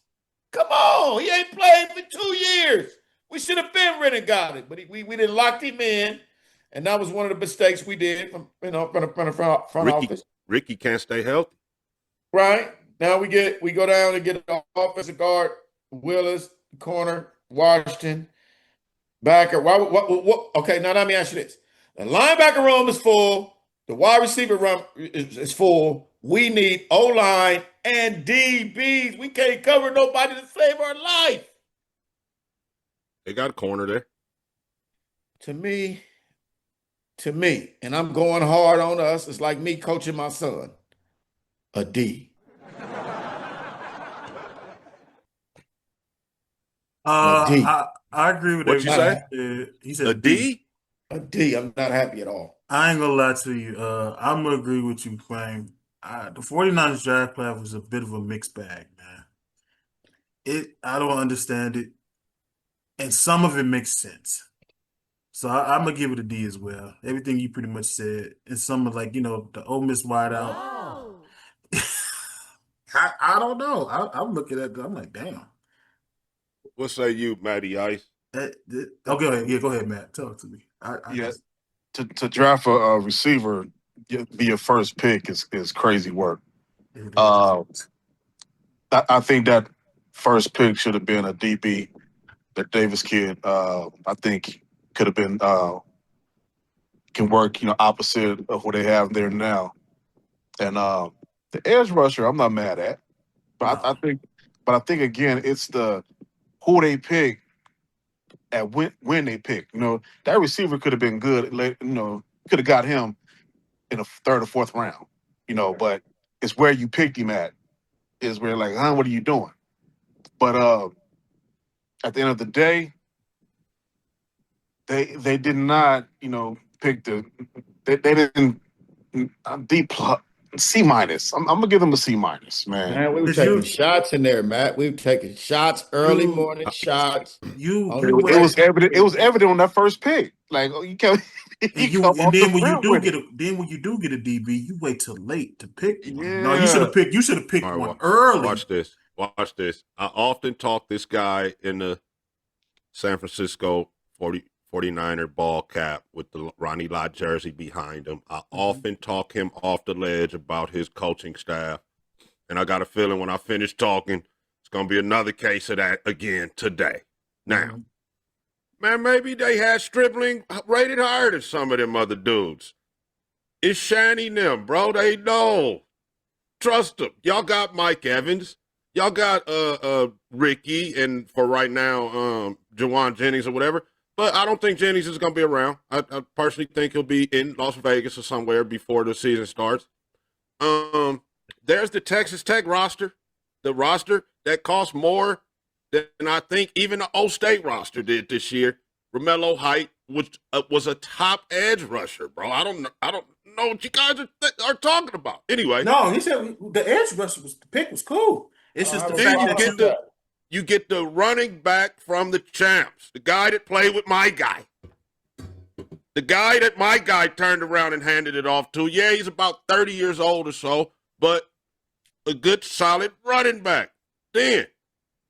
Come on, he ain't played for 2 years. We should have been rid and got it, but we didn't lock him in, and that was one of the mistakes we did from the front office. Ricky can't stay healthy. Right now we go down and get an offensive guard, Willis, corner, Washington, backer. What? Okay, now let me ask you this: the linebacker room is full. The wide receiver room is full. We need O-line and DBs. We can't cover nobody to save our life. They got a corner there. To me, and I'm going hard on us. It's like me coaching my son. A D. I agree with What'd you everything say? he said A D? A D. I'm not happy at all. I ain't gonna lie to you. I'm gonna agree with you, Quang. The 49ers draft class was a bit of a mixed bag, man. I don't understand it. And some of it makes sense. So I'm gonna give it a D as well. Everything you pretty much said. And some of the Ole Miss wideout. Wow. I don't know. I'm looking at it, I'm like, damn. What say you, Matty Ice? Oh, go ahead. Yeah, go ahead, Matt. Talk to me. Yes. To draft a receiver, be your first pick is crazy work. I think that first pick should have been a DB. That Davis kid, I think could have been can work, opposite of what they have there now. And the edge rusher, I'm not mad at, but No. I think again, it's the who they pick and when they pick. That receiver could have been good. Could have got him in the 3rd or 4th round. But it's where you picked him at is where like, what are you doing? But at the end of the day, they did not, pick they didn't D plus C minus. I'm gonna give them a C minus, man. Man, we were taking shots in there, Matt. We were taking shots, early morning shots. It was evident. It was evident on that first pick. Like, you can't. And then when you do get a DB, you wait till late to pick one. Yeah. No, you should have picked All right, one early. Watch this. I often talk this guy in the San Francisco 49er ball cap with the Ronnie Lott jersey behind him. I often talk him off the ledge about his coaching staff. And I got a feeling when I finish talking, it's going to be another case of that again today. Now, man, maybe they had Stripling rated higher than some of them other dudes. It's Shanny them, bro. They know. Trust them. Y'all got Mike Evans. Y'all got Ricky and for right now, Jawan Jennings or whatever. But I don't think Jennings is going to be around. I personally think he'll be in Las Vegas or somewhere before the season starts. There's the Texas Tech roster. the roster that costs more than I think even the O State roster did this year. Romello Height was a top edge rusher, bro. I don't know what you guys are talking about. Anyway, No, he said the edge rusher the pick was cool. It's just the then fact that you get the running back from the champs, the guy that played with my guy. The guy that my guy turned around and handed it off to. Yeah, he's about 30 years old or so, but a good, solid running back. Then,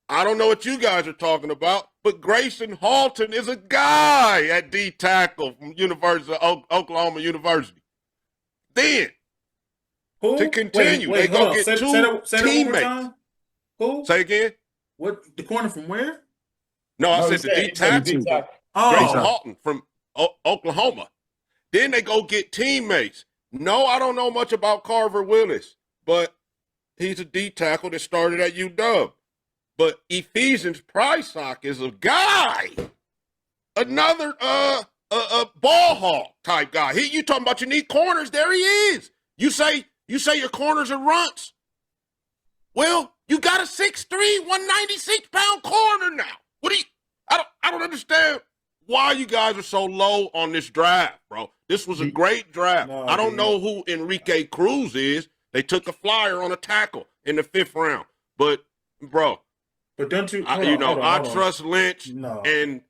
I don't know what you guys are talking about, but Grayson Halton is a guy at D tackle from Oklahoma University. Then, to continue, they go get two teammates. Who? Say again? What? The corner from where? No, I said the D tackle. Grayson Halton from Oklahoma. Then they go get teammates. No, I don't know much about Carver Willis, but he's a D tackle that started at UW. But Ephesians Prysock is a guy, another ball hawk type guy. You talking about you need corners? There he is. You say your corners are runts. Well, you got a 6'3", 196-pound corner now. What do you? I don't understand why you guys are so low on this draft, bro. This was a great draft. No, I don't know who Enrique Cruz is. They took a flyer on a tackle in the 5th round, but bro. But don't you? I trust Lynch and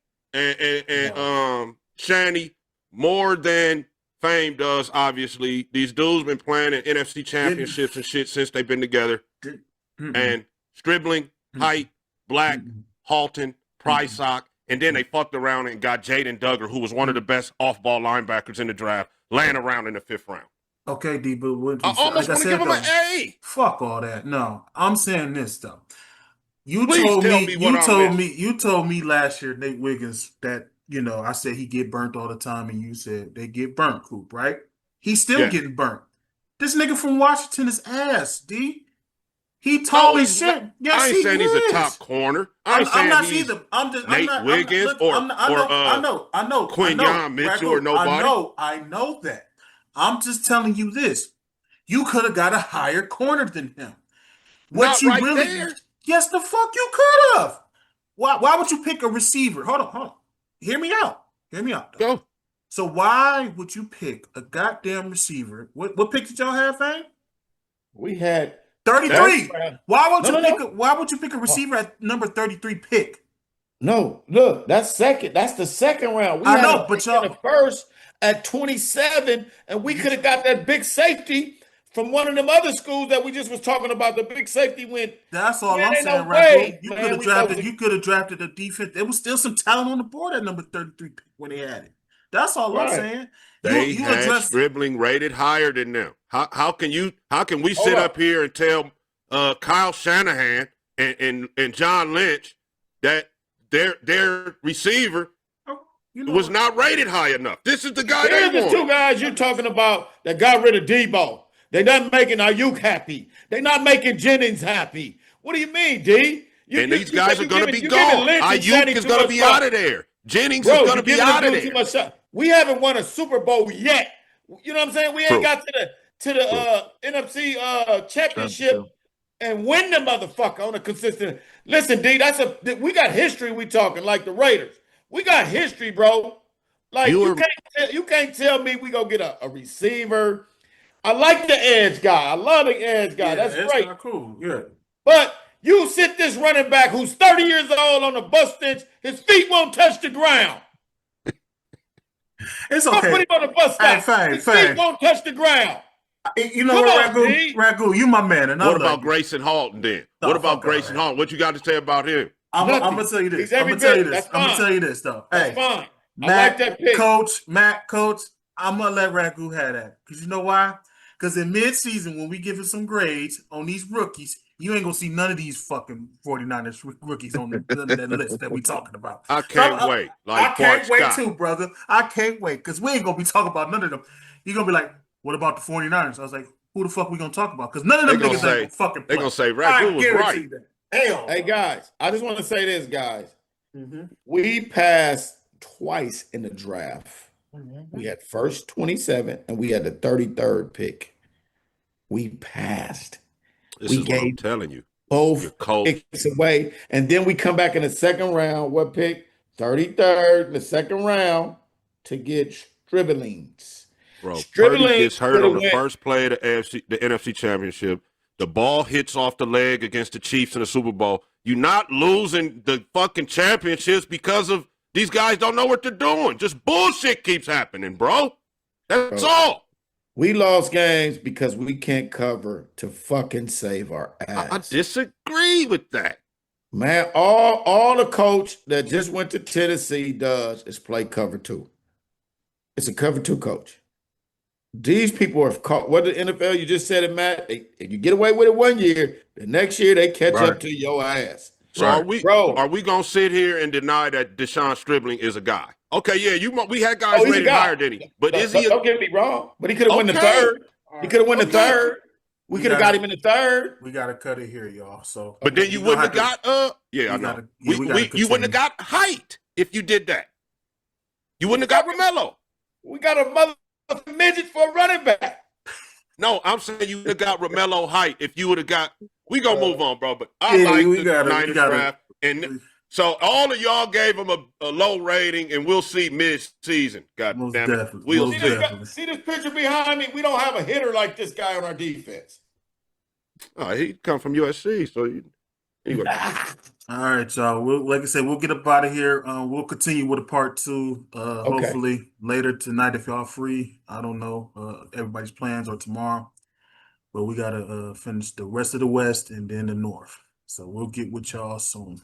Shanny more than Fame does. Obviously, these dudes been playing in NFC championships and shit since they've been together. And Stribling, Height, Black, Halton, Prysock, and then they fucked around and got Jaden Duggar, who was one of the best off-ball linebackers in the draft, laying around in the 5th round. Okay, D, but I almost want to give him an A. Fuck all that. No, I'm saying this though. You told me last year, Nate Wiggins, that I said he get burnt all the time, and you said they get burnt, Coop, right? He's still getting burnt. This nigga from Washington is ass, D. He tall as shit. Yes, I ain't saying he's a top corner. I'm not he's either. Nate Wiggins or Quinyon Mitchell or nobody. I know that. I'm just telling you this. You could have got a higher corner than him. There. Yes, the fuck you could have. Why would you pick a receiver? Hold on. Hear me out. Go. So why would you pick a goddamn receiver? What pick did y'all have, Fang? We had 33. Why would you pick a receiver at number 33 pick? No, look, that's second. That's the second round. I know, but y'all the first at 27, and we could have got that big safety from one of them other schools that we just was talking about. The big safety went. That's all I'm saying, right? You could have drafted a defense. There was still some talent on the board at number 33 pick when they had it. That's all I'm saying. They had Stribling rated higher than them. How can we sit up here and tell Kyle Shanahan and John Lynch that their receiver was not rated high enough? This is the guy they wanted. There's the two guys you're talking about that got rid of Debo. They're not making Ayuk happy. They're not making Jennings happy. What do you mean, D? These guys are going to be gone. Ayuk is going to be out of there. Jennings is going to be out of there. We haven't won a Super Bowl yet. You know what I'm saying? We ain't got to the NFC championship and win the motherfucker on a consistent. Listen, D, we got history. We talking like the Raiders. We got history, bro. Like you can't tell me we gonna get a receiver. I like the edge guy. I love the edge guy. Yeah, that's great. Cool. Yeah. But you sit this running back who's 30 years old on the bus bench, his feet won't touch the ground. It's okay. Put him on the bus stop. His feet won't touch the ground. You know what, Ragu, you my man. And what about Grayson Halton then? What about Grayson Halton? What you got to say about him? I'm gonna tell you this. I'm gonna tell you this though. That's fine. Matt, I like that pick. Coach, I'm gonna let Ragu have that. Because you know why? Because in mid-season, when we give him some grades on these rookies, you ain't gonna see none of these fucking 49ers rookies on the list that we talking about. I can't wait. I can't wait too, brother. I can't wait. Because we ain't gonna be talking about none of them. You're gonna be like, what about the 49ers? I was like, who the fuck we gonna talk about? Because none of them niggas ain't gonna fucking play. They're gonna say Ragu was right. Hell. Hey, guys, I just want to say this, guys. Mm-hmm. We passed twice in the draft. Mm-hmm. We had first 27 and we had the 33rd pick. We passed. This is what I'm telling you. both Colts. picks away. And then we come back in the second round. What pick? 33rd in the second round to get Striblings. Bro, Purdy Striblings gets hurt could on have the went. first play of the NFC Championship. The ball hits off the leg against the Chiefs in the Super Bowl. You're not losing the fucking championships because of these guys don't know what they're doing. Just bullshit keeps happening, bro. That's all. We lost games because we can't cover to fucking save our ass. I disagree with that. Man, all the coach that just went to Tennessee does is play cover two. It's a cover two coach. These people have caught what the NFL, you just said it, Matt. If you get away with it 1 year, the next year they catch up to your ass. So are we gonna sit here and deny that Deshaun Stribling is a guy? Okay, yeah, we had guys rated higher than him, but is he? Don't get me wrong, but he could have won the third. He could have won the third. We could have got him in the third. We gotta cut it here, y'all. So, but then you wouldn't have got I know. You wouldn't have got height if you did that. You wouldn't have got Romello. We got a motherfucking midget for a running back. No, I'm saying you would have got Romello height if you would have got. We gonna move on, bro. But I like the Niners draft, and so all of y'all gave him a low rating, and we'll see mid-season. God damn it, we'll see this picture behind me. We don't have a hitter like this guy on our defense. Oh, he come from USC, so anyway. All right, y'all. Like I said, we'll get up out of here. We'll continue with a part two. Hopefully later tonight if y'all free. I don't know everybody's plans or tomorrow, but we gotta finish the rest of the West and then the North. So we'll get with y'all soon.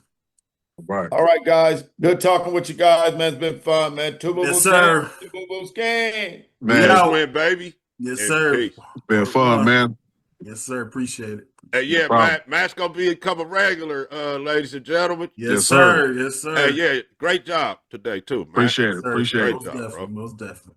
All right, guys. Good talking with you guys, man. It's been fun, man. Yes, sir. Game. Man, win, baby. Yes, sir. It's been fun, man. Yes, sir. Appreciate it. Hey, yeah, Matt's gonna become a regular, ladies and gentlemen. Yes, sir. Yes, sir. Hey, yeah, great job today too, man. Appreciate it. Most definitely.